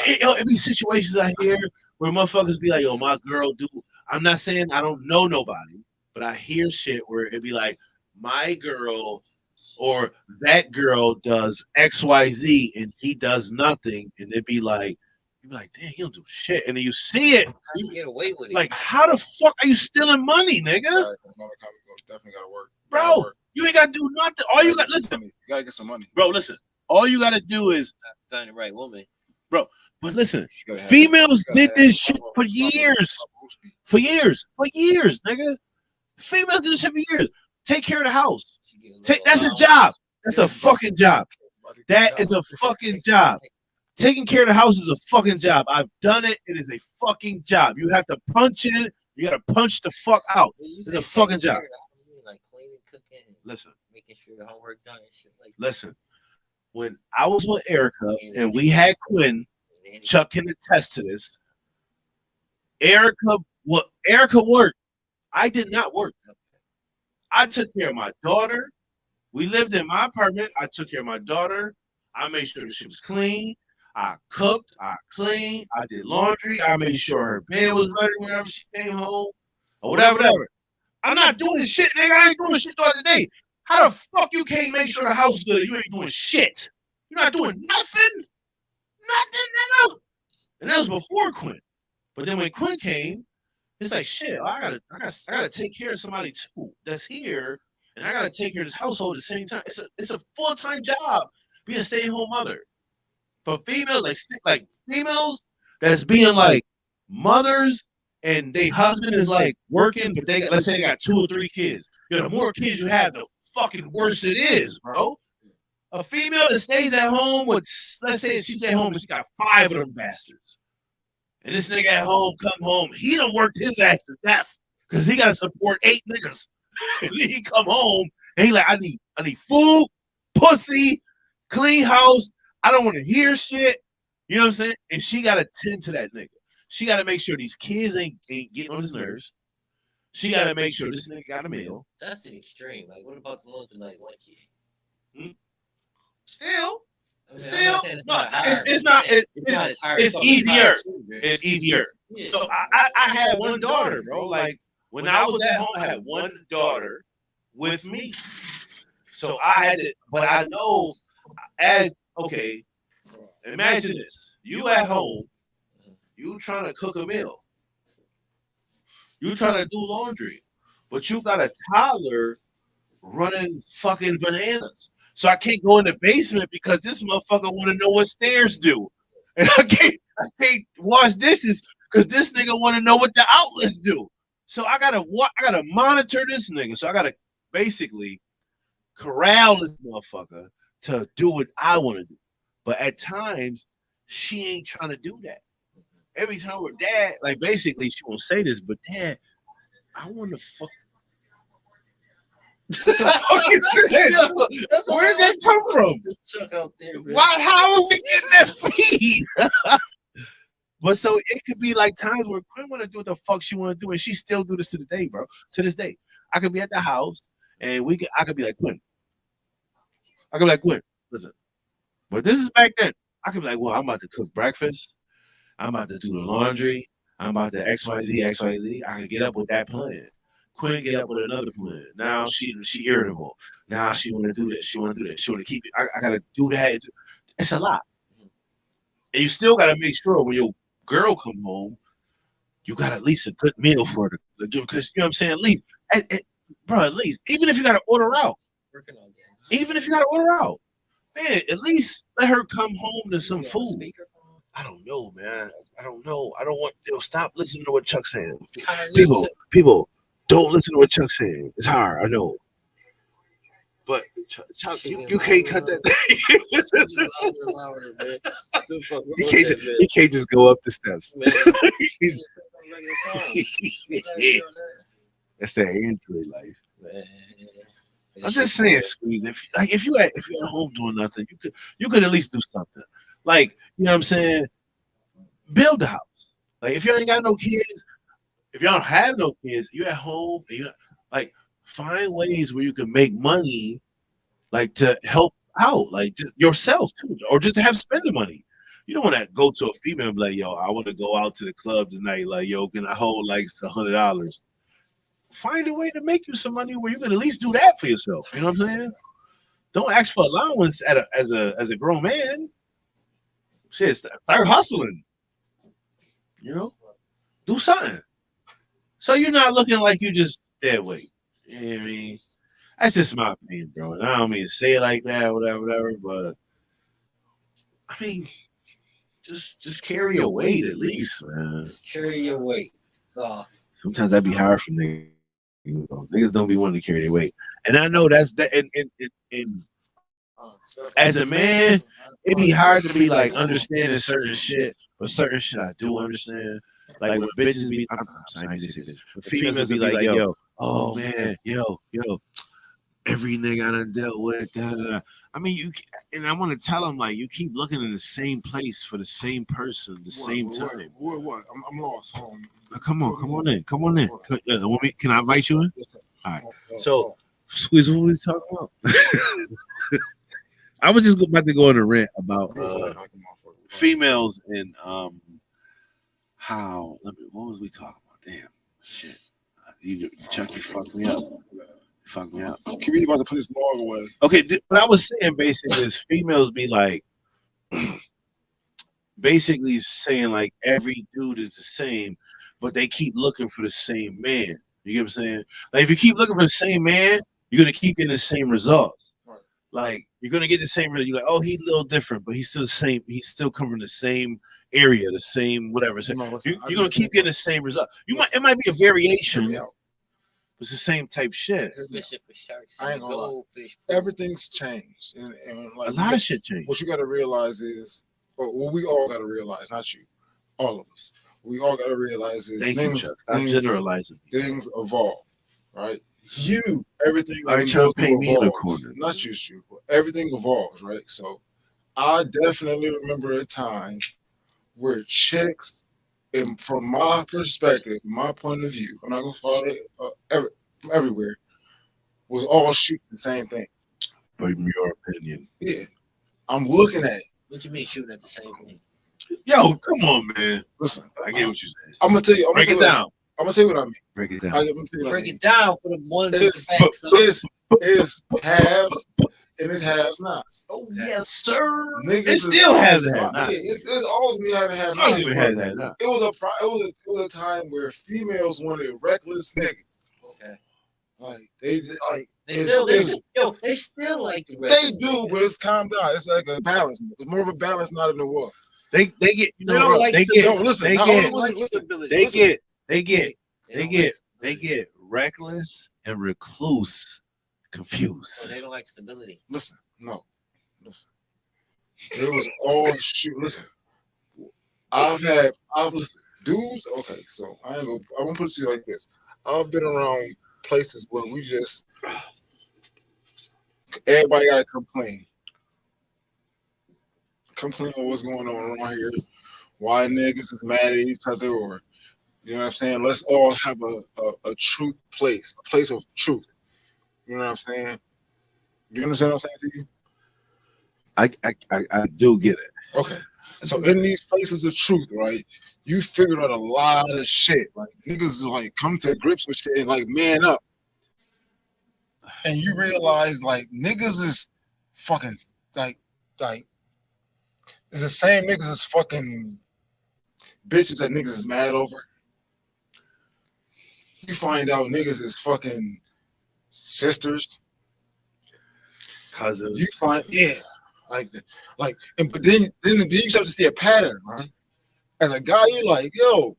It be situations I hear where motherfuckers be like, yo, my girl do. I'm not saying I don't know nobody, but I hear shit where it be like, my girl or that girl does XYZ and he does nothing, and it'd be like, you be like, damn, he don't do shit, and then you see it, how you get away with it? like, how the fuck are you stealing money, nigga? Definitely gotta work, bro. You ain't gotta do nothing. All you got, listen, you gotta get some money, bro. Listen, all you gotta do is find the right woman, bro. But listen, females did this shit for years, nigga. Females did this shit for years. Take care of the house. That's a job. That's a fucking job. That is a fucking job. Taking care of the house is a fucking job. I've done it. It is a fucking job. You have to punch in. You got to punch the fuck out. It's a fucking job. Like cleaning, cooking, listen, making sure the homework done and shit like that. Listen, when I was with Erica and we had Quinn, Chuck can attest to this. Erica worked. I did not work. I took care of my daughter. We lived in my apartment. I took care of my daughter. I made sure that she was clean. I cooked. I cleaned. I did laundry. I made sure her bed was ready whenever she came home or whatever. I'm not doing this shit, nigga. I ain't doing this shit throughout the day. How the fuck you can't make sure the house is good? You ain't doing shit. You're not doing nothing. Nothing, nigga. And that was before Quinn. But then when Quinn came, it's like, shit, I gotta take care of somebody too that's here, and I gotta take care of this household at the same time. It's a full-time job being a stay-at-home mother. For females, like females that's being like mothers and their husband is like working, but let's say they got 2 or 3 kids. The more kids you have, the fucking worse it is, bro. A female that stays at home with, let's say she's at home and she got 5 of them bastards. And this nigga at home come home, he done worked his ass to death because he got to support 8 niggas. And then he come home and he like, I need food, pussy, clean house. I don't want to hear shit. You know what I'm saying? And she got to tend to that nigga. She got to make sure these kids ain't getting on his nerves. She got to make sure this nigga got a meal. That's the extreme. Like, what about the ones with like 1 kid? Still, I mean, still, I'm not saying it's no, not hard. it's not. It's easier. Yeah. It's easier. Yeah. So I had one daughter, bro. Like when I was at home, I had one daughter with me. So I had to, but I know as okay. Imagine this: you at home, you trying to cook a meal, you trying to do laundry, but you got a toddler running fucking bananas. So I can't go in the basement because this motherfucker want to know what stairs do, and I can't wash dishes because this nigga want to know what the outlets do. So I gotta monitor this nigga. So I gotta basically corral this motherfucker to do what I want to do. But at times, she ain't trying to do that. Every time with dad, like basically she won't say this, but dad, I want to fuck. What the fuck is this? Where did that come from? Just chuck out there, man. Why? How are we getting that feed? But so it could be like times where Quinn want to do what the fuck she want to do, and she still do this to the day, bro. To this day, I could be at the house, and I could be like Quinn. Listen, but this is back then. I could be like, well, I'm about to cook breakfast. I'm about to do the laundry. I'm about to XYZ. I can get up with that plan. Quinn get up with another plan. Now she irritable. Now she want to do this. She want to do that. She want to keep it. I got to do that. It's a lot. And you still got to make sure when your girl come home, you got at least a good meal for her to give. Because, you know what I'm saying? At least, bro, at least. Even if you got to order out. Working on that. Even if you got to order out. Man, at least let her come home to some food. I don't know, man. I don't know. I don't want. Stop listening to what Chuck's saying. People, don't listen to what Chuck's saying. It's hard. I know. But Chuck, you can't cut that thing. You can't just go up the steps. That's that Android life. Man. I'm just saying, Squeeze. If you're at home doing nothing, you could at least do something. Like, you know what I'm saying? Build a house. Like if you ain't got no kids, if you don't have no kids, you're at home and like find ways where you can make money, like to help out, like just yourself too, or just to have spending money. You don't want to go to a female and be like, yo, I want to go out to the club tonight. Like, yo, can I hold like $100? Find a way to make you some money where you can at least do that for yourself. You know what I'm saying? Don't ask for allowance as a grown man. Shit, start hustling. You know, do something. So you're not looking like you just dead weight. You know what I mean? That's just my opinion, bro. And I don't mean to say it like that, whatever. But I mean, just carry your weight at least, man. Carry your weight. Sometimes that'd be hard for niggas. Niggas don't be wanting to carry their weight, and I know that's that. And as a man, it'd be hard to be like understanding certain shit, but certain shit I do understand. Like when bitches be, I'm sorry, but females be like, yo, oh man, yo, every nigga I done dealt with, da, da, da. I mean, and I want to tell them like you keep looking in the same place for the same person, the same time. What? I'm lost. Come on in. Can I invite you in? All right. So, Squeeze, what were we talking about? I was just about to go on a rant about females and how. What was we talking about? Damn, shit. Chuck, you fucked me up. Can we about to put this log away? Okay, what I was saying basically is females be like, basically saying like every dude is the same, but they keep looking for the same man. You get what I'm saying? Like if you keep looking for the same man, you're gonna keep getting the same results. Right. Like you're gonna get the same result. You're like, oh, he's a little different, but he's still the same. He's still covering the same area, the same whatever. So you're gonna keep getting the same result. It might be a variation. It's the same type shit. Fishing for sharks. I ain't gonna goldfish. Everything's changed, and like a lot of shit changed. What you got to realize is, what we all got to realize, not you, all of us. We all got to realize is things generalizing. Things evolve, right? Everything. Are you trying to pay me in the corner? Not you, Stu. Everything evolves, right? So, I definitely remember a time where chicks. And from my perspective, my point of view, I'm not gonna follow it from everywhere, was all shooting the same thing. in your opinion. Yeah, I'm looking at it. What you mean shooting at the same thing? Yo, come on, man. Listen, I get what you said. I'm gonna tell you. Break it down. I'm gonna tell you what I mean. Break it down. I'm gonna tell you what I Break mean. it down for the ones in the It's, back. So. it's halves and it's halves nots. Oh yes, sir. Niggas It still has yeah, that. it's always been having half It's always nots. been having that. Nah. It was a time where females wanted reckless niggas. Okay. Like they like They still like the rest. they do, but it's calmed down. It's like a balance. It's more of a balance knot than it was. They get you They know don't what? like They the- get No, listen. they not get- only was it- listen, they get reckless and recluse confused. So they don't like stability. listen. No, listen. It was all shoot. Listen, I've listened. Dudes. Okay, so I'm gonna put it to you like this. I've been around places where we just everybody gotta complain on what's going on around here. Why niggas is mad at each other, or you know what I'm saying? Let's all have a truth place, a place of truth. You know what I'm saying? You understand what I'm saying to you? I do get it. Okay. So in these places of truth, right, you figured out a lot of shit. Like niggas like come to grips with shit and like man up. And you realize like niggas is fucking like it's the same niggas as fucking bitches that niggas is mad over. You find out niggas is fucking sisters. Cousins. You find but then you start to see a pattern, right? As a guy, you're like, yo,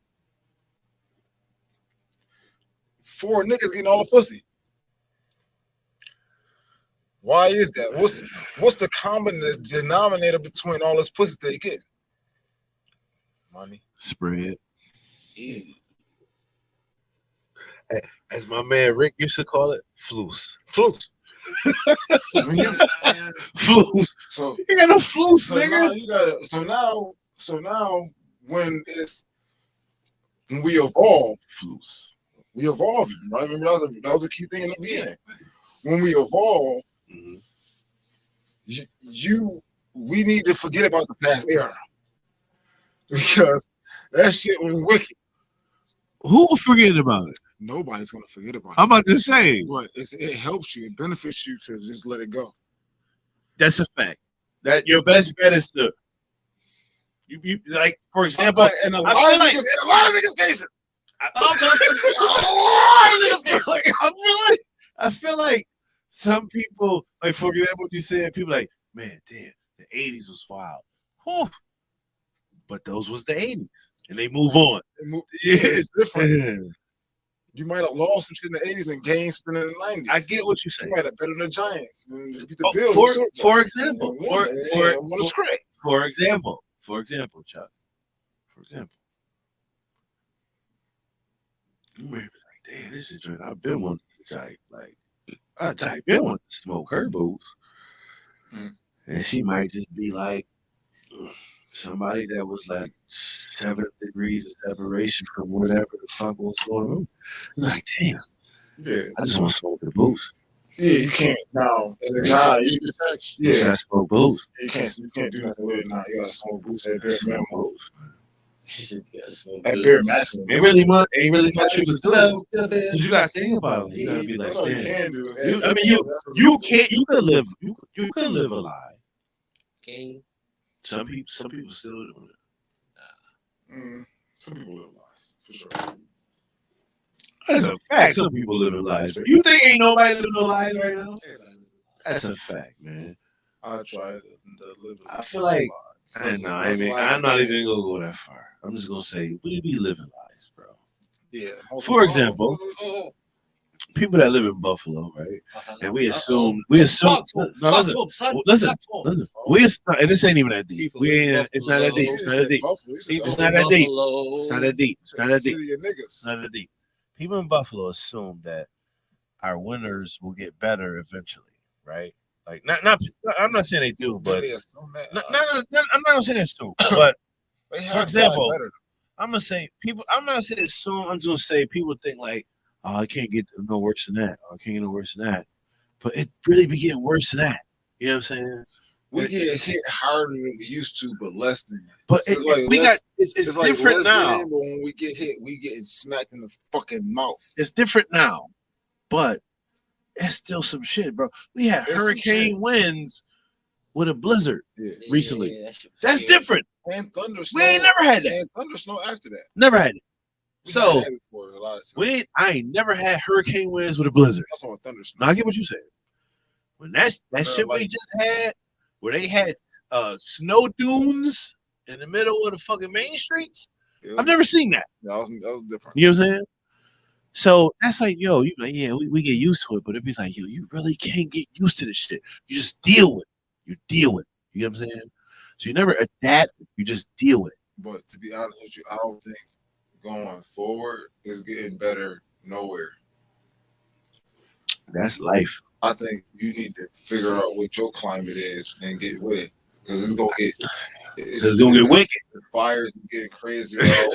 4 niggas getting all the pussy. Why is that? What's the common denominator between all this pussy they get? Money. Spread. Yeah. As my man Rick used to call it, flus. Flukes. Flus. So You got no flus, So now nigga. you gotta. So now when we evolve, Flus. we evolving, right? Remember that was a key thing in the beginning. When we evolve, Mhm. we need to forget about the past era because that shit was wicked. Who will forget about it? Nobody's gonna forget about I'm it. about to say But it helps you. It benefits you to just let it go. that's a fact. That your best bet is to you like, for example, And a I lot feel of like- niggas, in a lot of niggas' cases. I feel like some people, like for example, you said people like, man, damn, the 80s was wild. Whew. But those was the 80s. And they move on. It's different. You might have lost some shit in the 80s and gained some in the 90s. I get what you say. You might have better than the Giants. And beat the Oh, Bills for and Super Bowl. for example, And won a script. for example, Chuck. For example, you may be like, damn, this is joint. I've been wanting to I've been wanting to smoke her boots. Mm. And she might just be like somebody that was like 7 degrees of separation from whatever the fuck was going on. Like, damn, Yeah. I just want to smoke the boots. Yeah, you can't now. As a guy, you, touch. I yeah, smoke boots. you can't do nothing with it now. You gotta smoke boots at bare minimum. At bare maximum. Ain't really much you can do. Cause you gotta think about it. You gotta be like, That's all you damn. can do. You can't. You can live. You can live a lie. King. Some people still doing it. Some people live lies, for sure. That's a fact. Some people live in lies. You think ain't nobody living no lies right now? That's a fact, man. I try to live. I feel like I'm not even gonna go that far. I'm just gonna say we be living lies, bro. Yeah. For example, people that live in Buffalo, right? And we assume. No, listen. We assume, and this ain't even that deep. We ain't. It's not that deep. It's not that deep. It's not that deep. It's not that deep. It's not that deep. It's not that deep. People in Buffalo assume that our winners will get better eventually, right? Like, not. I'm not saying they do, but I'm not saying they assume. But for example, I'm gonna say people. I'm not gonna say they assume. I'm just gonna say people think like, oh, I can't get no worse than that. Or I can't get no worse than that. But it really be getting worse than that. You know what I'm saying? We get hit harder than we used to, but less than. But So it's like we less, got it's like different less now. than, but when we get hit, we getting smacked in the fucking mouth. It's different now, but it's still some shit, bro. We had It's some hurricane shit. winds with a blizzard Yeah. recently. that shit was That's scary. different. And thunder We snow. ain't never had that. And thunder snow after that. Never had it. We So had that before a lot of times. I ain't never had hurricane winds with a blizzard. I'm talking about thunder snow. Now I get what you said. When that shit we like- just had, where they had snow dunes in the middle of the fucking main streets, Yeah, I've never seen that. that was different. You know what I'm saying? So that's like, yo, you like, yeah, we get used to it, but it'd be like, yo, you really can't get used to this shit. You just deal with it. You deal with it. You know what I'm saying? So you never adapt, you just deal with it. But to be honest with you, I don't think going forward is getting better nowhere. That's life. I think you need to figure out what your climate is and get with it. Because it's gonna get wicked. The fires is getting crazier. Get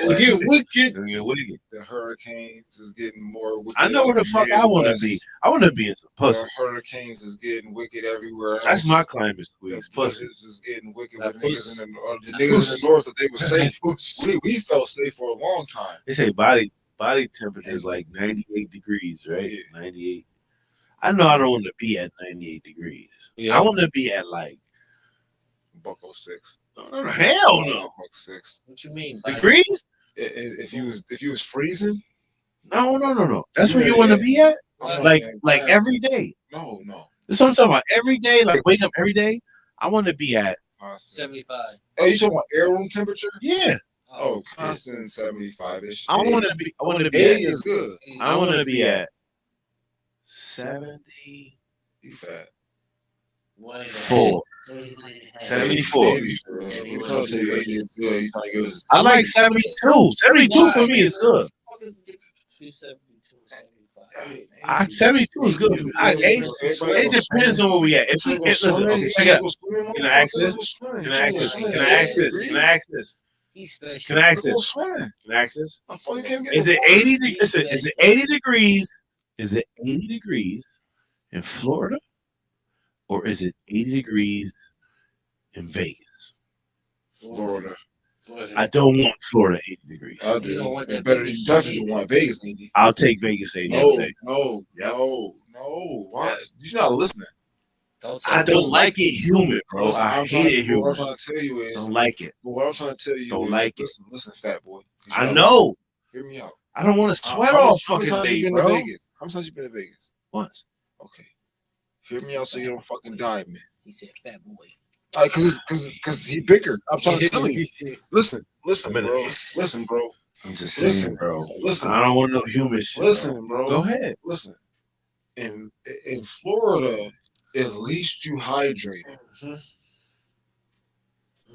wicked. It's gonna get wicked. The hurricanes is getting more wicked. I know where the fuck I want to be. I want to be in some pussy. The hurricanes is getting wicked everywhere. That's else. my climate The squeeze. Pussy. blizzards is getting wicked That with niggas in the niggas in the north that they were safe. We felt safe for a long time. They say body temperature is like 98 degrees, right? Yeah. 98. I know I don't want to be at 98 degrees. Yeah. I want to be at like $106. no, hell no. $106. What you mean? Buddy? Degrees? If you was freezing, No. That's where Yeah, you want to yeah. be at? I'm Like man, every day. no. That's what I'm talking about. Every day, like wake up every day. I want to be at 75. Oh, you talking about air room temperature? yeah. Oh, constant 75-ish. I want to be 80 at is good. I want to be at 70. You fat. 4. 74. 80, bro. You trying to say 80 is good. You trying to give us I like 72. 72 for me is good. 72 is good. It depends on where we at. If we listen, okay, check it out. Can I ask this? Can I ask this? Can I ask this? Can I ask this? He's special. Can I ask Go this? swimming. Can I ask this? I thought you can't get Is no it water. 80? Listen, is it 80 degrees? Is it 80 degrees in Florida, or is it 80 degrees in Vegas? Florida. I don't want Florida 80 degrees. I You don't want that better. Vegas You definitely shit. want Vegas, Andy. I'll take Vegas 80 No, all day. no. Why? You're not listening. I don't like it humid, bro. Listen, I I'm trying- hate it What I'm humid. trying to tell you is, Don't like it. but what I'm trying to tell you Don't is, like it. listen, fat boy. 'Cause I you know. Hear me out. I don't want to sweat How all many fucking times you day, been to bro. Vegas? How many times you been to Vegas? Once. Okay. Hear me out so you don't fucking die, man. He said, "Fat boy." Cause he bigger. I'm trying to tell you. Listen, I'm in bro. Listen, bro. I'm just Listen, saying, bro. Listen, I don't want no humid shit. listen, bro. Go ahead. Listen. In Florida, at least you hydrated.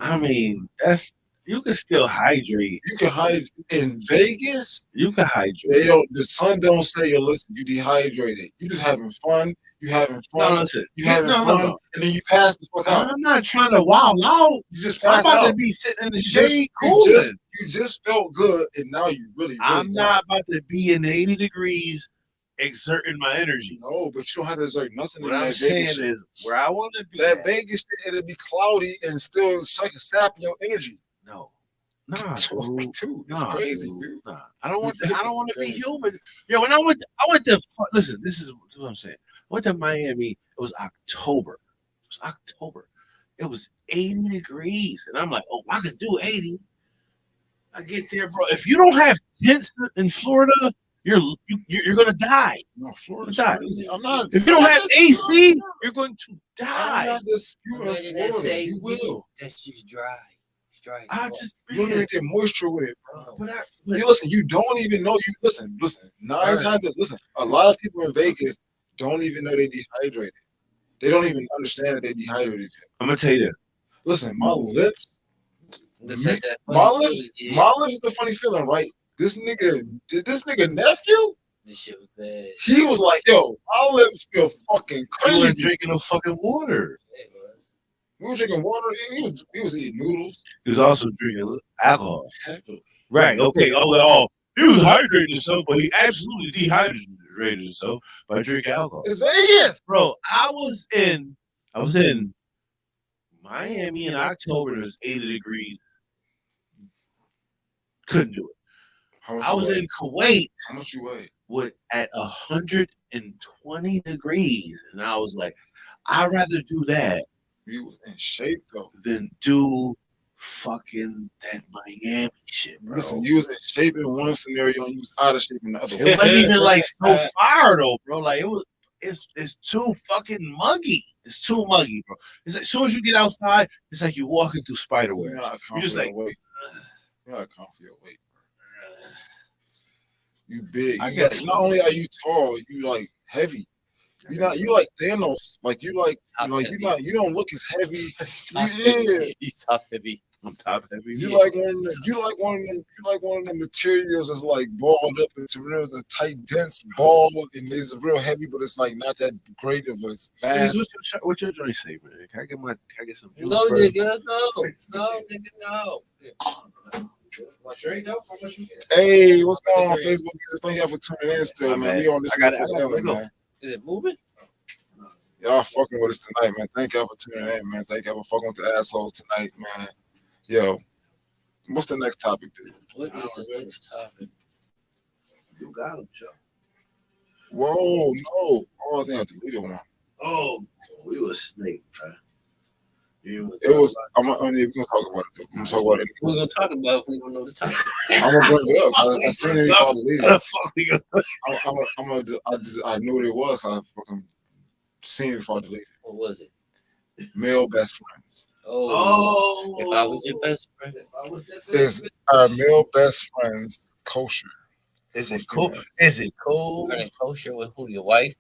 I mean, that's you can still hydrate. You can hydrate in Vegas. You can hydrate. They don't. The sun don't say, "Yo, listen, you dehydrated. You just having fun. You having fun. No, listen. You having no, fun, no. and then you pass the fuck out. I'm not trying to wow out. You just I'm pass about out. to be sitting in the You just- shade you cooling. You just felt good, and now you really. I'm not about to be in 80 degrees exerting my energy. No, but you don't have to exert nothing What in I'm that saying Vegas shit. is where I want to be. That at- Vegas shit, it'll be cloudy and still sapping your energy. No. Nah, That's what we dude. do. It's Nah, crazy, dude. dude. Nah. I don't want to. I don't want to be Crazy. human. Yo, when I went to listen. This is what I'm saying. I went to Miami. It was October. It was 80 degrees, and I'm like, oh, I could do 80. I get there, bro. If you don't have tents in Florida, you're gonna die. No, Florida's Die. crazy. I'm not. If you don't have I'm AC, you're going to I'm die. not disputing That Florida. say You will. that's just dry. It's dry. I just You don't even get moisture with it, bro. but You listen. You don't even know. You listen. Nine times. Listen. A lot of people in Vegas don't even know they dehydrated. They don't even understand that they dehydrated. I'm gonna tell you this. Listen, my lips. Looks like that My funny lips. feeling, yeah. My lips is the funny feeling, right? This nigga nephew. This shit was bad. He was like, "Yo, my lips feel fucking You weren't crazy." drinking no fucking water. It was. We were drinking water. He was eating noodles. He was also drinking alcohol. Heavily. Right. Okay. Oh, he was hydrating himself, but he absolutely dehydrated himself by drinking alcohol. It's Vegas. Bro, I was in I was in Miami in October. And it was 80 degrees. Couldn't do it. I was in Kuwait. How much you weigh? At 120 degrees, and I was like, I'd rather do that. You was in shape though. Than do fucking that Miami shit, bro. Listen, you was in shape in one scenario and you was out of shape in the other. It wasn't even like so far though, bro. Like it's too fucking muggy. It's too muggy, bro. It's like, as soon as you get outside, it's like you're walking through spider web. You're just like, weight. You're not confident weight. You big. Not only are you tall, you like heavy. You like Thanos. Like you don't look as heavy. He's top heavy. I'm top heavy. You like one of them materials that's like balled up into real the tight, dense ball, and it's real heavy, but it's like not that great of a mass. What your joint say, man? Can I get some? No, nigga, no. Hey, what's going on Facebook? Thank y'all for tuning in still, man. We on this. I got it. Is it moving? Y'all fucking with us tonight, man. Thank y'all for tuning in, man. Thank y'all for fucking with the assholes tonight, man. Yo, what's the next topic, dude? What is the next topic? You got him, Joe. Whoa, no. Oh, I think I deleted one. Oh, we were snake, man. It was. I'm gonna talk about it. Too. I'm gonna talk about it. We're gonna talk about it. We don't know the topic. I'm gonna bring it up. I seen it. I deleted it. I knew what it was. I fucking seen it before I deleted it. What was it? Male best friends. Oh, if I was your best friend, Is our male best friends kosher? Is it cool? Is it cool? Are they kosher with who? Your wife?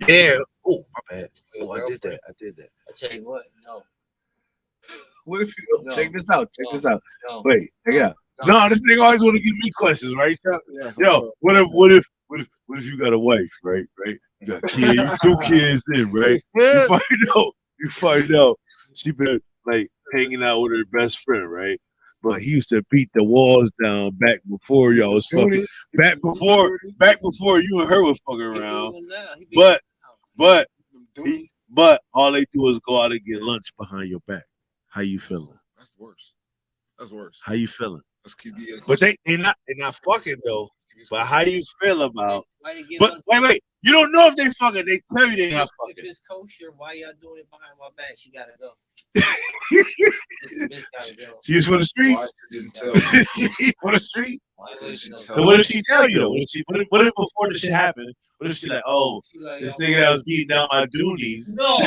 Yeah. Oh, my bad. Oh, I did that. I tell you what, no. What if you check this out? This out. No. Wait, check it out. No, this nigga always want to give me questions, right? Yes, Yo, what if you got a wife, right? You got kids, you 2 kids in, right? You find out she been like hanging out with her best friend, right? But he used to beat the walls down back before y'all was fucking. Back before you and her was fucking around. But all they do is go out and get lunch behind your back. How you feeling? That's worse. How you feeling? Let's keep it. But they're not fucking though. But how you feel about? But wait. You don't know if they fucking. They tell you they not fucking. If it's kosher, why y'all doing it behind my back? She gotta go. This gotta go. She's for the streets. For the street. So what if she tell you though? What if before this shit happened? What if she like, oh, this nigga that was beating down my doonies? No.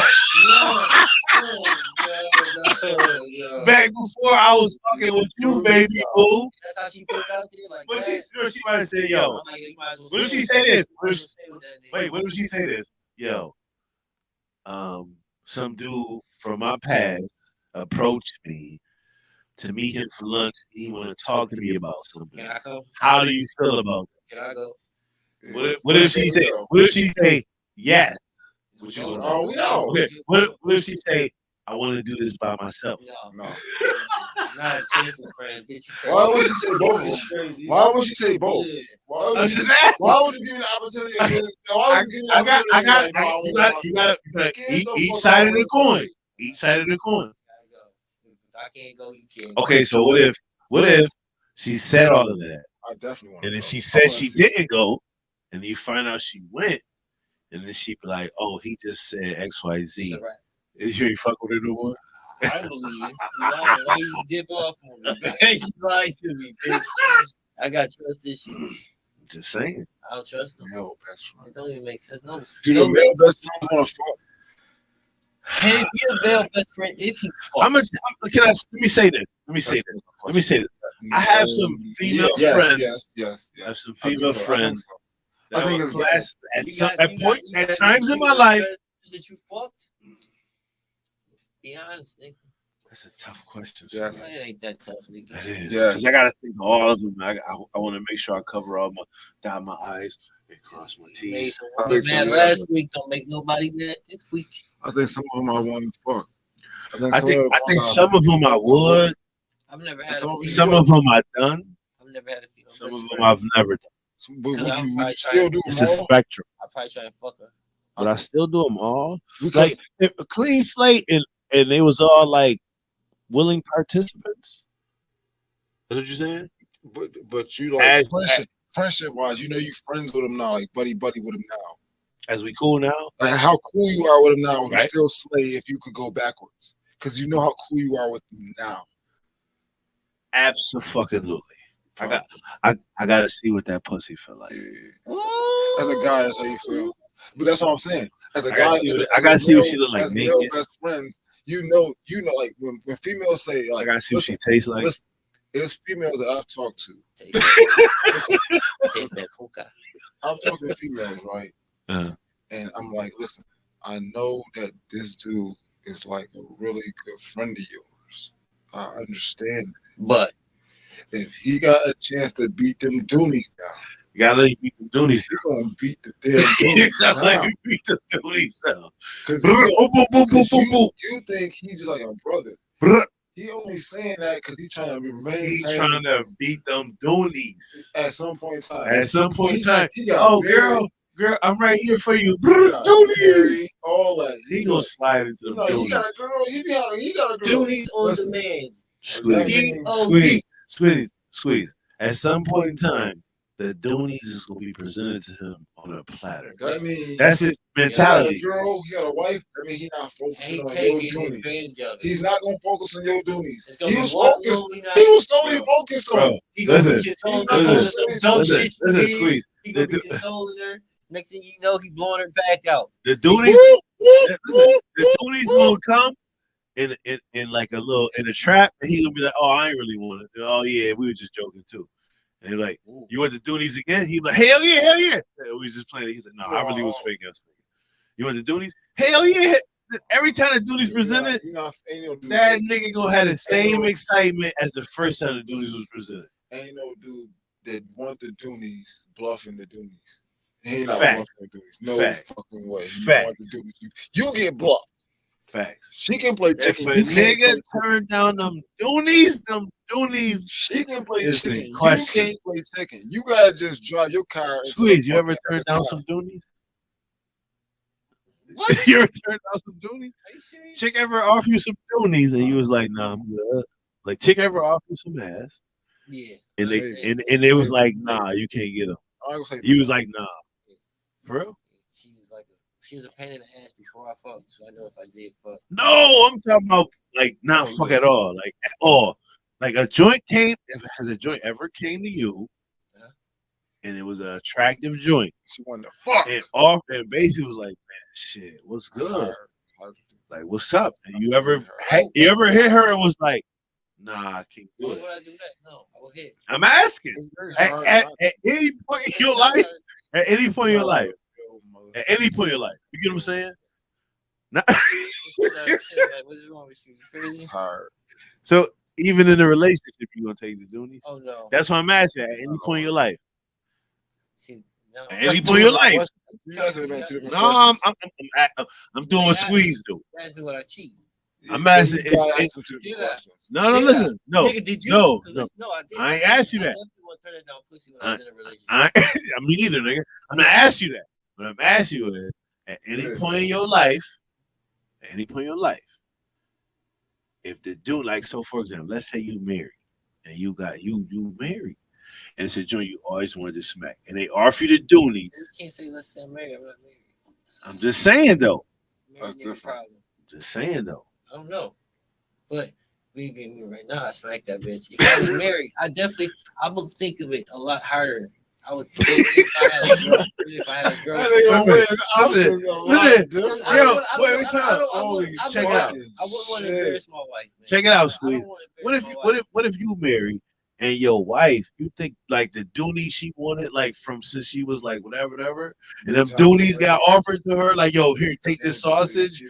Back before I was fucking with you, baby, boo. That's how she put it out there. Like, what she might have said, yo. What if she say this? Wait, what if she say this? Yo, some dude from my past approached me to meet him for lunch. He want to talk to me about something. Can I go? How do you feel about that? Can I go? What if she say? What if she say yes? Oh, we know. Okay. What if she say, I want to do this by myself? No. Not chasing friends. Why would you say both? Why would she say both? Why would you give me the opportunity? You got each side of the coin. Each side of the coin. If I can't go, you can't. Okay, so what if she said all of that? I definitely want. And then she said she didn't go, and then you find out she went, and then she be like, "Oh, he just said X, Y, Z." You ain't fuck with her no more. I believe you. Why you dip off on me? You lied to me, bitch. I got trust issues. Just saying. I don't trust them. Male best friend. It don't even make sense. No. Dude, the male best friend want to fuck. Can it be a male best friend if he fucks? Let me say this. I have some female friends. Yes. I have some female friends. I think it's at times in my life that you fucked. Be honest, nigga. That's a tough question. Yes. It ain't that tough, nigga. That is. Yes. I gotta think of all of them. I want to make sure I cover all dot my I's and cross my T's. Man, last week don't make nobody mad this week. I think some of them I want to fuck. I think some of them I would. I've never had. Some of them I've done. I've never had a female. Some of them I've never done. But would you still do it's a spectrum. I probably try to fuck her. but I still do them all. Because Like a clean slate, and they was all like willing participants. That's what you're saying? but you like friendship wise, you know you friends with him now, like buddy with him now. As we cool now? Like how cool you are with him now, you Right. still slay if you could go backwards. Because you know how cool you are with him now. Absolutely. I gotta see what that pussy feel like. Yeah. As a guy, that's how you feel. But that's what I'm saying. As a I guy, gotta see what she look like as naked. male best friends, you know, like when females say, like, I gotta see what listen, she tastes like. listen, there's females that I've talked to. Taste that coca. I've talked to females, right? Uh-huh. And I'm like, listen, I know that this dude is like a really good friend of yours. I understand. But If he got a chance to beat them Doonies down, You gotta let you beat the Doonies. he's gonna beat the damn You Doonies gotta let down. you beat the Doonies down. Because you think he's just like a brother. Brr. He only saying that because he's trying to remain. He's trying to beat them Doonies. At some point in time. At some point in time. He got Oh, married, girl, I'm right here for you. he Brr, got Doonies. married, all that. He gonna slide into the he got a Doonies. girl. He got a girl. Doonies on Listen, demand. Squeeze, squeeze. At some point in time, the Doonies is gonna be presented to him on a platter. That means That's his he got a mentality. girl. He got a wife. I mean, he's not focusing Ain't on your taking Doonies. advantage of it. He's not gonna focus on your Doonies. It's gonna He be was one focused. little He was solely bro. focused on. Bro, He gonna listen, be consoling listen, some dumb listen, shit. listen, Squeeze. He gonna be consoling her. Next thing you know, he blowing her back out. The Doonies, listen, the Doonies will come in like a little in a trap, and he gonna be like, "Oh, I ain't really want it. Oh yeah, we were just joking too." And they're like, "You want the Doonies again?" He's like, "Hell yeah, hell yeah." And we was just playing. He said, "No, I really was faking. You want the Doonies? Hell yeah." Every time the Doonies presented, that nigga gonna have the same excitement as the first time the Doonies was presented. Ain't no dude that want the Doonies bluffing the Doonies. He ain't not Fact. bluffing the Doonies. No Fact. fucking way. He Fact. want the Doonies. You get bluffed. Facts. She can play If chicken. a You can't nigga play turn down them Doonies. She can play Is the chicken. You question. can't play chicken. You gotta just drive your car. into Squeeze, the you ever fucking turned other down car. some Doonies? What? You ever turned down some Doonies? Are you serious? Chick ever offer you some Doonies and you was like, nah, I'm good. Like chick ever offer you some ass Yeah. and they was like, nah, you can't get them. I ain't gonna say You was like, nah, bro. She was a pain in the ass before I fucked, so I know if I did fuck. No, I'm talking about like not fuck at all, like at all. Like a joint came. Has a joint ever came to you? Yeah. And it was an attractive joint. she wanted to fuck. And basically was like, man, shit, what's good? Like, what's up? And you ever hit her and was like, nah, I can't do Why it. would I do that? No, I will hit. I'm asking. It's very At, hard at, not at any point in your life, at any point in your life, at any point in your life, you get what I'm saying? Not, Like, what is wrong with you? You crazy? It's hard. so even in a relationship, you're gonna take the Doonies. Oh no. That's what I'm asking. At any point in your life, See, no. at any point in your life. You guys have been two different No, questions. I'm doing what Squeeze do. Ask me what I cheat. I'm asking. You gotta It's- ask them two Yeah. different questions. No, Did I? listen, no, Nigga, did you? no. No, I didn't. I ain't asked you that. I definitely want to turn it down pussy when I was in a relationship. I mean, neither, nigga. I'm not asking you that. But I'm asking you is, at any point in your life, if the dude, like, so for example, let's say you married and you married, and it's a joint you always wanted to smack, and they offer you the Doonies. You can't say let's say I'm married. I'm not married. I'm just saying though. Married That's nigga different. problem. Just saying though. I don't know. But me being me right now, I smack that bitch. If I was married, I would think of it a lot harder. I would think if I had a girl. If I had a girl. I think I'm Listen, winning options a lot listen. different. I Yo, don't- wait, Holy check it out. I wouldn't want to shit. embarrass my wife. Man. Check it out, I don't Squeeze. wanna What if embarrass you my wife. what if you married and your wife, you think like the Doonies she wanted, like from since she was like whatever, and them Doonies got offered to her, like, yo, here, take this sausage,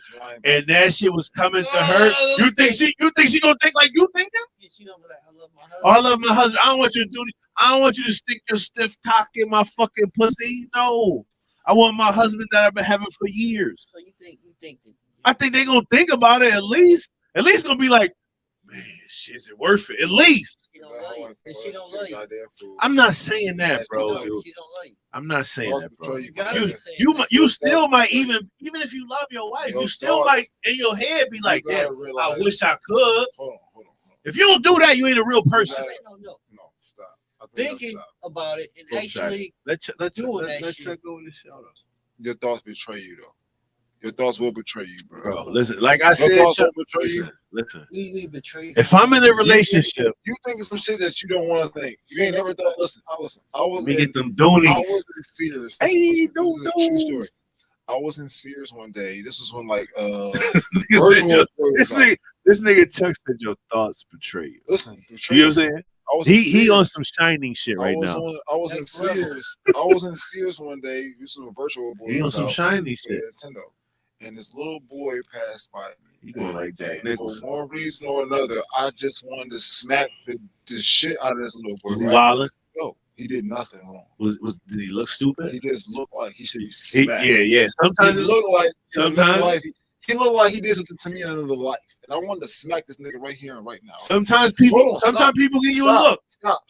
and that shit was coming to her. You think she gonna think like you thinking? Yeah, she gonna be like, I love my husband. Oh, I love my husband. I don't want you to do. I don't want you to stick your stiff cock in my fucking pussy. No, I want my husband that I've been having for years. So you think that I think they gonna think about it at least. At least gonna be like, man, is it worth it? At least. She don't love you. And she don't love you. I'm not saying that, She bro. don't, Dude. she don't love you. I'm not saying that, bro. You gotta You, be saying you, that. you still might even if you love your wife, Your you still thoughts. might in your head be like, You gotta damn, I realize- wish I could. Hold on. If you don't do that, you ain't a real person. I say no. No, stop. I think Thinking stop. about it and Oh, actually Let's doing that shit. check over this shout out. Your thoughts betray you, though. Your thoughts will betray you, bro. Bro, listen, like I Your said, thoughts Chuck, will betray you. listen. we betray. If I'm in a relationship, You think of some shit that you don't want to think. You ain't never thought. Listen. I was let me in, get them I doonies. was in Sears. Hey, This is a true story. those. I was in Sears one day. This was when like Nigga said your- this nigga Chuck said your thoughts betray you. Listen, You know what I'm saying? I was in He Sears. on some shining shit right now. I was in Next level. Sears. I was in Sears one day. This was a virtual boy. He on some out shiny for shit. Nintendo, and this little boy passed by me. He going like that. And for one reason or another, I just wanted to smack the shit out of this little boy. Was he right? wilding? No, he did nothing wrong. Did he look stupid? He just looked like he should be He- smacked. yeah. Sometimes He it looked like sometimes- he looked like he did something to me in another life, and I wanted to smack this nigga right here and right now. sometimes Hold people on, stop. give you a look. Stop.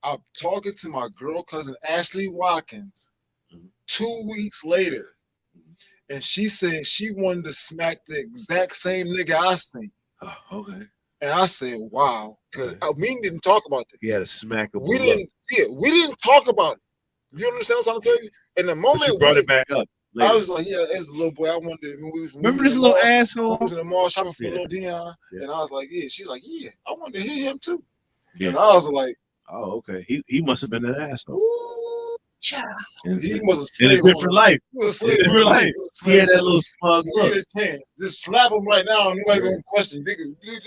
I'm talking to my girl cousin Ashley Watkins 2 weeks later, and she said she wanted to smack the exact same nigga I seen. Oh, okay. And I said, wow, because me and didn't talk about this. He had a smackable we look. didn't talk about it. You understand what I'm trying to tell you? In the But moment you brought we- it back up. I later. was like, yeah, it's a little boy. I wanted to. We was Remember in this the little mall. asshole? I was in the mall shopping for Yeah. little Dion, Yeah. and I was like, yeah. She's like, yeah, I wanted to hear him too. Yeah. And I was like, Oh, okay. He must have been an asshole. Ooh, child. he was In a different life. He was a In a slave different owner. life. He was a He had slave that little smug owner. look. Get his chance. Just slap him right now, and nobody's gonna question. They're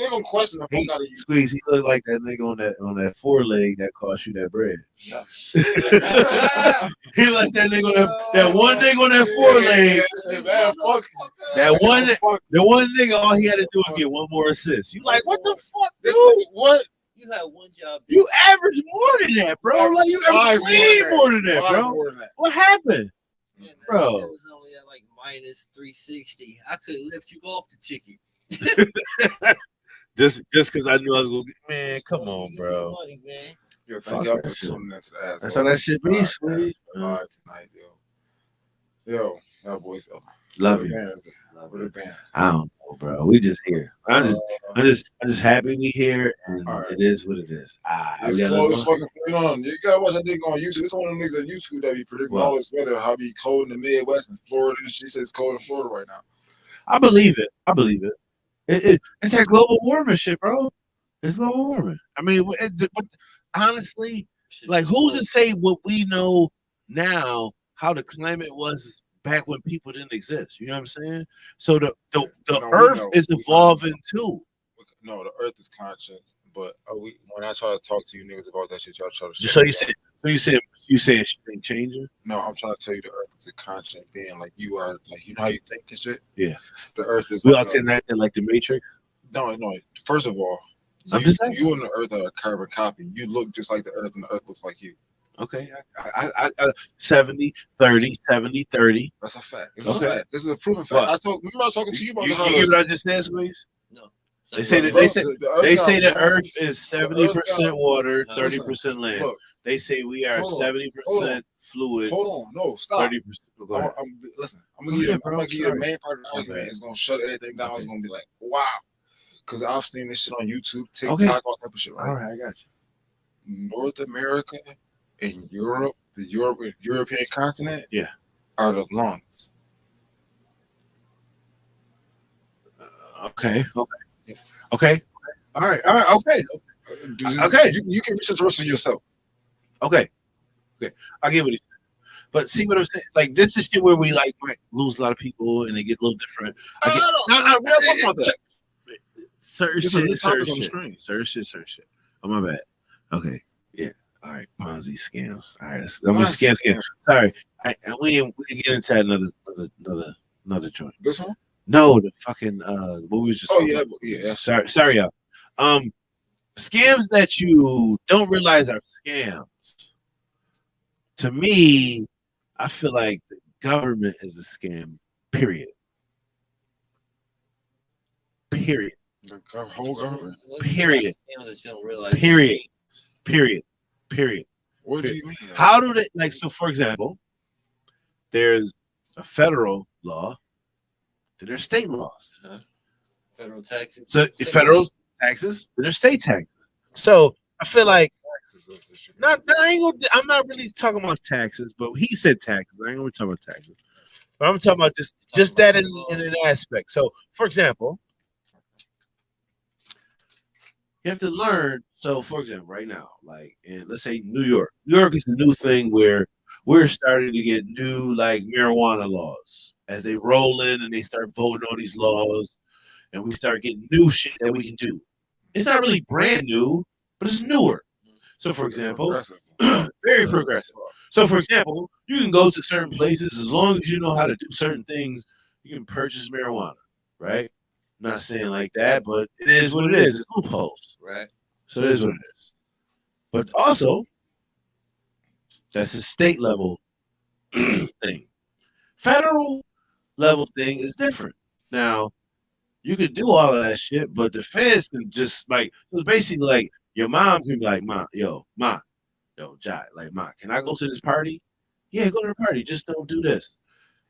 gonna question the He, fuck out of you. Squeeze, he looked like that nigga on that foreleg that cost you that bread. He like that nigga on that one nigga on that foreleg. Yeah, man, fuck. The one nigga, all he had to do was get one more assist. You like, what the fuck, This dude? nigga, what? You had one job. You average more than that, bro. Like you average way more than that, Five bro. more than that. What happened? And Bro. It was only at like minus 360. I could lift you off the ticket. Just because I knew I was gonna get, man, come on, Easy bro. money, man. Yo, Fuck thank y'all that for shit. tuning into the asshole. That's how that shit be, Podcast Squeeze. live tonight, yo, y'all boys, Love where the you. banners at? Where the banners? I don't know, bro. We just here. I'm just happy we here, and All right. it is what it is. It's close fucking going on. You gotta watch that nigga on YouTube. It's one of them niggas on YouTube that be predicting What? all this weather, how it be cold in the Midwest and Florida. She says it's cold in Florida right now. I believe it. It's that global warming shit, bro. It's global warming. I mean, but honestly, like, who's to say what we know now, how the climate was back when people didn't exist? You know what I'm saying? So the No, we Earth know. is We know. evolving too. No, the Earth is conscious, but when I try to talk to you niggas about that shit, y'all try to. shut So me you down. saying shit ain't changing? No, I'm trying to tell you the Earth is a constant being. Like you are, like you know how you think and shit. Yeah. The Earth is. We like all a- connected like the Matrix. No. First of all, I'm just saying. you and the Earth are a carbon copy. You look just like the Earth, and the Earth looks like you. Okay, I 70, 30, 70, 30. That's a fact. It's Okay. a fact. This is a proven fact. What? Remember I was talking to you about You how get what I just said, Squeeze? No. They say that Bro, they say the got Earth bones. is The Earth 70% got- water, Listen, 30% land. Look, They say we are hold on, 70% fluids, hold on. No, stop. 30%. Go ahead. Listen, I'm Go gonna give ahead, you, bro. the Sorry. main part of the My argument. bad. It's gonna shut everything down. It's Okay. gonna be like, wow. Because I've seen this shit on YouTube, TikTok, Okay. all type of shit, right? All right, I got you. North America and Europe, the European continent, Yeah. are the lungs. Okay. Okay. All right. Okay. Okay. You can research the rest for yourself. Okay. I get what he's saying. But see what I'm saying? Like, this is shit where we like might lose a lot of people and they get a little different. No, we're not talking about that. Certain It's a new shit, topic certain on the shit, screen. certain shit. Oh, my bad. Okay. Yeah. All right. Ponzi scams. All right. I'm gonna scam. Sorry. We didn't get into that another joint. This one? No, the fucking what we was just. Oh talking yeah, about. yeah. Sorry, y'all. Scams that you don't realize are scams. To me, I feel like the government is a scam. Period. The whole government. Period. Scams that you don't realize. Period. Period. What do you mean? How do they like? So, for example, there's a federal law, then there's state laws. Federal taxes. So, federal taxes, then there's state taxes. So, I feel like I'm not really talking about taxes, but he said taxes. I ain't gonna talk about taxes, but I'm talking about just that in an aspect. So, for example, you have to learn. So, for example, right now, like in let's say New York is a new thing where we're starting to get new like marijuana laws as they roll in and they start voting on these laws, and we start getting new shit that we can do. It's not really brand new, but it's newer. So, for example, very progressive. So, for example, you can go to certain places as long as you know how to do certain things. You can purchase marijuana, right? I'm not saying like that, but it is what it is. It's loopholes, Right. so it is what it is. But also, that's a state level thing. Federal level thing is different. Now, you could do all of that shit, but the feds can just like it's basically like your mom can be like, Ma, Jai, like, Ma, can I go to this party? Yeah, go to the party. Just don't do this.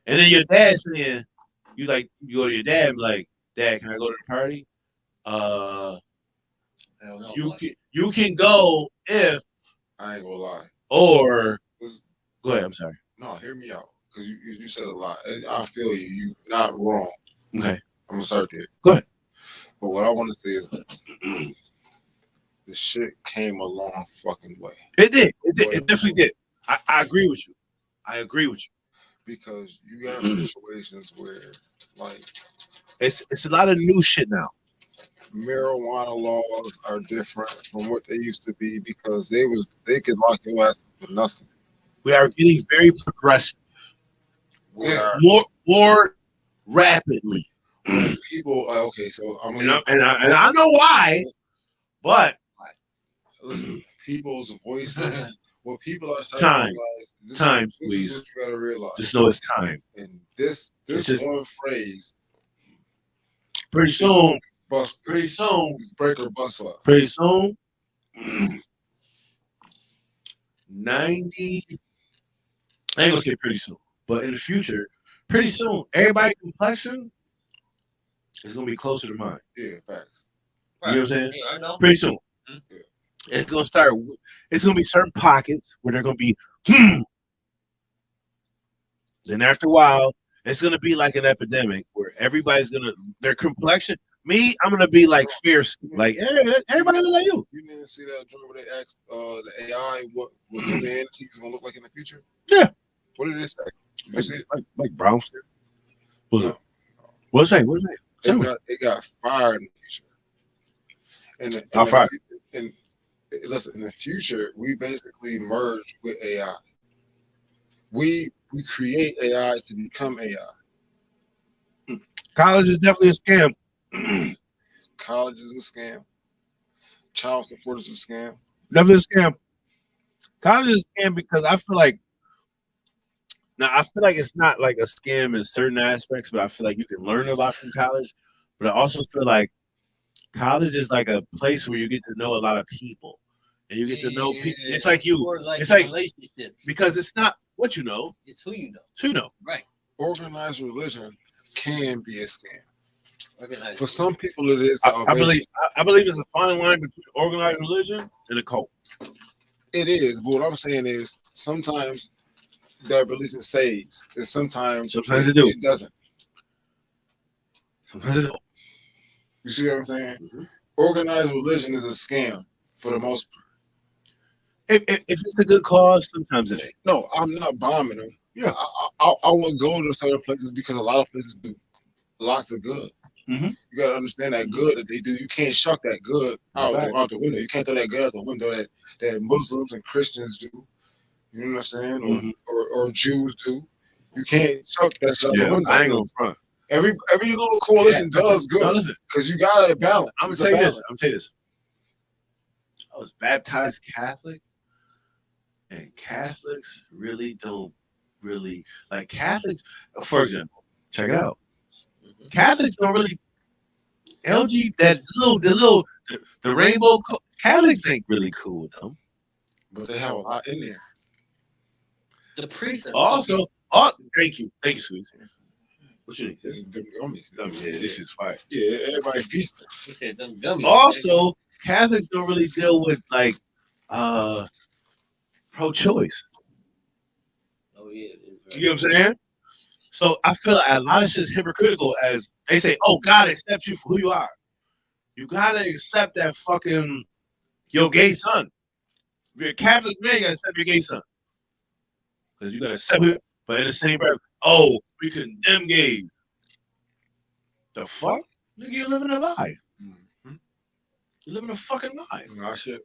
And then your dad saying, you go to your dad and be like, Dad, can I go to the party? You can go if I ain't gonna lie. or go ahead. I'm sorry. No, hear me out because you said a lot. I feel you. You not wrong. Okay, I'm gonna start there. go ahead. But what I want to say is this. The shit came a long fucking way. It did. It definitely did. I agree with you. Because you got situations where, like, it's a lot of new shit now. marijuana laws are different from what they used to be because they could lock your ass up for nothing. We are getting very progressive. We are More rapidly. people. Okay, so I'm And I know why, but listen. People's voices. What people are Time. starting to realize. Time, This please. is what you gotta realize. just know it's time. And this just- one phrase. Pretty soon, Bust. pretty soon, This breaker bust for us. pretty soon. 90. I ain't gonna say pretty soon, but in the future, pretty soon, everybody's complexion is gonna be closer to mine. Yeah, facts. You know what I'm saying? Yeah, I know. Pretty soon. Yeah. It's gonna start. It's gonna be certain pockets where they're gonna be. Then after a while, it's gonna be like an epidemic where everybody's gonna their complexion. Me, I'm gonna be like fierce, like everybody look like you. You didn't see that joint where they asked the AI what humanity is gonna look like in the future? Yeah. What did it say? You see it? Like brown skin. What's No. it? What's it? What's it? It got fired in the future. How fired? And listen, in the future, we basically merge with AI. We create AI to become AI. College is definitely a scam. College is a scam. Child support is a scam. Definitely a scam. College is a scam because I feel like it's not like a scam in certain aspects, but I feel like you can learn a lot from college. But I also feel like college is like a place where you get to know a lot of people, and you get to know people. It's like you. Or like It's like relationships. because it's not what you know. It's who you know. It's who you know. Right. Organized religion can be a scam. Organized. For some people, it is. I believe there's a fine line between organized religion and a cult. It is, but what I'm saying is sometimes that religion saves, and sometimes it do. It doesn't. Sometimes it don't. You see what I'm saying? Mhm. Organized religion is a scam for the most part. If it's a good cause, sometimes it ain't. No, I'm not bombing them. Yeah. I will go to certain places because a lot of places do lots of good. Mhm. You gotta understand that good that they do. You can't shuck that good out the window. You can't throw that good out the window that Muslims and Christians do. You know what I'm saying? Mhm. Or Jews do. You can't chuck that shit out the Yeah, window. I ain't gonna front. Every little coalition does Now good listen, because you gotta balance. I'm gonna It's a tell you this. balance. I'm gonna tell you this. I was baptized Catholic, and Catholics really don't really like Catholics. For example, check it out. Catholics don't really LG, the rainbow Catholics ain't really cool with them. But they have a lot in there. The priest. Also, thank you, Squeeze. What you need? Them gummies. Yeah, this is fire. Yeah, everybody feasting. He said them gummies. Also, Catholics don't really deal with like pro-choice. Oh yeah. It is, right. You know what I'm saying? So I feel like a lot of shit's hypocritical as they say, "Oh, God accepts you for who you are." You gotta accept that fucking your gay son. If you're a Catholic man, you gotta accept your gay son. Because you gotta accept it, but in the same breath, oh, we condemn gays. The fuck? Nigga, you're living a lie. Mm-hmm. You're living a fucking lie. Nah, shit.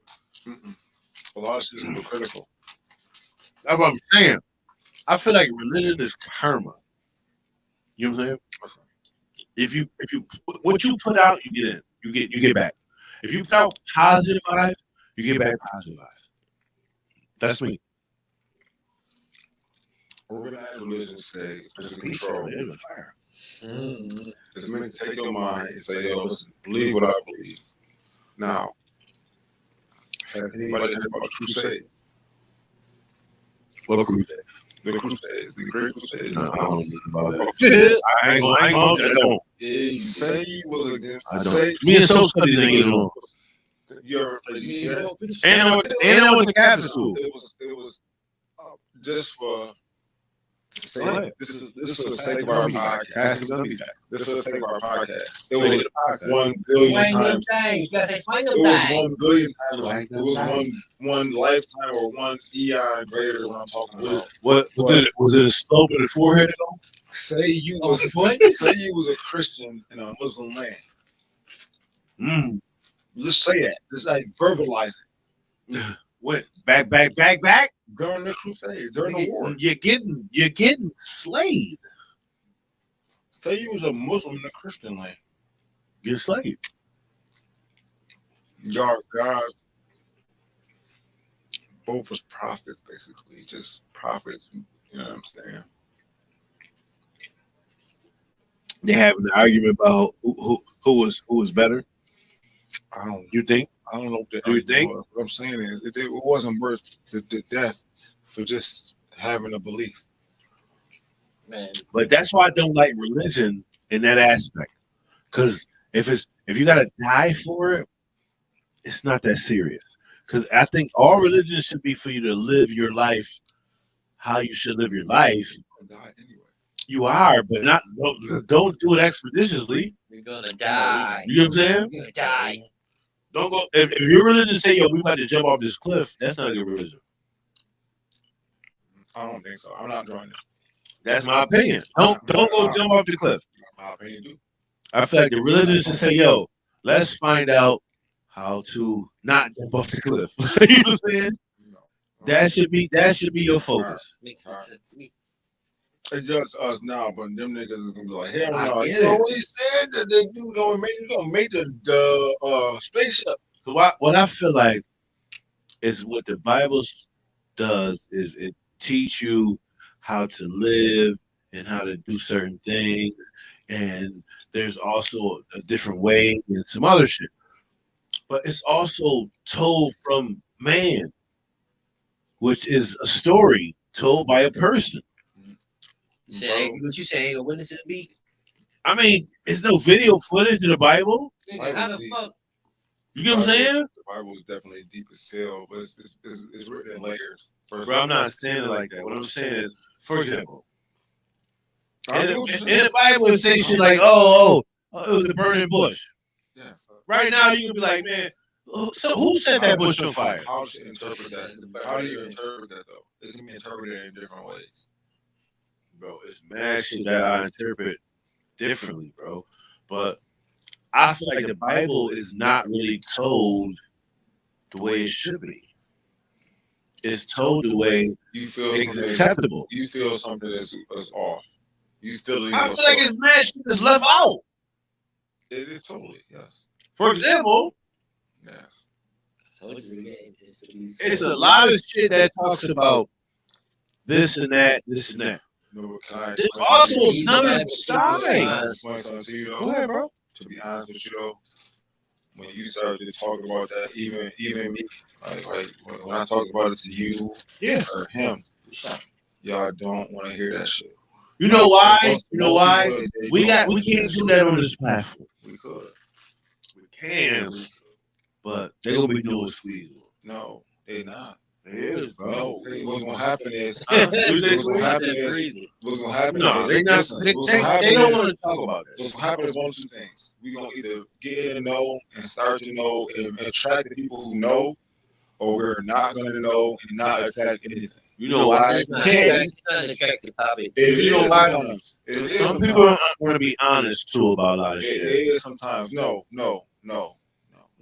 A lot of shit is hypocritical. That's what I'm saying. I feel like religion is karma. You know what I'm saying? If you what you put out, you get in. You get back. If you put out positive vibes, you get back positive vibes. That's me. Organized religion today is in control. Mm-hmm. It's meant to take your mind and say, yo, listen, believe what I believe. Now, has anybody heard about the Crusades? What a crusade. The Crusades, the Great Crusades. No, I don't know about that. I ain't gonna. Say was against. I don't. Say, Me and social studies ain't getting along. you ever played GCS? And I went to Catholic school. It was just for. This is for the sake of our podcast. This is for the sake of our podcast. It was 1 billion times. You gotta explain It them was things. 1 billion times. It was one lifetime or one eon greater than what I'm talking about. What was it? A slope in the forehead? Say you Oh, was what? say you was a Christian in a Muslim land. Mm. Just say that. Just like verbalize it. What? Back. During the Crusades, during the war. You're getting slayed. Say you was a Muslim in a Christian land. You're slayed. Y'all guys, both was prophets, basically. Just prophets. You know what I'm saying? They having an argument about who was better. I don't know what Do you think? was. What I'm saying is it wasn't worth the death for just having a belief. Man, But that's why I don't like religion in that aspect. Because if you gotta die for it, it's not that serious. Because I think all religion should be for you to live your life how you should live your life. Die anyway. You are, but don't do it expeditiously. you're gonna die. You know what I'm saying? You're gonna die. Don't go if your religion say, yo, we about to jump off this cliff, that's not a good religion. I don't think so. I'm not joining. That's my opinion. Don't go jump off the cliff. My opinion, too. I feel like the religion should say, yo, let's find out how to not jump off the cliff. You know what I'm saying? No. That should be your focus. Makes sense to me. It's just us now, but them niggas is gonna be like, hell I no. get You know it. what he said? That they gonna make the spaceship. What I feel like is what the Bible does is it teach you how to live and how to do certain things, and there's also a different way and some other shit. But it's also told from man, which is a story told by a person. What you say? The witnesses be? I mean, there's no video footage in the Bible. Nigga, how the fuck? You get what I'm saying? The Bible is definitely deep as hell, but it's written in layers. First Bro, I'm not saying it like that. What I'm saying is, for example, I in know what you're the saying. Bible it says shit like, oh, it was a burning bush. Yes. Right now, you can be like, man, so who set that bush on fire? How should you interpret that? How do you interpret that though? It can be interpreted in different ways. Bro, it's mad shit that I interpret differently, bro. But I feel like the Bible is not really told the way it should be. It's told the way You feel it's something acceptable. You feel something that's off. You feel it. I feel like it's mad shit that's left out. It is totally yes. For example, Yes. it's a lot of shit that talks about this and that, this and that. No, can I There's explain also something? another side. Can I explain something to you, though? Go ahead, bro. to be honest with you though, when you started to talk about that, even me, like when I talk about it to you or him, y'all don't want to hear that shit. You know why? Most You know why? people, they We don't can't hear do that on this platform. We could. We can, but they're gonna be doing Squeeze. No, they not. It is, bro. No, what's gonna happen is What's gonna happen is what's gonna happen No, is they not. listen, They, what's they, gonna happen they don't is want to talk about what's that. gonna happen is one of two things. We're gonna either get in and know and start to know and attract the people who know, or we're not gonna know and not attract anything. You know why? It's not Can't. an attractive topic. It You know is why? sometimes. It is Some sometimes. people want to be honest too about a lot of It shit. is sometimes. No. You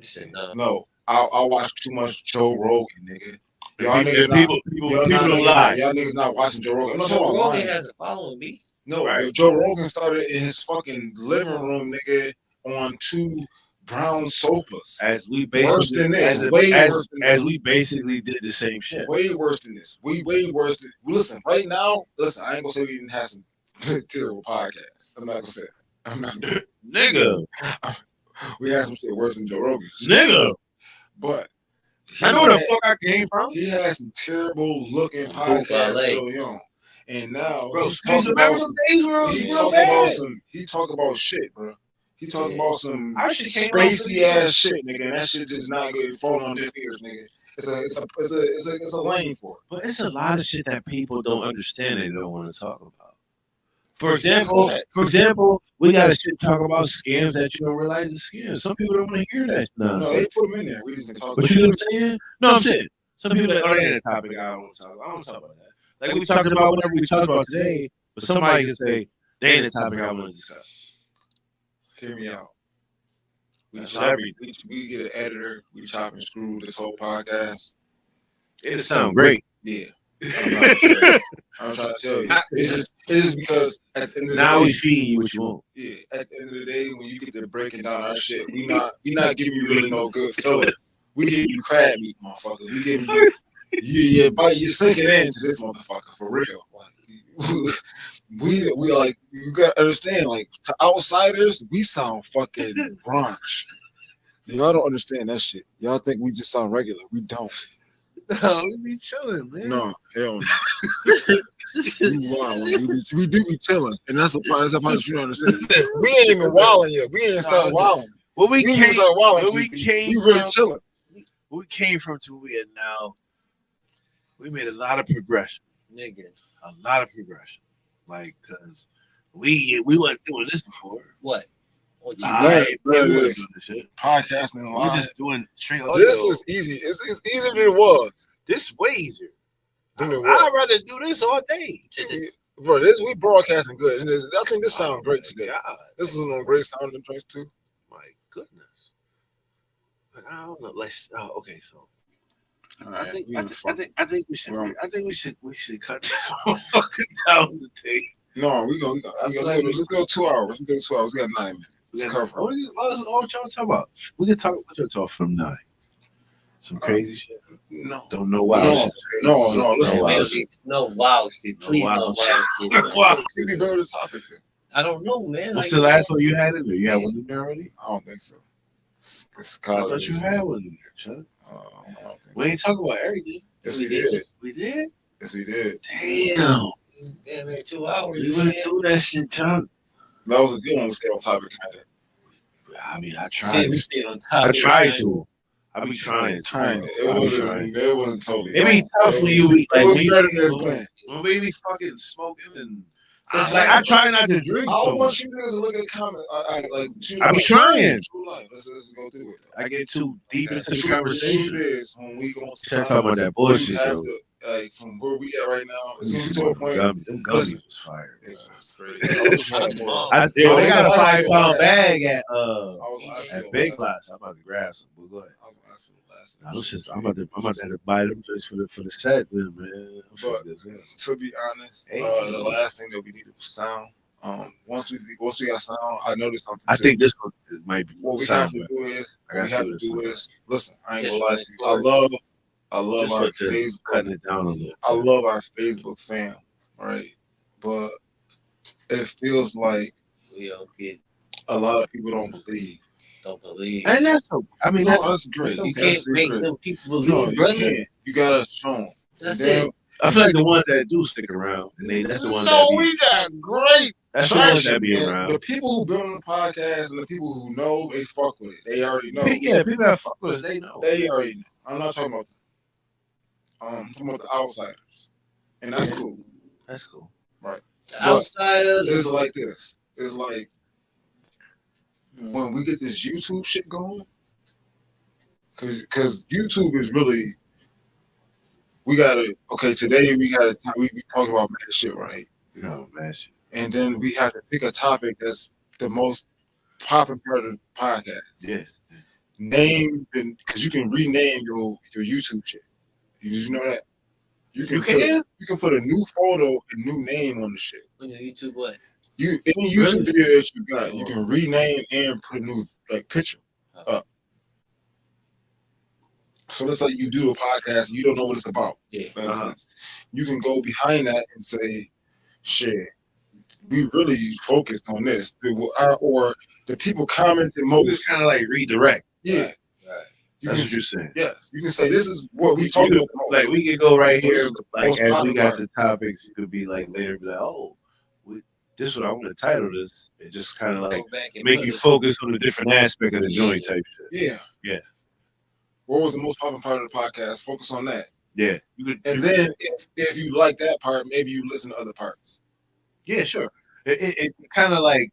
said no. No. I watch too much Joe Rogan, nigga. Y'all And niggas people y'all don't niggas lie. Y'all niggas not watching Joe Rogan. I'm not talking Joe about Rogan lying. has a following, B. No, Right. Joe Rogan started in his fucking living room, nigga, on 2 brown sofas. As we Worse basically, than this. as, Way as, worse than as this. we basically did the same shit. Way worse than this. Way worse than. Listen, right now, I ain't gonna say we didn't have some terrible podcasts. I'm not gonna say. I'm not. Nigga, We had some shit worse than Joe Rogan. nigga. But I know where the fuck I came from. he had some terrible looking Both podcasts LA. early on, and now Bro, he's talking remember about those some. days where it was He real talk bad? about some. He talk about shit, bro. He talk about some Our shit came out spacey ass shit, nigga. And that shit just not good. Falling on deaf ears, nigga. It's a lane for it. But it's a lot of shit that people don't understand and they don't want to talk about. For example, we got to shit talk about scams that you don't realize is scams. Some people don't want to hear that No, they nonsense. put them in there. We just been talking. But you know what I'm saying? No, I'm saying some people that are in that topic. I don't want to talk about that. Like we talking about whatever we talked about today, but somebody can say they ain't the topic I want to discuss. Hear me out. We That's chop, everything. we get an editor. We chop and screw this whole podcast. It'll sound great. Yeah. I'm trying to tell you. It's just because at the end of the Now day, we feed you what you want. yeah, at the end of the day, when you get to breaking down our shit, we not giving you really no good filler. We give you crab meat, motherfucker. We give you you're sinking into this motherfucker for real. Like, we like, you gotta understand, like, to outsiders, we sound fucking brunch. Y'all don't understand that shit. Y'all think we just sound regular. We don't. No, we be chilling, man. No, hell no. We do be chilling, and that's the part that you don't understand. We ain't even wilding yet. We ain't started wilding. Well, we ain't came, even started wilding. where we came We really from, chilling. where we came from to where we are now. We made a lot of progression. Nigga. A lot of progression. Like, cause we wasn't doing this before. What? What you Live, We wasn't live, doing this shit. Podcasting We live. just doing straight audio. This is easy. It's easier than it was. This way easier. Than it was. I'd rather do this all day. Bro, we broadcasting good. And I think this sounds great today. God, This is on great sounding place too. my goodness. But I don't know. Let's. Okay, so Right, I think we I in the think we should. Well, I think we should cut this fucking down today. No, let's go 2 hours. Let's go 2 hours. We got 9 minutes. Let's cover. What y'all talking about? We can talk about your talk from 9. Some crazy shit. No. Don't know why. No, listen. No, No wild shit. Please, no wild shit. Man. Wow. You can go to the topic then. I don't know, man. What's Like, the last one you had in there? You had one in there already? I don't think so. It's I thought college. you had one in there, Chuck. I don't think We so. ain't talking about everything. Yes, we did. We did? Yes, we did. Damn. Damn near 2 hours. You man. wouldn't do that shit, Chuck. That was a good one to stay on topic, kind of. I mean, I Shit, tried. we stayed on top. I tried to. I be trying. Kind of. It wasn't totally. It be tough when you be It like was when better than you this plan. when we be fucking smoking and It's like I try not to drink. I So want much. you niggas to look at comments. I be trying. True life. Let's go through it. I get too deep into The the truth conversation. is, when we go Start talking about that bullshit, we have though. to, like, from where we at right now, it's to a point. Them gummies Listen. was fire. bro. It's crazy. I wish I had more. They got a I was 5-pound bag at at Big Lots. I'm about to grab some. But go ahead. I was gonna ask you the last I was just, I'm about to buy them just for the set, then, man. But to be honest, Hey. the last thing that we needed was sound. Once we got sound, I noticed something. I too. think this one might be What we sound have to better. do is, I gotta see what this listen. I ain't Just gonna lie to you. record. I love Just our for the- Facebook. cutting it down a little. I love our Facebook fam, right? But it feels like We don't get a lot of people don't believe. Don't believe. And that's okay. I mean, No, that's that's great. You That's can't make great. them people No, believe, you brother. can't. You gotta show them. That's Then- it. I feel like the ones that do stick around, and that's the ones No, that be, we got great that's the ones traction. that be And around. the people who build on the podcast and the people who know, they fuck with it. They already know. Yeah, people that fuck with us, they know. They already know. I'm not talking about I'm talking about the outsiders. And that's Yeah. cool. That's cool. The outsiders. It's like this. It's like when we get this YouTube shit going, because YouTube is really, today we be talking about mad shit, right? No, man. Shit. And then we have to pick a topic that's the most popping part of the podcast. Yeah. Because you can rename your YouTube shit. Did you know that? You can put a new photo and new name on the shit. On your YouTube, what? Any YouTube video that you got, you can rename and put a new picture up. So let's say you do a podcast and you don't know what it's about. Yeah. For instance, you can go behind that and say, shit, we really focused on this. Or the people commented It's most. kind of like redirect. Yeah. Right. You That's can, what you're saying. yes. You can say this is what we talked about the most. Like we could go right here, like Most as we popular got part. the topics, you could be like later, be like, oh, this is what I'm gonna title this. It just kind of like Go back and make put you it- focus on a different aspect of the joint type shit. Yeah. Yeah. What was the most popular part of the podcast? Focus on that. Yeah, you could, And then if you like that part, maybe you listen to other parts. yeah, sure. It kind of like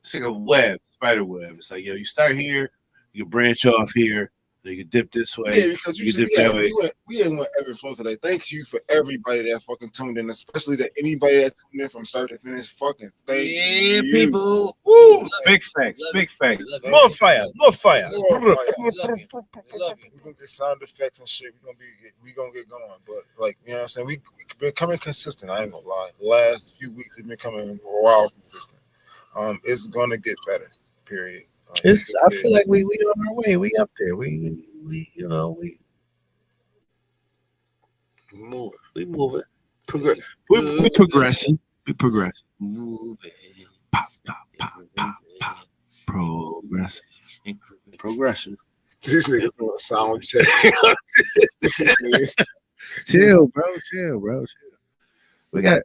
it's like a web, spider web. It's like you start here, you can branch off here, then you can dip this way. Yeah, because you can dip that way. we ain't want every flow today. Thank you for everybody that fucking tuned in, especially that anybody that tuned in from start to finish. Fucking thank Yeah, you. people. Woo! Love Big facts, Love big it. facts. Love it. More fire, more fire. More fire. We love you. We love you. We're gonna get sound effects and shit. We gonna get going. But like, you know what I'm saying? We've been coming consistent. I ain't gonna lie. The last few weeks we've been coming wild consistent. It's gonna get better. Period. I feel like we on our way. We up there. We moving. we moving. We progressing. We progressing. Moving. Pop, pop, pop, pop, pop. Progression. This nigga doing a sound check. Chill, bro. Chill. We got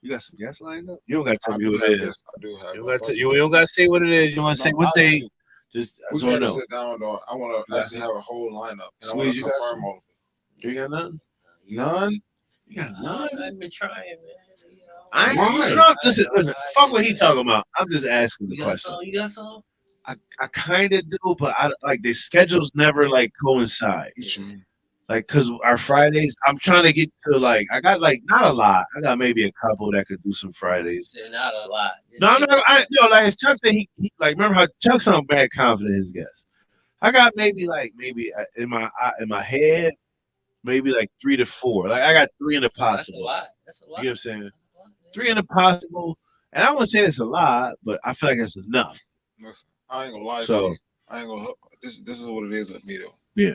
you got some gas lined up? You don't got to tell me what it is. I do have. You don't got to say what it is. You want to say what I- day? Just I We just want gotta to know. sit down though. I want to actually have a whole lineup, and I want Squeeze, to you got confirm some? all of You got nothing? it. None. You got none? I've been trying, man. You know. I ain't Why? drunk. Listen. Fuck what he talking about. I'm just asking the You got question. some? You got some? I kind of do, but I like the schedules never like coincide. What you mean? Like, cause our Fridays, I'm trying to get to like I got like not a lot. I got maybe a couple that could do some Fridays. They're not a lot. No, like if Chuck said he like remember how Chuck sound bad confident his guess. I got maybe in my head, maybe like 3 to 4. Like I got 3 in the That's a possible. lot. That's a lot. You know what I'm saying? That's a lot, man. 3 in the possible, and I wouldn't say it's a lot, but I feel like it's enough. Listen, I ain't gonna lie to So- you. I ain't gonna. This is what it is with me though. Yeah.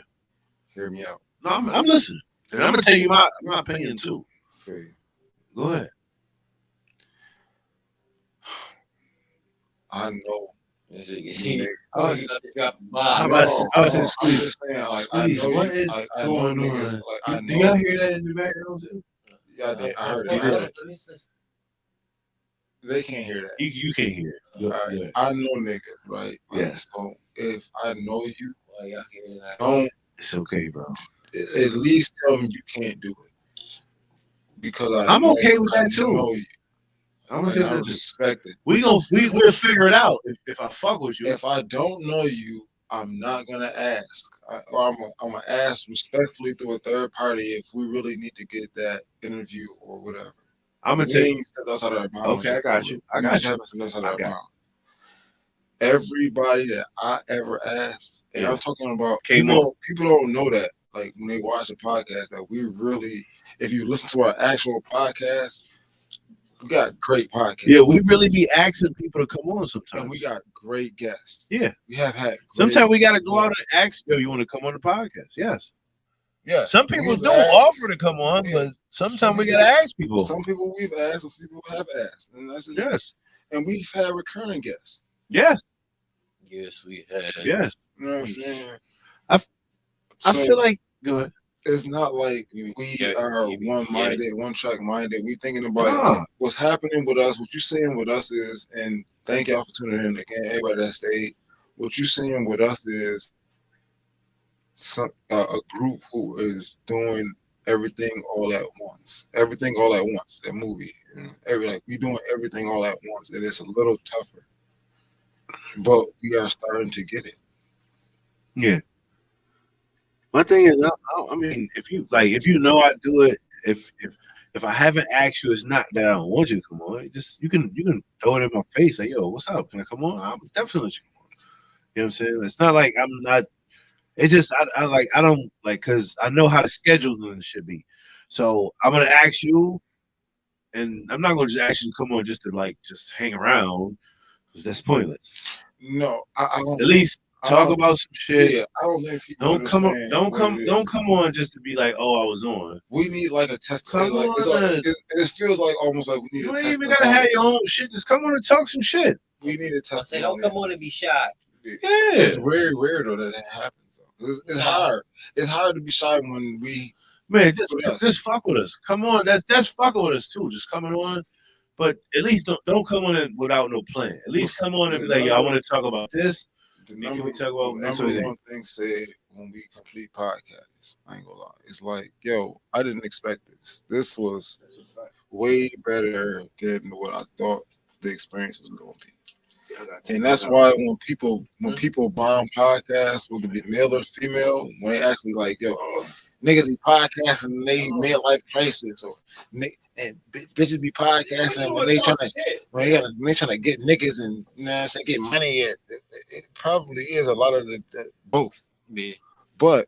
Hear me out. No, I'm listening, and I'm gonna tell you my opinion too. Feel you. Go ahead. I know. This nigga, I he's about to drop a I bomb. was I'm saying, Squeeze. just saying, like, Squeeze, I know what you, is I know going niggas, on? like, I Do know. y'all hear that in the background too? Yeah, I heard Hold it. on, let me listen. They can't hear that. You can't hear it. Go, All go right. ahead. I know niggas, right? Yes. So if I know you, Well, y'all hear that? don't It's okay, bro. at least tell me you can't do it. Because I'm know- okay with that, I too. know you, I'm and gonna I say this. respect it. We'll figure it out if I fuck with you. If I don't know you, I'm not gonna ask, or I'm gonna ask respectfully through a third party if we really need to get that interview or whatever. I'm gonna We tell you. ain't stepped outside our bounds. Okay, I got you. I We got just you. haven't stepped outside our I got bounds. Everybody that I ever asked, and Yeah. I'm talking about Came people don't know that. Like when they watch the podcast, that we really, if you listen to our actual podcast, we got great podcasts. Yeah, we really be asking people to come on sometimes. and we got great guests. Yeah. We have had. Great, Sometimes we gotta go out and ask, yo, you want to come on the podcast? Yes. yeah. Some people we've do asked- offer to come on, Yeah. but sometimes we gotta ask people. Some people we've asked, and some people have asked, and that's just Yes. and we've had recurring guests. Yes, Yes, we have. yes. You know what I'm saying? I So feel like go ahead. it's not like we are one-minded, one-track minded. We thinking about what's happening with us. What you seeing with us is, and thank y'all for tuning in again. Everybody that stayed. What you seeing with us is a group who is doing everything all at once. Everything all at once. That movie. We doing everything all at once, and it's a little tougher. But we are starting to get it. Yeah. My thing is, I mean, if you know I do it, if I haven't asked you, it's not that I don't want you to come on. Just you can throw it in my face, like, yo, what's up? Can I come on? I'm definitely let you come on. You know what I'm saying? It's not like I'm not. It just I don't like because I know how the scheduling should be. So I'm gonna ask you, and I'm not gonna just ask you to come on just to just hang around because that's pointless. No, I don't. At least talk about some shit. Yeah, I don't think people Don't come on just to be like, oh, I was on. We need like a testimony. Come Like, it feels like almost like we need You a ain't testimony. even gotta have your own shit. Just come on and talk some shit. We need a I testimony. say, don't come on and be shy. Yeah, It's very rare though that happens. Though. It's hard. It's hard to be shy when we. Man, just fuck with us. Come on, that's fucking with us too. Just coming on, but at least don't come on without no plan. At least come on and be like, yo, I want to talk about this. Can we talk about number one thing said when we complete podcasts? I ain't gonna lie. It's like, yo, I didn't expect this. This was way better than what I thought the experience was gonna be. And that's why when people bomb podcasts, whether it be male or female, when they actually like, yo, niggas be podcasting and they midlife crisis, or and bitches be podcasting when they trying to get niggas and you know what I'm saying, get money. It probably is a lot of the both. Yeah. But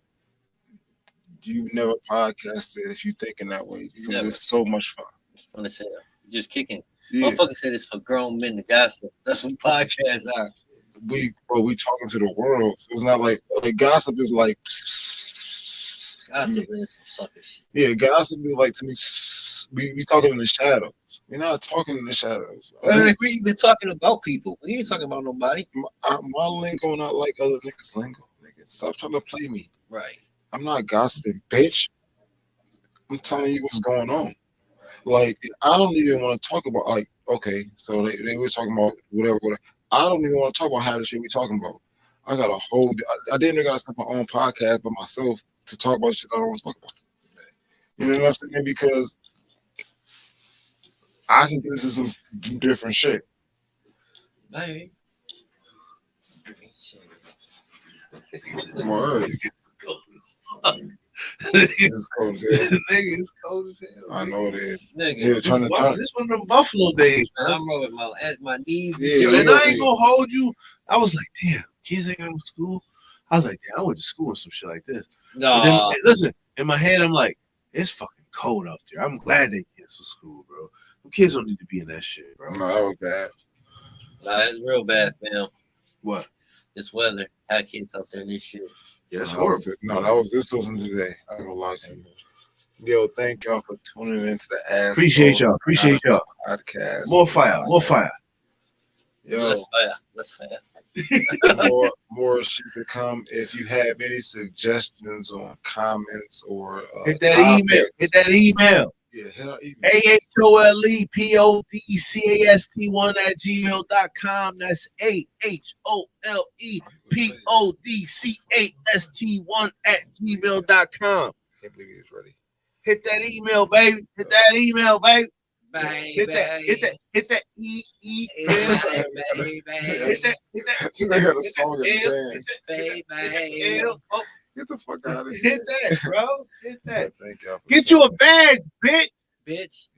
you never podcasted if you thinking that way because it's so much fun. It's fun to say that. Just kicking. Yeah. Motherfucker said it's for grown men to gossip. That's what podcasts are. We talking to the world. So it's not like gossip is like Gossip is some sucker shit. Yeah, gossip is like to me. We talking in the shadows. We're not talking in the shadows. We've been talking about people. We ain't talking about nobody. My lingo not like other niggas' lingo. Nigga, stop trying to play me. Right. I'm not gossiping, bitch. I'm telling you what's going on. Like, I don't even want to talk about, like, okay, so they were talking about whatever. I don't even want to talk about how the shit we talking about. I got a whole, I didn't got to start my own podcast by myself to talk about shit I don't want to talk about. You know what I'm saying? Because I can get into some different shit. Maybe. Word. It's cold as hell. Nigga, it's cold as hell. I know it is. Nigga, Yeah, This one of them Buffalo days, man. I'm rolling my knees. Yeah, And I ain't gonna hold you. I was like, damn, kids ain't going to school. I was like, damn, I went to school with some shit like this. No. Then, listen, in my head, I'm like, it's fucking cold out there. I'm glad they cancel school, bro. Them kids don't need to be in that shit, bro. No, that was bad. Nah, it's real bad, fam. What? This weather, had kids out there in this shit. Yeah, it's No, horrible. No, this wasn't today. I ain't gonna lie to you. Yo, thank y'all for tuning into the ass. Appreciate y'all. Podcast. More fire. Yo, Let's fire. more shit to come. If you have any suggestions on comments or Hit that topics, email. Yeah, hit our email. AHOLEPODCAST1 @gmail.com. That's AHOLEPODCAST1 @gmail.com. Can't believe it's ready. Hit that email, baby. Hit that email, baby. Bang, Hit that email. Hit that. I got a song in Bang, Oh, Get the fuck out of here. hit that, bro. Hit that. Thank y'all. Get you a badge, bitch. bitch.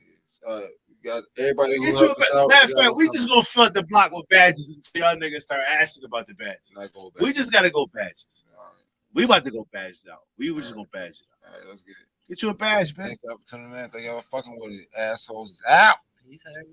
Got everybody who Get you helped us a out. matter of fact, we just gonna flood the block with badges until y'all niggas start asking about the badges. Not go back. We just gotta go badges. All right. We about to go badge out. We were just gonna badge it out. All right, let's get it. Get you a badge, man. Thank y'all for tuning in. Thank y'all for fucking with it. Assholes is out. He's hurt.